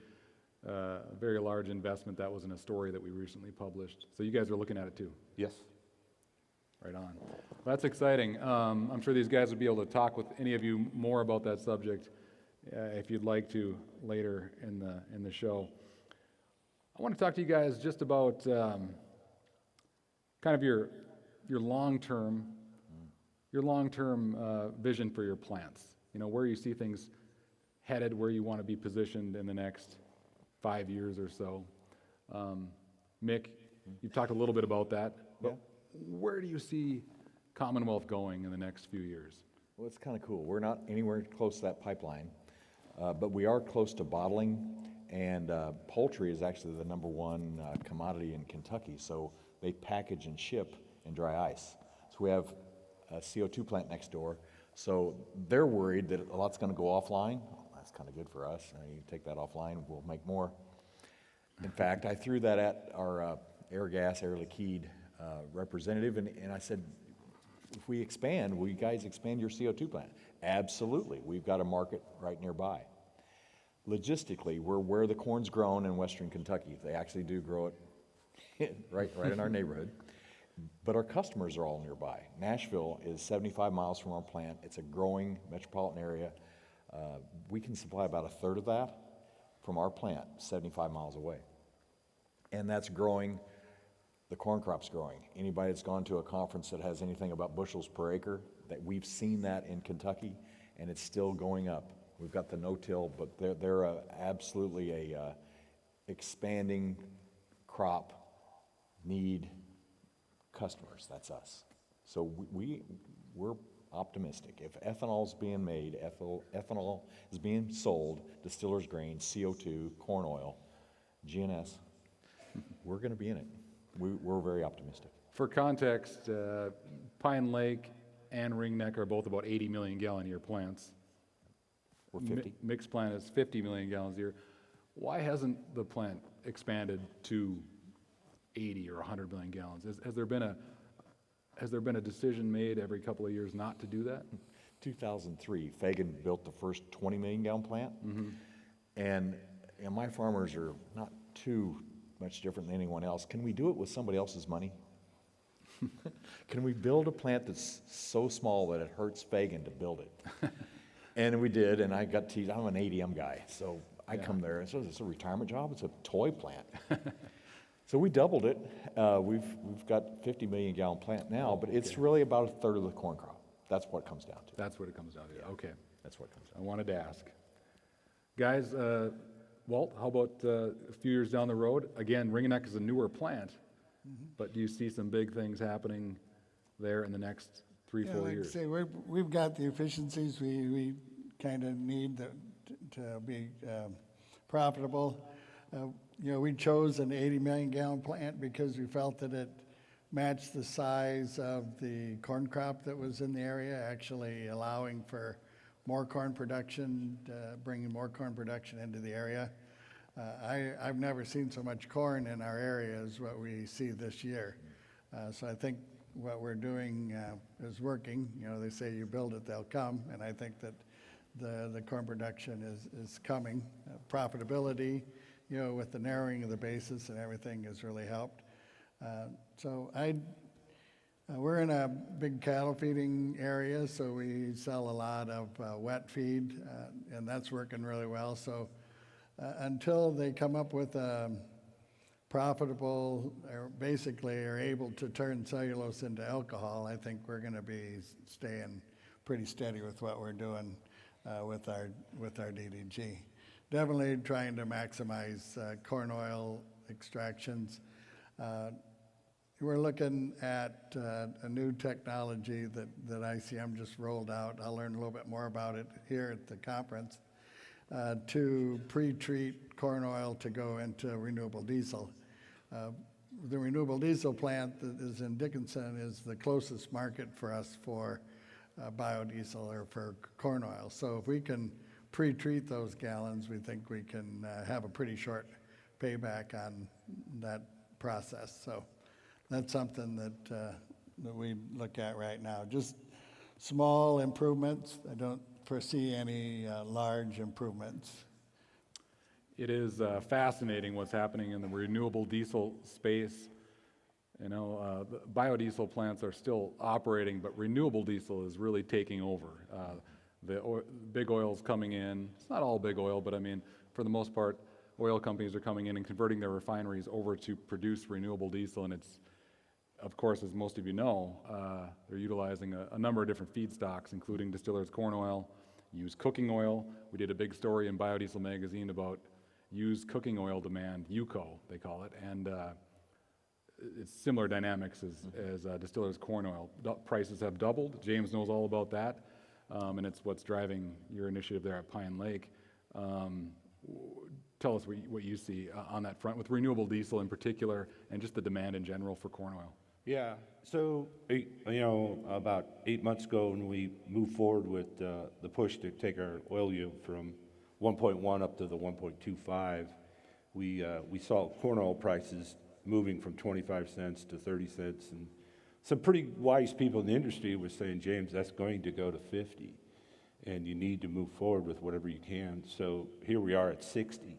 very large investment. That was in a story that we recently published. So you guys are looking at it too? Yes. Right on. Well, that's exciting. I'm sure these guys would be able to talk with any of you more about that subject if you'd like to later in the show. I want to talk to you guys just about kind of your long-term vision for your plants. You know, where you see things headed, where you want to be positioned in the next 5 years or so. Mick, you've talked a little bit about that, but where do you see Commonwealth going in the next few years? Well, it's kind of cool. We're not anywhere close to that pipeline, but we are close to bottling, and poultry is actually the #1 commodity in Kentucky, so they package and ship in dry ice. So we have a CO2 plant next door, so they're worried that a lot's going to go offline. Well, that's kind of good for us. You take that offline, we'll make more. In fact, I threw that at our Air Liquide representative, and I said, if we expand, will you guys expand your CO2 plant? Absolutely. We've got a market right nearby. Logistically, we're where the corn's grown in western Kentucky. They actually do grow it right in our neighborhood. But our customers are all nearby. Nashville is 75 miles from our plant. It's a growing metropolitan area. We can supply about 1/3 of that from our plant, 75 miles away. And that's growing. The corn crop's growing. Anybody that's gone to a conference that has anything about bushels per acre, that we've seen that in Kentucky, and it's still going up. We've got the no-till, but they're absolutely a expanding crop need customers. That's us. So we're optimistic. If ethanol's being made, ethanol is being sold, distillers grain, CO2, corn oil, GNS, we're going to be in it. We're very optimistic. For context, Pine Lake and Ringneck are both about 80 million gallon a year plants. We're 50. Mick's plant is 50 million gallons a year. Why hasn't the plant expanded to 80 or 100 million gallons? Has there been a decision made every couple of years not to do that? 2003, Fagan built the first 20 million gallon plant, and my farmers are not too much different than anyone else. Can we do it with somebody else's money? Can we build a plant that's so small that it hurts Fagan to build it? And we did, and I got teased. I'm an ADM guy, so I come there, and so it's a retirement job. It's a toy plant. So we doubled it. We've got 50 million gallon plant now, but it's really about 1/3 of the corn crop. That's what it comes down to. That's what it comes down to. Yeah. Okay. That's what it comes down I wanted to ask. Guys, Walt, how about a few years down the road? Again, Ringneck is a newer plant, but do you see some big things happening there in the next 3-4 like years? I say, we've got the efficiencies we kind of need to be profitable. We chose an 80 million gallon plant because we felt that it matched the size of the corn crop that was in the area, actually allowing for more corn production, bringing more corn production into the area. I've never seen so much corn in our area as what we see this year. So I think what we're doing is working. They say you build it, they'll come, and I think that the corn production is coming. Profitability, with the narrowing of the basis and everything has really helped. So we're in a big cattle feeding area, so we sell a lot of wet feed, and that's working really well. So until they come up with a profitable, or basically are able to turn cellulose into alcohol, I think we're going to be staying pretty steady with what we're doing with our DDG. Definitely trying to maximize corn oil extractions. We're looking at a new technology that ICM just rolled out. I'll learn a little bit more about it here at the conference, to pre-treat corn oil to go into renewable diesel. The renewable diesel plant that is in Dickinson is the closest market for us for biodiesel or for corn oil. So if we can pre-treat those gallons, we think we can have a pretty short payback on that process. So that's something that we look at right now. Just small improvements. I don't foresee any large improvements. It is fascinating what's happening in the renewable diesel space. You know, the biodiesel plants are still operating, but renewable diesel is really taking over. Big oil's coming in. It's not all big oil, but I mean, for the most part, oil companies are coming in and converting their refineries over to produce renewable diesel, and it's, of course, as most of you know, they're utilizing a number of different feedstocks, including distillers corn oil, used cooking oil. We did a big story in Biodiesel Magazine about used cooking oil demand, UCO, they call it, and it's similar dynamics as distillers corn oil. Prices have doubled. James knows all about that, and it's what's driving your initiative there at Pine Lake. Tell us what you see on that front with renewable diesel in particular, and just the demand in general for corn oil. Yeah, so, about 8 months ago when we moved forward with the push to take our oil yield from 1.1 up to the 1.25, we saw corn oil prices moving from 25 cents to 30 cents, and some pretty wise people in the industry were saying, James, that's going to go to 50, and you need to move forward with whatever you can. So here we are at 60,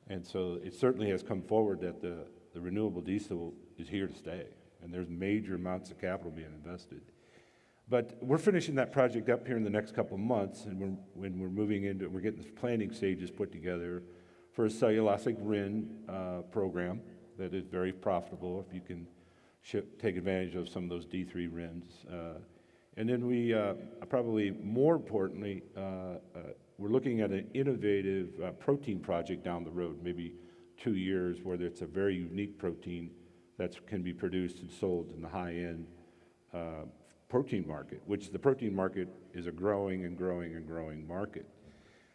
and so it certainly has come forward that the renewable diesel is here to stay, and there's major amounts of capital being invested. But we're finishing that project up here in the next couple of months, and when we're moving into it, we're getting the planning stages put together for a cellulosic RIN program that is very profitable if you can take advantage of some of those D3 RINs. And then we, probably more importantly, we're looking at an innovative protein project down the road, maybe 2 years, where it's a very unique protein that can be produced and sold in the high-end protein market, which the protein market is a growing and growing and growing market.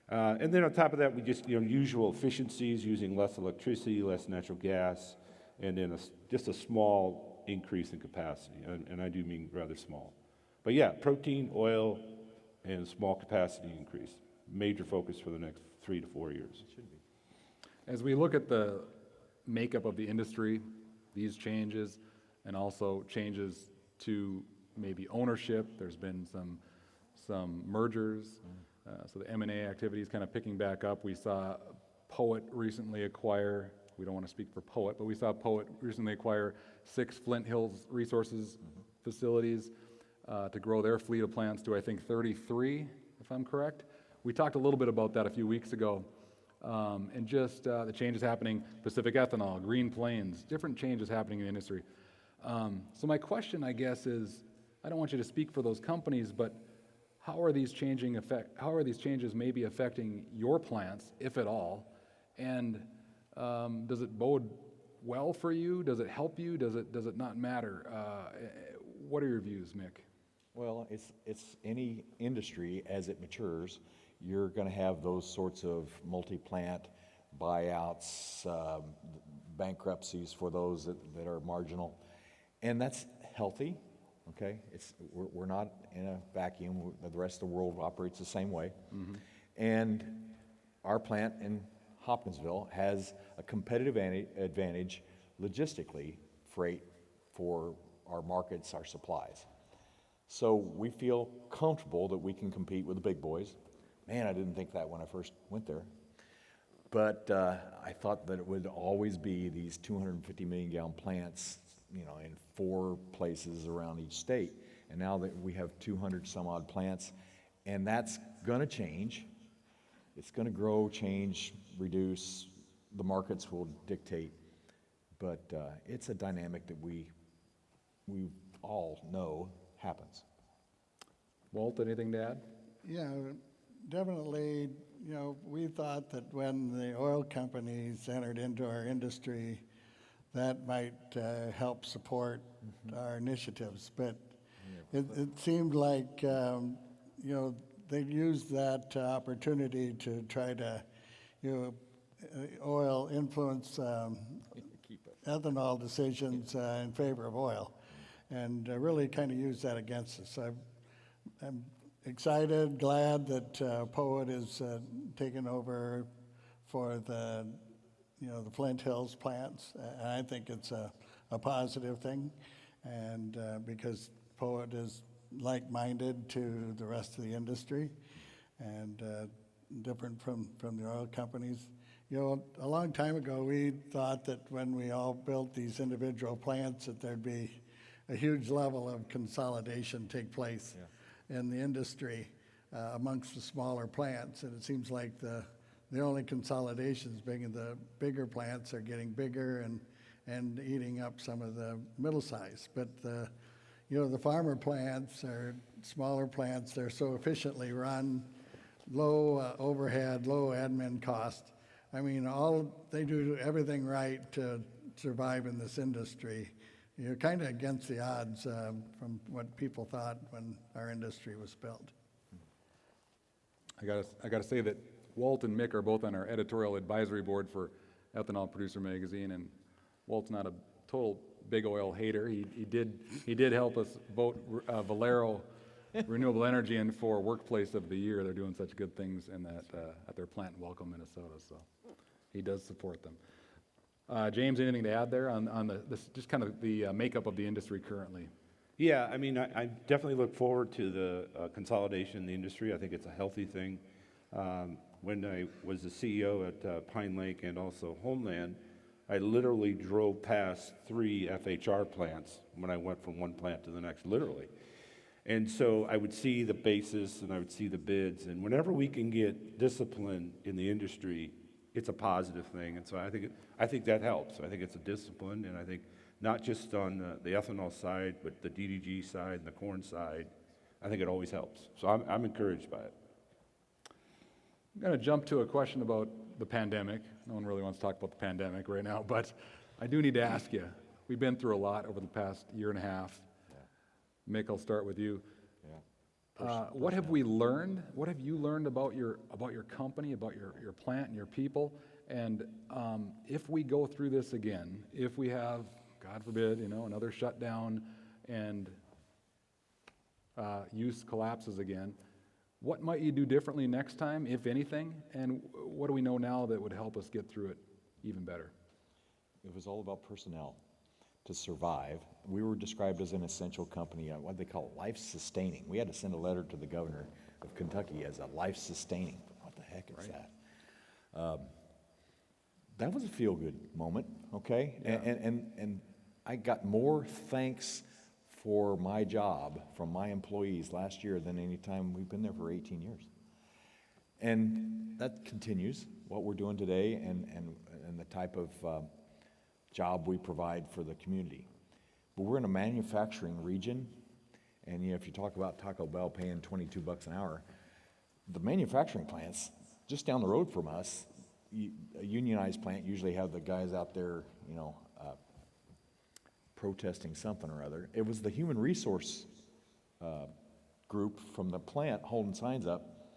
And then on top of that, we just, usual efficiencies, using less electricity, less natural gas, and then just a small increase in capacity, and I do mean rather small. But yeah, protein, oil, and small capacity increase. Major focus for the next 3 to 4 years. It should be. As we look at the makeup of the industry, these changes, and also changes to maybe ownership, there's been some mergers, so the M&A activity is kind of picking back up. We saw Poet recently acquire, we don't want to speak for Poet, but we saw Poet recently acquire 6 Flint Hills Resources facilities to grow their fleet of plants to, I think, 33, if I'm correct. We talked a little bit about that a few weeks ago, and just the changes happening, Pacific Ethanol, Green Plains, different changes happening in the industry. So my question, I guess, is, I don't want you to speak for those companies, but how are these changes maybe affecting your plants, if at all? And does it bode well for you? Does it help you? Does it not matter? What are your views, Mick? Well, it's any industry as it matures. You're going to have those sorts of multi-plant buyouts, bankruptcies for those that are marginal, and that's healthy. Okay, we're not in a vacuum. The rest of the world operates the same way, and our plant in Hopkinsville has a competitive advantage logistically, freight for our markets, our supplies. So we feel comfortable that we can compete with the big boys. Man, I didn't think that when I first went there. But I thought that it would always be these 250 million gallon plants in 4 places around each state. And now that we have 200 some odd plants, and that's gonna change. It's gonna grow, change, reduce. The markets will dictate. But it's a dynamic that we all know happens. Walt, anything to add? Yeah, definitely, we thought that when the oil companies entered into our industry, that might help support our initiatives. But it seemed like, they used that opportunity to try to, oil influence ethanol decisions in favor of oil, and really kind of use that against us. I'm excited, glad that Poet is taking over for the Flint Hills plants. And I think it's a positive thing, and because Poet is like-minded to the rest of the industry and different from the oil companies. A long time ago, we thought that when we all built these individual plants that there'd be a huge level of consolidation take place in the industry amongst the smaller plants. And it seems like the only consolidations being the bigger plants are getting bigger and eating up some of the middle size. But the farmer plants are smaller plants. They're so efficiently run, low overhead, low admin cost. I mean, they do everything right to survive in this industry. You're kind of against the odds from what people thought when our industry was built. I gotta say that Walt and Mick are both on our editorial advisory board for Ethanol Producer Magazine, and Walt's not a total big oil hater. He did help us vote Valero Renewable Energy in for Workplace of the Year. They're doing such good things in that at their plant in Welcome, Minnesota. So he does support them. James, anything to add there on just kind of the makeup of the industry currently? Yeah, I mean, I definitely look forward to the consolidation in the industry. I think it's a healthy thing. When I was the CEO at Pine Lake and also Homeland, I literally drove past 3 FHR plants when I went from one plant to the next, literally. And so I would see the basis and I would see the bids. And whenever we can get discipline in the industry, it's a positive thing. And so I think that helps. I think it's a discipline, and I think not just on the ethanol side, but the DDG side and the corn side, I think it always helps. So I'm encouraged by it. I'm going to jump to a question about the pandemic. No one really wants to talk about the pandemic right now, but I do need to ask you. We've been through a lot over the past year and a half. Yeah. Mick, I'll start with you. Yeah. What have we learned? What have you learned about your company, about your plant and your people? And if we go through this again, if we have, God forbid, another shutdown and use collapses again, what might you do differently next time, if anything? And what do we know now that would help us get through it even better? It was all about personnel to survive. We were described as an essential company, what they call life-sustaining. We had to send a letter to the governor of Kentucky as a life-sustaining. What the heck is that? That was a feel-good moment, okay? Yeah. And I got more thanks for my job from my employees last year than any time we've been there for 18 years. And that continues, what we're doing today and the type of job we provide for the community. But we're in a manufacturing region, and if you talk about Taco Bell paying $22 an hour, the manufacturing plants just down the road from us, a unionized plant usually have the guys out there, protesting something or other. It was the human resource group from the plant holding signs up,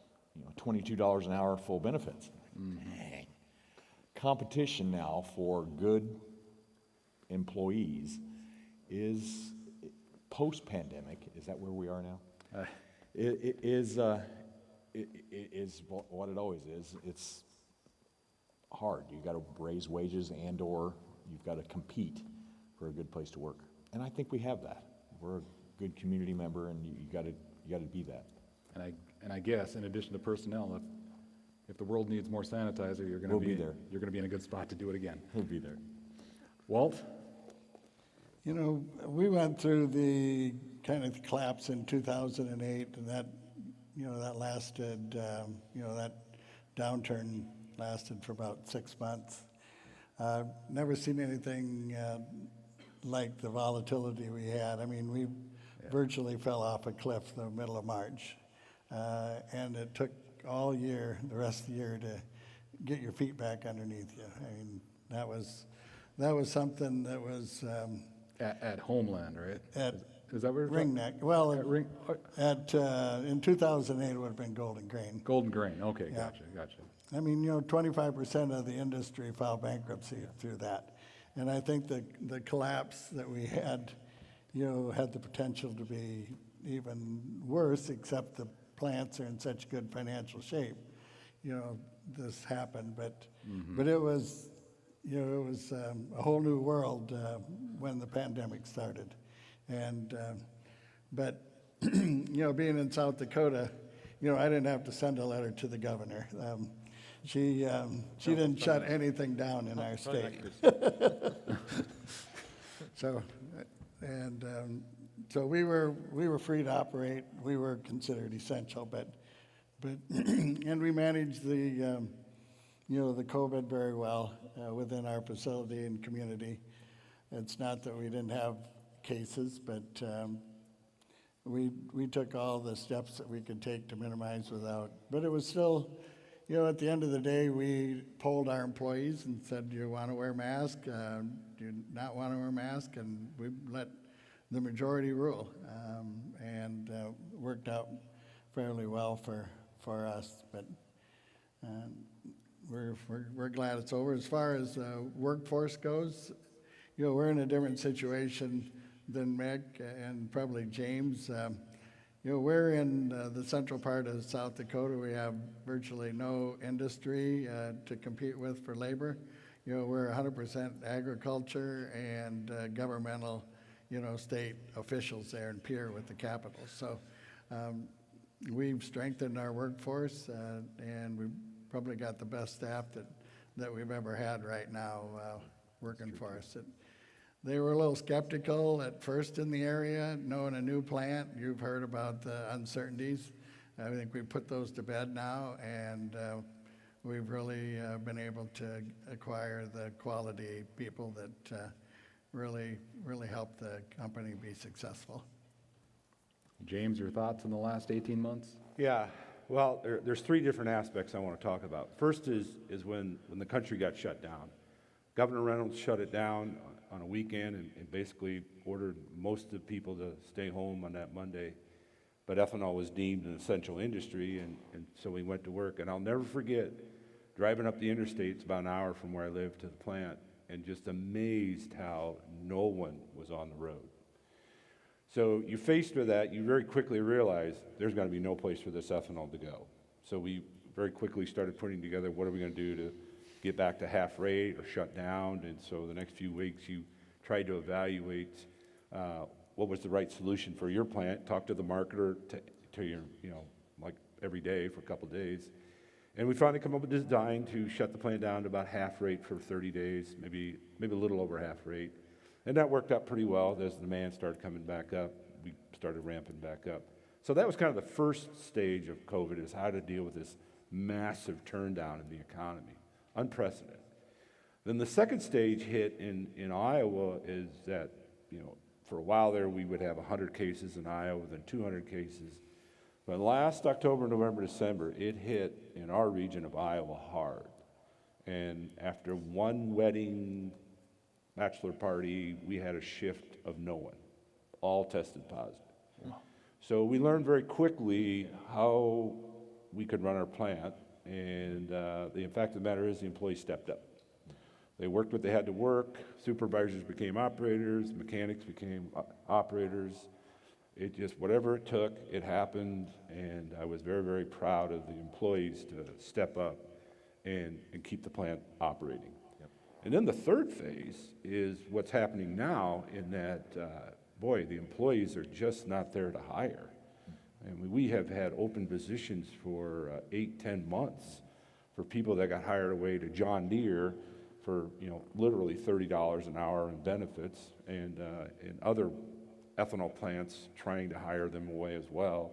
$22 an hour, full benefits. Dang. Competition now for good employees is post-pandemic. Is that where we are now? It is what it always is. It's hard. You've got to raise wages and/or you've got to compete for a good place to work. And I think we have that. We're a good community member, and you got to be that. And I guess in addition to personnel, if the world needs more sanitizer, you're going to be there. You're going to be in a good spot to do it again. We'll be there. Walt? You know, we went through the kind of collapse in 2008, and that, that lasted, that downturn lasted for about 6 months. Never seen anything like the volatility we had. I mean, we virtually fell off a cliff in the middle of March. And it took all year, the rest of the year, to get your feet back underneath you. I mean, that was something that was... At Homeland, right? Is that where Ringneck. Well, in 2008, it would have been Golden Grain. Golden Grain, okay, Yeah. gotcha. I mean, 25% of the industry filed bankruptcy through that. And I think the collapse that we had, had the potential to be even worse, except the plants are in such good financial shape. This happened, but it was, it was a whole new world when the pandemic started. And, but, being in South Dakota, I didn't have to send a letter to the governor. She didn't shut anything down in our state. So we were free to operate. We were considered essential, but and we managed the the COVID very well within our facility and community. It's not that we didn't have cases, but we took all the steps that we could take to minimize without. But it was still, at the end of the day, we polled our employees and said, do you want to wear a mask? Do you not want to wear a mask? And we let the majority rule, and worked out fairly well for us. But we're glad it's over. As far as workforce goes, we're in a different situation than Mick and probably James. We're in the central part of South Dakota. We have virtually no industry to compete with for labor. We're 100% agriculture and governmental, state officials there in Pierre with the capital. So we've strengthened our workforce and we've probably got the best staff that we've ever had right now working for us. They were a little skeptical at first in the area, knowing a new plant. You've heard about the uncertainties. I think we put those to bed now, and we've really been able to acquire the quality people that really help the company be successful. James, your thoughts on the last 18 months? Yeah, well, there's three different aspects I want to talk about. First is when the country got shut down. Governor Reynolds shut it down on a weekend and basically ordered most of the people to stay home on that Monday. But ethanol was deemed an essential industry, and so we went to work. And I'll never forget driving up the interstates about an hour from where I live to the plant and just amazed how no one was on the road. So you're faced with that, you very quickly realize there's going to be no place for this ethanol to go. So we very quickly started putting together what are we going to do to get back to half rate or shut down. And so the next few weeks you tried to evaluate what was the right solution for your plant, talk to the marketer to your, like every day for a couple of days. And we finally come up with a design to shut the plant down to about half rate for 30 days, maybe a little over half rate. And that worked out pretty well. As the demand started coming back up, we started ramping back up. So that was kind of the first stage of COVID, is how to deal with this massive turndown in the economy. Unprecedented. Then the second stage hit in Iowa is that, for a while there we would have 100 cases in Iowa, then 200 cases. But last October, November, December, it hit in our region of Iowa hard. And after one wedding, bachelor party, we had a shift of no one. All tested positive. Wow. So we learned very quickly how we could run our plant. And the fact of the matter is the employees stepped up. They worked what they had to work. Supervisors became operators. Mechanics became operators. It just, whatever it took, it happened. And I was very, very proud of the employees to step up and keep the plant operating. Yep. And then the third phase is what's happening now, in that, the employees are just not there to hire. And we have had open positions for 8-10 months for people that got hired away to John Deere for, literally $30 an hour in benefits, and other ethanol plants trying to hire them away as well.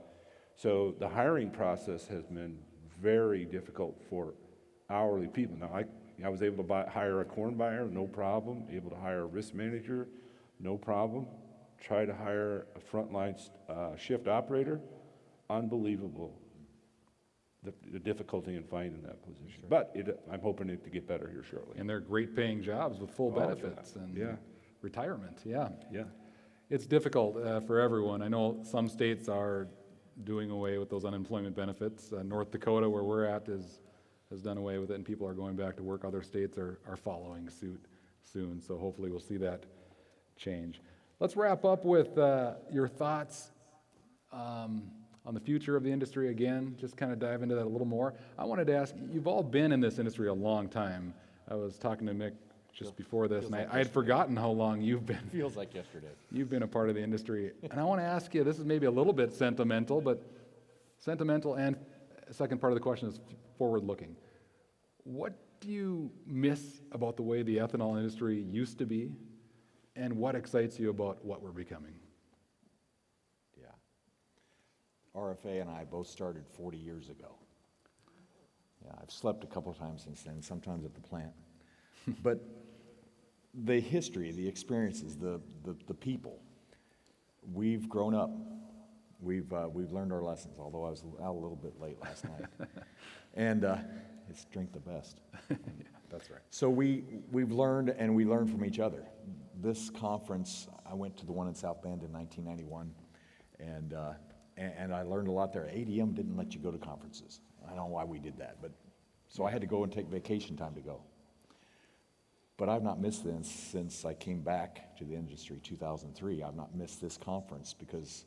So the hiring process has been very difficult for hourly people. Now, I was able to hire a corn buyer, no problem. Able to hire a risk manager, no problem. Try to hire a frontline shift operator, unbelievable. The difficulty in finding that position. Sure. But I'm hoping it to get better here shortly. And they're great paying jobs with full benefits and yeah. retirement, yeah. Yeah. It's difficult for everyone. I know some states are doing away with those unemployment benefits. North Dakota, where we're at, has done away with it, and people are going back to work. Other states are following suit soon, so hopefully we'll see that change. Let's wrap up with your thoughts on the future of the industry again, just kind of dive into that a little more. I wanted to ask, you've all been in this industry a long time. I was talking to Mick just before this, and I had forgotten how long you've been. Feels like yesterday. You've been a part of the industry. And I want to ask you, this is maybe a little bit sentimental, but sentimental, and second part of the question is forward-looking. What do you miss about the way the ethanol industry used to be, and what excites you about what we're becoming? RFA and I both started 40 years ago. Yeah, I've slept a couple of times since then, sometimes at the plant. But the history, the experiences, the people, we've grown up. We've learned our lessons, although I was out a little bit late last night. And it's drink the best. Yeah, that's right. So we've learned, and we learn from each other. This conference, I went to the one in South Bend in 1991, and I learned a lot there. ADM didn't let you go to conferences. I don't know why we did that, but so I had to go and take vacation time to go. But I've not missed this since I came back to the industry 2003. I've not missed this conference because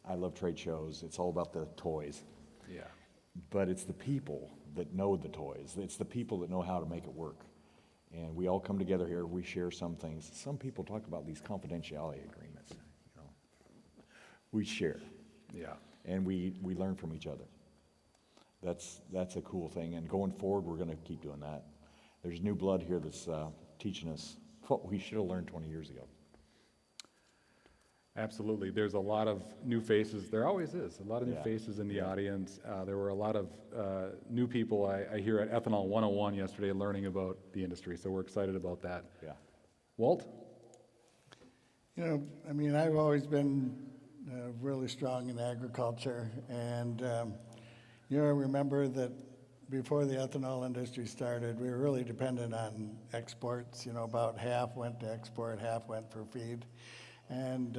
I love trade shows. It's all about the toys. Yeah. But it's the people that know the toys. It's the people that know how to make it work. And we all come together here. We share some things. Some people talk about these confidentiality agreements. We share. Yeah. And we learn from each other. That's a cool thing. And going forward, we're going to keep doing that. There's new blood here that's teaching us what we should have learned 20 years ago. Absolutely. There's a lot of new faces. There always is. A lot of new faces in the audience. There were a lot of new people I hear at Ethanol 101 yesterday learning about the industry, so we're excited about that. Yeah. Walt? I've always been really strong in agriculture, and I remember that before the ethanol industry started, we were really dependent on exports. About half went to export, half went for feed. And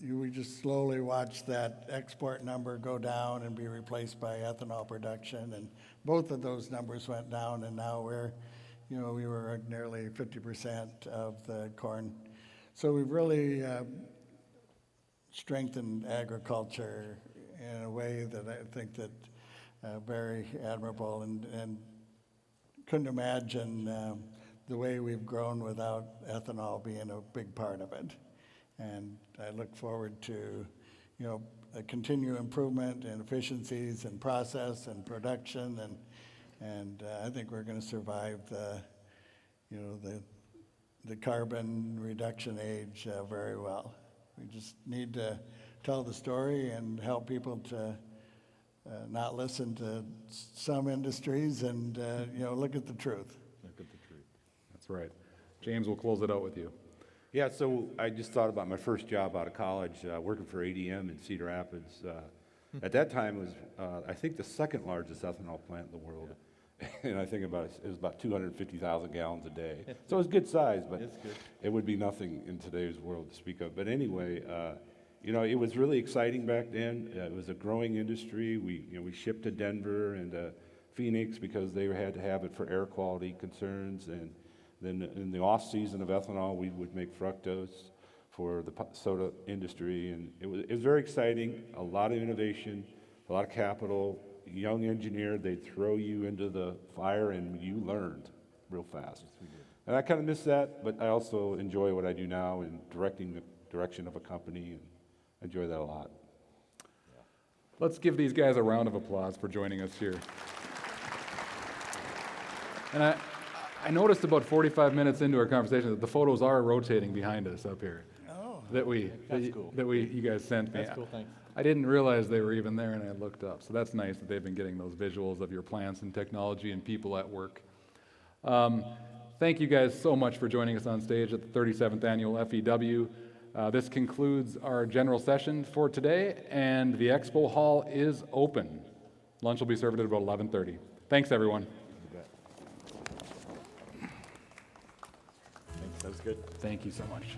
we just slowly watched that export number go down and be replaced by ethanol production. And both of those numbers went down, and now we were at nearly 50% of the corn. So we've really strengthened agriculture in a way that I think that very admirable, and couldn't imagine the way we've grown without ethanol being a big part of it. And I look forward to, a continued improvement in efficiencies and process and production, and I think we're going to survive the carbon reduction age very well. We just need to tell the story and help people to not listen to some industries and look at the truth. Look at the truth. That's right. James will close it out with you. Yeah, so I just thought about my first job out of college, working for ADM in Cedar Rapids. At that time, it was, I think, the second largest ethanol plant in the world. And I think it was about 250,000 gallons a day. So it was good size, but it would be nothing in today's world to speak of. But anyway, it was really exciting back then. It was a growing industry. We shipped to Denver and Phoenix because they had to have it for air quality concerns. And then in the off season of ethanol, we would make fructose for the soda industry. And it was very exciting, a lot of innovation, a lot of capital. Young engineer, they'd throw you into the fire and you learned real fast. And I kind of miss that, but I also enjoy what I do now in directing the direction of a company, and enjoy that a lot. Let's give these guys a round of applause for joining us here. And I noticed about 45 minutes into our conversation that the photos are rotating behind us up here. Oh. That you guys sent me. That's cool, thanks. I didn't realize they were even there, and I looked up. So that's nice that they've been getting those visuals of your plants and technology and people at work. Thank you guys so much for joining us on stage at the 37th Annual FEW. This concludes our general session for today, and the Expo Hall is open. Lunch will be served at about 11:30. Thanks, everyone. Thanks, that was good. Thank you so much.